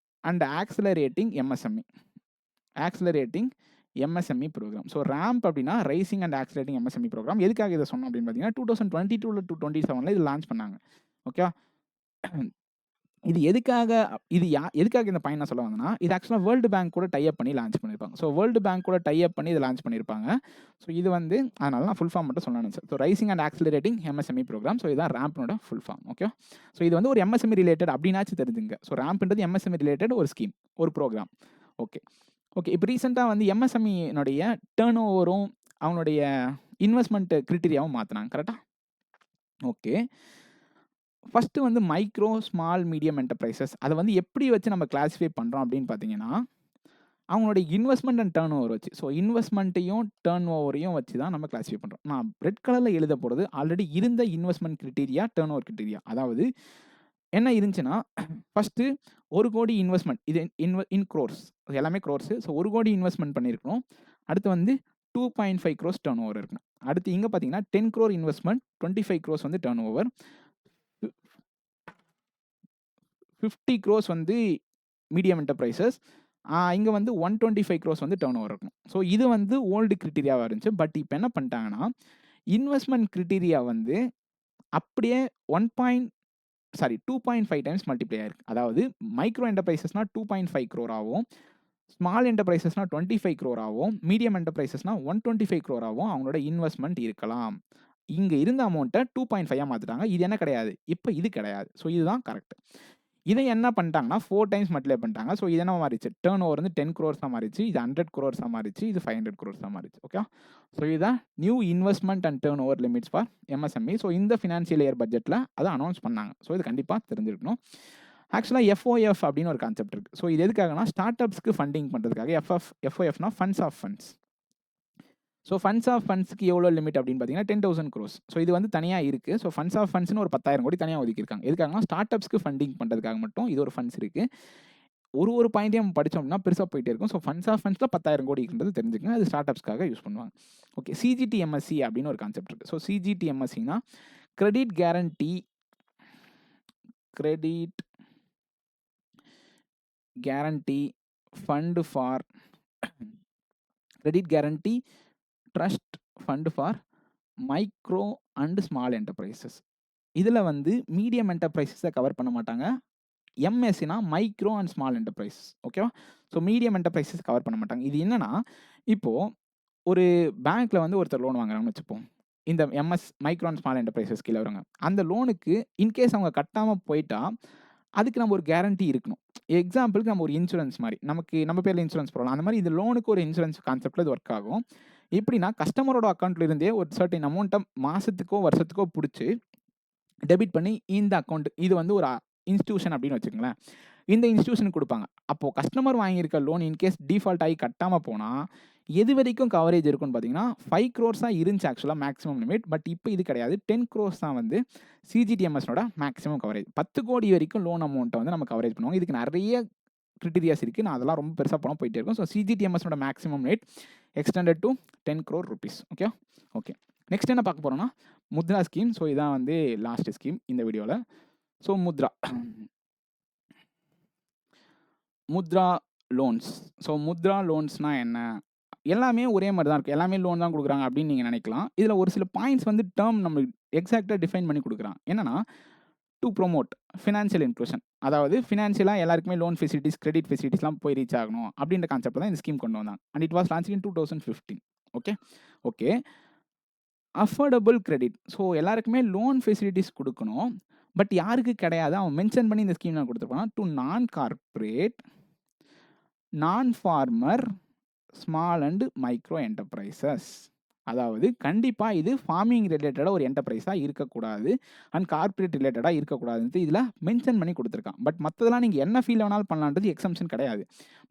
and accelerating MSME program. So RAMP அப்படின்னா raising and accelerating MSME program. எதுக்காக இதை சொன்னோம் அப்படின்னு பார்த்தீங்கன்னா 2022 to 2027 இது லான்ச் பண்ணாங்க. ஓகே, இது எதுக்காக இந்த பாயிண்ட் நான் சொல்ல வந்தேன்னா, இது ஆக்சுவலாக வேர்ல்டு பேங்க் கூட டைப் பண்ணி லான்ச் பண்ணியிருப்பாங்க. ஸோ வேர்ல்டு பேங்க் கூட டைப் பண்ணி இதை லான்ச் பண்ணியிருப்பாங்க. ஸோ இது வந்து அதனால நான் ஃபுல் ஃபார்ம் மட்டும் சொல்லணும் sir. So raising and accelerating MSME program. So இதுதான் ரேம்ப்னோட ஃபுல் ஃபார்ம். ஓகே, ஸோ இது வந்து ஒரு எம்எஸ்எம்இ ரிலேட்டட் அப்படின்னாச்சு தெரிஞ்சுங்க. ஸோ ரேம்ப்ன்றது எம்எஸ்எம்இ ரிலேட்டட் ஒரு ஸ்கீம், ஒரு ப்ரோக்ராம். ஓகே, இப்போ ரீசெண்டாக வந்து எம்எஸ்எம்இனுடைய டேர்ன் ஓவரும் அவங்களுடைய இன்வெஸ்ட்மெண்ட் கிரிட்டீரியாவும் மாற்றினாங்க. கரெக்டாக? ஓகே, ஃபஸ்ட்டு வந்து மைக்ரோ, ஸ்மால், மீடியம் என்டர்பிரைசஸ் அதை வந்து எப்படி வச்சு நம்ம கிளாஸிஃபை பண்ணுறோம் அப்படின்னு பார்த்தீங்கன்னா, அவங்களுடைய இன்வெஸ்ட்மெண்ட் அண்ட் டர்ன் ஓவர் வச்சு. ஸோ இன்வெஸ்ட்மெண்ட்டையும் டர்ன் ஓவரையும் வச்சு தான் நம்ம கிளாஸிஃபை பண்ணுறோம். நான் ரெட் கலரில் எழுத போகிறது ஆல்ரெடி இருந்த investment criteria, turn over criteria. அதாவது என்ன இருந்துச்சுன்னா, ஃபஸ்ட்டு 1 கோடி இன்வெஸ்ட்மெண்ட், இது இன் க்ரோர்ஸ், எல்லாமே க்ரோர்ஸு. ஸோ 1 கோடி இன்வெஸ்ட்மெண்ட் பண்ணியிருக்கணும். அடுத்து வந்து 2.5 க்ரோர்ஸ் டர்ன் ஓவர் இருக்கணும். அடுத்து இங்கே பார்த்தீங்கன்னா 10 க்ரோர் இன்வெஸ்ட்மெண்ட், 25 க்ரோர்ஸ் வந்து டர்ன் ஓவர், 50 க்ரோர்ஸ் வந்து மீடியம் என்டர்பிரைசஸ், இங்கே வந்து 125 க்ரோர்ஸ் வந்து டர்ன் ஓவர் இருக்கணும். ஸோ இது வந்து ஓல்டு கிரிட்டீரியாவாக இருந்துச்சு. பட் இப்போ என்ன பண்ணிட்டாங்கன்னா, இன்வெஸ்ட்மெண்ட் கிரிட்டீரியா வந்து அப்படியே 2.5 டைம்ஸ் மல்டிப்ளை ஆயிருக்கு. அதாவது மைக்ரோ என்டர்பிரைசஸ்னா 2.5 க்ரோர் ஆகும், ஸ்மால் என்டர்பிரைசஸ்னா 25 க்ரோர் ஆகும், மீடியம் என்டர்பிரைசஸ்னா 125 க்ரோர் ஆகும் அவங்களோட இன்வெஸ்ட்மெண்ட் இருக்கலாம். இங்கே இருந்த அமௌண்ட்டை 2.5 மாற்றிட்டாங்க. இது என்ன கிடையாது, இப்போ இது கிடையாது. ஸோ இதுதான் கரெக்ட். இதை என்ன பண்ணிட்டாங்கன்னா 4 டைம்ஸ் மல்டிப்ளை பண்ணிட்டாங்க. ஸோ இது என்ன மாறிச்சு, டர்ன் ஓவர் வந்து 10 க்ரோர்ஸாக மாறிச்சு, இது 100 க்ரோர்ஸாக மாறிச்சு, இது 500 க்ரோர்ஸாக மாறிச்சு. ஓகே, ஸோ இதுதான் new investment and turn over limits for MSME. So இந்த ஃபினான்ஷியல் இயர் பட்ஜெட்டில் அதை அனௌன்ஸ் பண்ணாங்க. ஸோ இது கண்டிப்பாக தெரிஞ்சிருக்கணும். ஆக்சுவலாக எஃப்ஓஎஃப் அப்படின்னு ஒரு கான்செப்ட் இருக்குது. ஸோ இது எதுக்காகனா ஸ்டார்ட் அப்ஸ்க்கு ஃபண்டிங் பண்ணுறதுக்காக. எஃப்ஓஎஃப்னா funds of funds. So funds of ஃபண்ட்ஸ்க்கு எவ்வளோ லிமிட் அப்படின்னு பார்த்தீங்கன்னா 10,000 க்ரோர்ஸ். ஸோ இது வந்து தனியாக இருக்குது. ஸோ ஃபண்ட்ஸ் ஆஃப் ஃபண்ட்ஸ்னு ஒரு 10,000 கோடி தனியாக ஒதுக்கியிருக்காங்க. எதுக்காகனா ஸ்டார்ட் அப்ஸ்க்கு ஃபண்டிங் பண்ணுறதுக்காக மட்டும் இது ஒரு ஃபண்ட்ஸ் இருக்குது. ஒரு பாயிண்ட்டையும் நம்ம படித்தோம்னா பெருசாக போயிட்டே இருக்கும். ஸோ ஃபண்ட்ஸ் ஆஃப் ஃபண்ட்ஸில் 10,000 கோடி இருக்குன்றது தெரிஞ்சுக்கங்க. அது ஸ்டார்ட் அப்ஸ்க்காக யூஸ் பண்ணுவாங்க. ஓகே, சிஜிடிஎம்எஸ்சி அப்படின்னு ஒரு கான்செப்ட் இருக்குது. ஸோ சிஜிடிஎம்எஸ்சினா credit guarantee fund for credit guarantee trust fund for micro and small enterprises. இதில் வந்து மீடியம் என்டர்பிரைசஸை கவர் பண்ண மாட்டாங்க. எம்எஸ்சினா மைக்ரோ அண்ட் ஸ்மால் என்டர்பிரைசஸ். ஓகேவா? ஸோ மீடியம் என்டர்பிரைசஸ் கவர் பண்ண மாட்டாங்க. இது என்னன்னா, இப்போது ஒரு பேங்க்கில் வந்து ஒருத்தர் லோன் வாங்குறாங்கன்னு வச்சுப்போம். இந்த மைக்ரோ அண்ட் ஸ்மால் என்டர்பிரைசஸ் கீழே வருங்க. அந்த லோனுக்கு இன்கேஸ் அவங்க கட்டாமல் போயிட்டா அதுக்கு நம்ம ஒரு கேரண்டி இருக்கணும். எக்ஸாம்பிளுக்கு நம்ம ஒரு இன்சூரன்ஸ் மாதிரி, நம்ம பேரில் இன்சூரன்ஸ் போடலாம். அந்த மாதிரி இந்த லோனுக்கு ஒரு இன்சூரன்ஸ் கான்செப்டில் இது ஒர்க் ஆகும். எப்படின்னா, கஸ்டமரோட அக்கௌண்ட்டில் இருந்தே ஒரு சர்டன் அமௌண்ட்டை மாதத்துக்கோ வருஷத்துக்கோ பிடிச்சி டெபிட் பண்ணி இந்த அக்கௌண்ட், இது வந்து ஒரு இன்ஸ்டியூஷன் அப்படின்னு வச்சுக்கோங்களேன், இந்த இன்ஸ்டியூஷனுக்கு கொடுப்பாங்க. அப்போது கஸ்டமர் வாங்கியிருக்க லோன் இன்கேஸ் டிஃபால்ட் ஆகி கட்டாமல் போனால் எது வரைக்கும் கவரேஜ் இருக்குன்னு பார்த்தீங்கன்னா 5 க்ரோர்ஸ் தான் இருந்துச்சு ஆக்சுவலாக மேக்ஸிமம் லிமிட். பட் இப்போ இது கிடையாது, 10 க்ரோர்ஸ் தான் வந்து சிஜிடிஎம்எஸ்னோட மேக்ஸிமம் கவரேஜ். 10 கோடி வரைக்கும் லோன் அமௌண்ட்டை வந்து நம்ம கவரேஜ் பண்ணுவோம். இதுக்கு நிறைய கிரிட்டீரியாஸ் இருக்குது. நான் அதெல்லாம் ரொம்ப பெருசாக போனால் போயிட்டே இருக்கும். ஸோ சிஜிடிஎம்எஸ்னோட maximum rate extended to 10 crore rupees. Okay, next என்ன பார்க்க போகிறோம்னா முத்ரா ஸ்கீம். ஸோ இதான் வந்து லாஸ்ட் ஸ்கீம் இந்த வீடியோவில். So Mudra loans. So Mudra லோன்ஸ்னால் என்ன, எல்லாமே ஒரே மாதிரி தான் இருக்குது, எல்லாமே லோன் தான் கொடுக்குறாங்க அப்படின்னு நீங்கள் நினைக்கலாம். இதில் ஒரு சில பாயிண்ட்ஸ் வந்து டேர்ம் நம்ம எக்ஸாக்டாக டிஃபைன் பண்ணி கொடுக்குறாங்க. என்னன்னா, டு ப்ரொமோட் ஃபினான்ஷியல் இன்க்ளூஷன், அதாவது ஃபினான்ஷியலாக எல்லாருக்குமே லோன் ஃபெசிலிட்டிஸ், கிரெடிட் ஃபெசிலிட்டிஸ்லாம் போய் ரீச் ஆகணும் அப்படின்ற கான்செப்ட் தான் இந்த ஸ்கீம் கொண்டு வந்தாங்க. And it was launch in 2015. Okay, affordable credit. So எல்லாருக்குமே லோன் ஃபெசிலிட்டிஸ் கொடுக்கணும். பட் யாருக்கு கிடையாது, அவன் மென்ஷன் பண்ணி இந்த ஸ்கீம் நான் கொடுத்துருப்பான். To non corporate, non farmer, small and micro enterprises. அதாவது கண்டிப்பாக இது ஃபார்மிங் ரிலேட்டடாக ஒரு என்டர்பிரைஸாக இருக்கக்கூடாது அண்ட் கார்பரேட் ரிலேட்டடாக இருக்கக்கூடாதுன்ட்டு இதில் மென்ஷன் பண்ணி கொடுத்துருக்கான். பட் மற்றதெல்லாம் நீங்கள் என்ன ஃபீல் வேணாலும் பண்ணலான்றது எக்ஸம்ஷன் கிடையாது.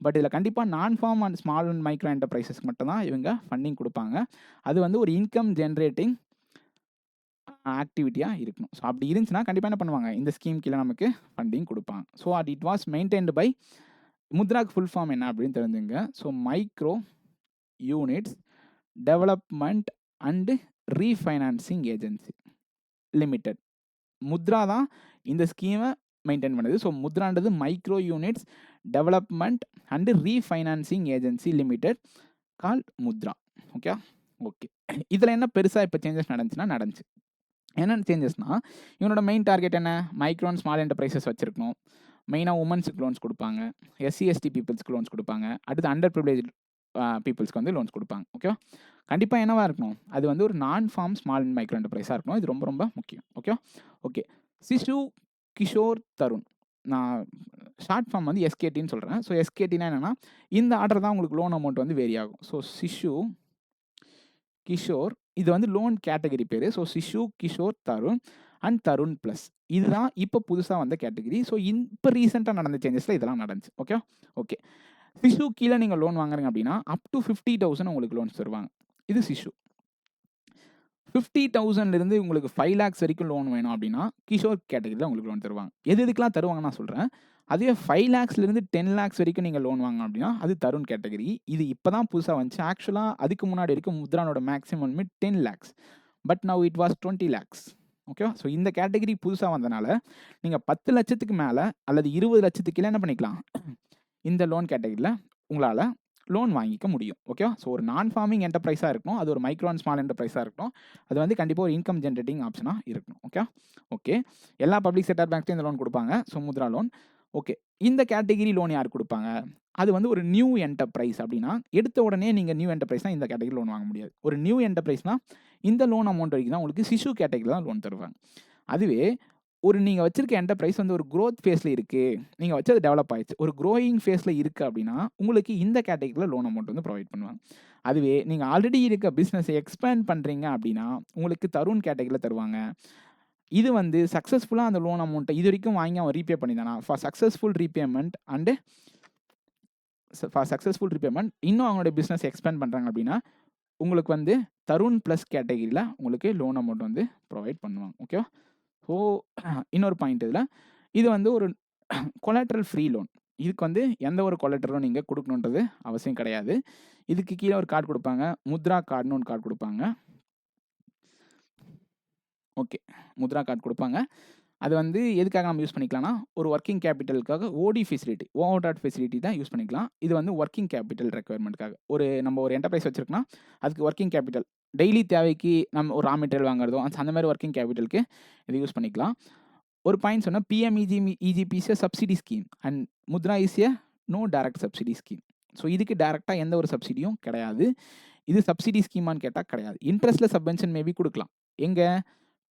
பட் இதில் கண்டிப்பாக non farm and small and micro என்டர்பிரைசஸ்க்கு மட்டும் தான் இவங்க ஃபண்டிங் கொடுப்பாங்க. அது வந்து ஒரு இன்கம் ஜென்ரேட்டிங் ஆக்டிவிட்டியாக இருக்கணும். ஸோ அப்படி இருந்துச்சுன்னா கண்டிப்பாக என்ன பண்ணுவாங்க, இந்த ஸ்கீம் கீழே நமக்கு ஃபண்டிங் கொடுப்பாங்க. So it was maintained by, முத்ராக்கு ஃபுல் ஃபார்ம் என்ன அப்படின்னு தெரிஞ்சுங்க. So micro units development and refinancing agency limited. Mudra தான் இந்த ஸ்கீமை மெயின்டைன் பண்ணுது. ஸோ முத்ரான்றது micro units development and refinancing agency limited call Mudra. Okay, இதில் என்ன பெருசாக இப்போ சேஞ்சஸ் நடந்துச்சு. என்னென்ன சேஞ்சஸ்னால், இவனோட மெயின் டார்கெட் என்ன, மைக்ரோ அண்ட் ஸ்மால் என்டர்பிரைசஸ் வச்சுருக்கணும். மெயினாக உமன்ஸுக்கு லோன்ஸ் கொடுப்பாங்க, SC/ST பீப்புள்ஸ்க்கு லோன்ஸ் கொடுப்பாங்க, அடுத்து அண்டர் ப்ரிவிலேஜ் பீப்புள்ஸ்க்கு வந்து லோன்ஸ் கொடுப்பாங்க. கண்டிப்பாக என்னவாக இருக்கணும், அது வந்து ஒரு நான் ஃபார்ம் ஸ்மால் அண்ட் மைக்ரோ என்டர்பிரைஸாக இருக்கணும். இது ரொம்ப ரொம்ப முக்கியம். ஓகே, சிசு கிஷோர் தருண், நான் ஷார்ட் ஃபார்ம் வந்து SKTன்னு சொல்கிறேன். ஸோ SKTனா என்னென்னா, இந்த ஆர்டர் தான் உங்களுக்கு லோன் அமௌண்ட் வந்து வேரி ஆகும். ஸோ சிசு கிஷோர், இது வந்து லோன் கேட்டகரி பேர். ஸோ சிசு கிஷோர் தருண் அண்ட் தருண் ப்ளஸ், இதுதான் இப்போ புதுசாக வந்த கேட்டகரி. ஸோ இப்போ ரீசெண்டாக நடந்த சேஞ்சஸில் இதெல்லாம் நடந்துச்சு. ஓகே, சிசு கீழே நீங்கள் லோன் வாங்குறீங்க அப்படின்னா அப் டு 50,000 உங்களுக்கு லோன்ஸ் தருவாங்க. இது சிசு. 50,000லேருந்து உங்களுக்கு 5 lakhs வரைக்கும் லோன் வேணும் அப்படின்னா கிஷோர் கேட்டகரியில் உங்களுக்கு லோன் தருவாங்க. எதுக்கெல்லாம் தருவாங்க நான் சொல்கிறேன். அதுவே 5 lakhsலேருந்து 10 lakhs வரைக்கும் நீங்கள் லோன் வாங்க அப்படின்னா அது தருண் கேட்டகரி. இது இப்போ தான் புதுசாக வந்துச்சு. ஆக்சுவலாக அதுக்கு முன்னாடி வரைக்கும் முத்ரானோட maximum limit 10 lakhs. But now it was 20 lakhs. ஓகேவா? ஸோ இந்த கேட்டகரி புதுசாக வந்தனால நீங்கள் 10 லட்சத்துக்கு மேலே அல்லது 20 லட்சத்துக்கு கீழே என்ன பண்ணிக்கலாம், இந்த லோன் கேட்டகரியில் உங்களால் லோன் வாங்கிக்க முடியும். ஓகேவா? ஸோ ஒரு நான் ஃபார்மிங் என்டர்பிரைஸாக இருக்கணும், அது ஒரு மைக்ரோ அண்ட் ஸ்மால் என்டர்பிரைஸாக இருக்கணும், அது வந்து கண்டிப்பாக ஒரு இன்கம் ஜென்ரேட்டிங் ஆப்ஷனாக இருக்கணும். ஓகே. எல்லா பப்ளிக் செக்டர் பேங்க்ஸையும் இந்த லோன் கொடுப்பாங்க. So Mudra loan. ஓகே. இந்த கேட்டகரி லோன் யார் கொடுப்பாங்க? அது வந்து ஒரு நியூ என்டர்பிரைஸ் அப்படின்னா எடுத்த உடனே நீங்கள் நியூ என்டர்பிரைஸ்னால் இந்த கேட்டகரி லோன் வாங்க முடியாது. ஒரு நியூ என்டர்பிரைஸ்னால் இந்த லோன் அமௌண்ட் வரைக்கும் தான் உங்களுக்கு சிசு கேட்டகரியில் தான் லோன் தருவாங்க. அதுவே ஒரு நீங்கள் வச்சிருக்க என்டர்பிரைஸ் வந்து ஒரு க்ரோத் ஃபேஸில் இருக்குது, நீங்கள் வச்சு அது டெவலப் ஆயிடுச்சு, ஒரு க்ரோயிங் ஃபேஸில் இருக்குது அப்படின்னா உங்களுக்கு இந்த கேட்டகரியில் லோன் அமௌண்ட் வந்து ப்ரொவைட் பண்ணுவாங்க. அதுவே நீங்கள் ஆல்ரெடி இருக்க பிஸ்னஸை எக்ஸ்பேண்ட் பண்ணுறீங்க அப்படின்னா உங்களுக்கு தருண் கேட்டகரியில் தருவாங்க. இது வந்து சக்ஸஸ்ஃபுல்லாக அந்த லோன் அமௌண்ட்டை இது வரைக்கும் வாங்கி அவன் ரீபே பண்ணிதானா ஃபார் சக்ஸஸ்ஃபுல் ரீபேமெண்ட் அண்டு இன்னும் அவங்களுடைய பிஸ்னஸ் எக்ஸ்பேண்ட் பண்ணுறாங்க அப்படின்னா உங்களுக்கு வந்து தருண் ப்ளஸ் கேட்டகரியில் உங்களுக்கு லோன் அமௌண்ட் வந்து ப்ரொவைட் பண்ணுவாங்க. ஓகேவா? ஸோ இன்னொரு பாயிண்ட் இதில் இது வந்து ஒரு கொலாட்ரல் ஃப்ரீ லோன். இதுக்கு வந்து எந்த ஒரு கொலாட்ரலும் நீங்கள் கொடுக்கணுன்றது அவசியம் கிடையாது. இதுக்கு கீழே ஒரு கார்டு கொடுப்பாங்க, முத்ரா கார்டுன்னு ஒரு கார்டு கொடுப்பாங்க. ஓகே, முத்ரா கார்டு கொடுப்பாங்க. அது வந்து எதுக்காக நம்ம யூஸ் பண்ணிக்கலாம்னா ஒரு ஒர்க்கிங் கேபிட்டலுக்காக ஓடி ஃபெசிலிட்டி, ஓவர் டாட் ஃபெசிலிட்டி தான் யூஸ் பண்ணிக்கலாம். இது வந்து ஒர்க்கிங் கேபிட்டல் ரெக்குயர்மெண்ட்காக நம்ம ஒரு என்டர்பிரைஸ் வச்சுருக்கோன்னா அதுக்கு ஒர்க்கிங் கேபிட்டல் டெய்லி தேவைக்கு நம்ம ஒரு ரா மெட்டீரியல் வாங்குறதோ அந்த மாதிரி ஒர்க்கிங் கேபிட்டலுக்கு இது யூஸ் பண்ணிக்கலாம். ஒரு பாயிண்ட் சொன்னால் PMEGP is a subsidy scheme and Mudra is a no direct subsidy scheme. So இதுக்கு டேரெக்டாக எந்த ஒரு சப்சிடியும் கிடையாது. இது சப்சிடி ஸ்கீமான்னு கேட்டால் கிடையாது. இன்ட்ரெஸ்ட்டில் சப்வென்ஷன் மேபி கொடுக்கலாம். எங்கே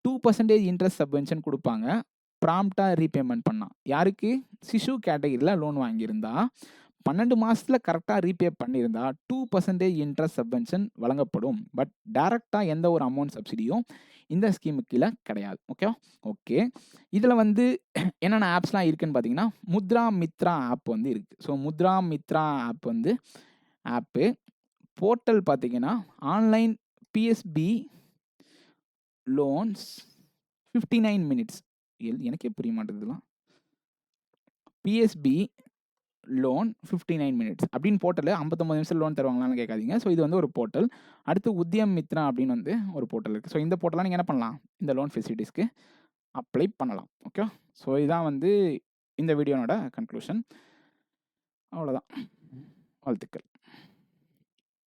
2% இன்ட்ரெஸ்ட் சப்வென்ஷன் கொடுப்பாங்க ப்ராம்ப்டாக ரீபேமெண்ட் பண்ணால். யாருக்கு? சிசு கேட்டகரியில் லோன் வாங்கியிருந்தா 12 மாதத்தில் கரெக்டாக ரீபே பண்ணியிருந்தா 2% இன்ட்ரெஸ்ட் சப்வென்ஷன் வழங்கப்படும். பட் டேரெக்டாக எந்த ஒரு அமௌண்ட் சப்சிடியும் இந்த ஸ்கீமுக்கு கீழே கிடையாது. ஓகே. இதில் வந்து என்னென்ன ஆப்ஸ்லாம் இருக்குதுன்னு பார்த்தீங்கன்னா முத்ரா மித்ரா ஆப் வந்து இருக்குது. ஸோ முத்ரா மித்ரா ஆப் வந்து ஆப்பு போர்ட்டல் பார்த்தீங்கன்னா ஆன்லைன் PSB லோன்ஸ் 59 minutes. எனக்கே புரிய மாட்டேங்குதுலாம். PSB லோன் 59 minutes அப்படின்னு போர்ட்டலில் 59 நிமிஷம் லோன் தருவாங்களான்னு கேட்காதீங்க. ஸோ இது வந்து ஒரு போர்ட்டல். அடுத்து உத்யம் மித்ரா அப்படின்னு வந்து ஒரு போர்ட்டல் இருக்குது. ஸோ இந்த போர்ட்டலாக நீங்கள் என்ன பண்ணலாம், இந்த லோன் ஃபெசிலிட்டிஸ்க்கு அப்ளை பண்ணலாம். ஓகே. ஸோ இதான் வந்து இந்த வீடியோனோட கன்க்ளூஷன். அவ்வளோதான். வாழ்த்துக்கள்.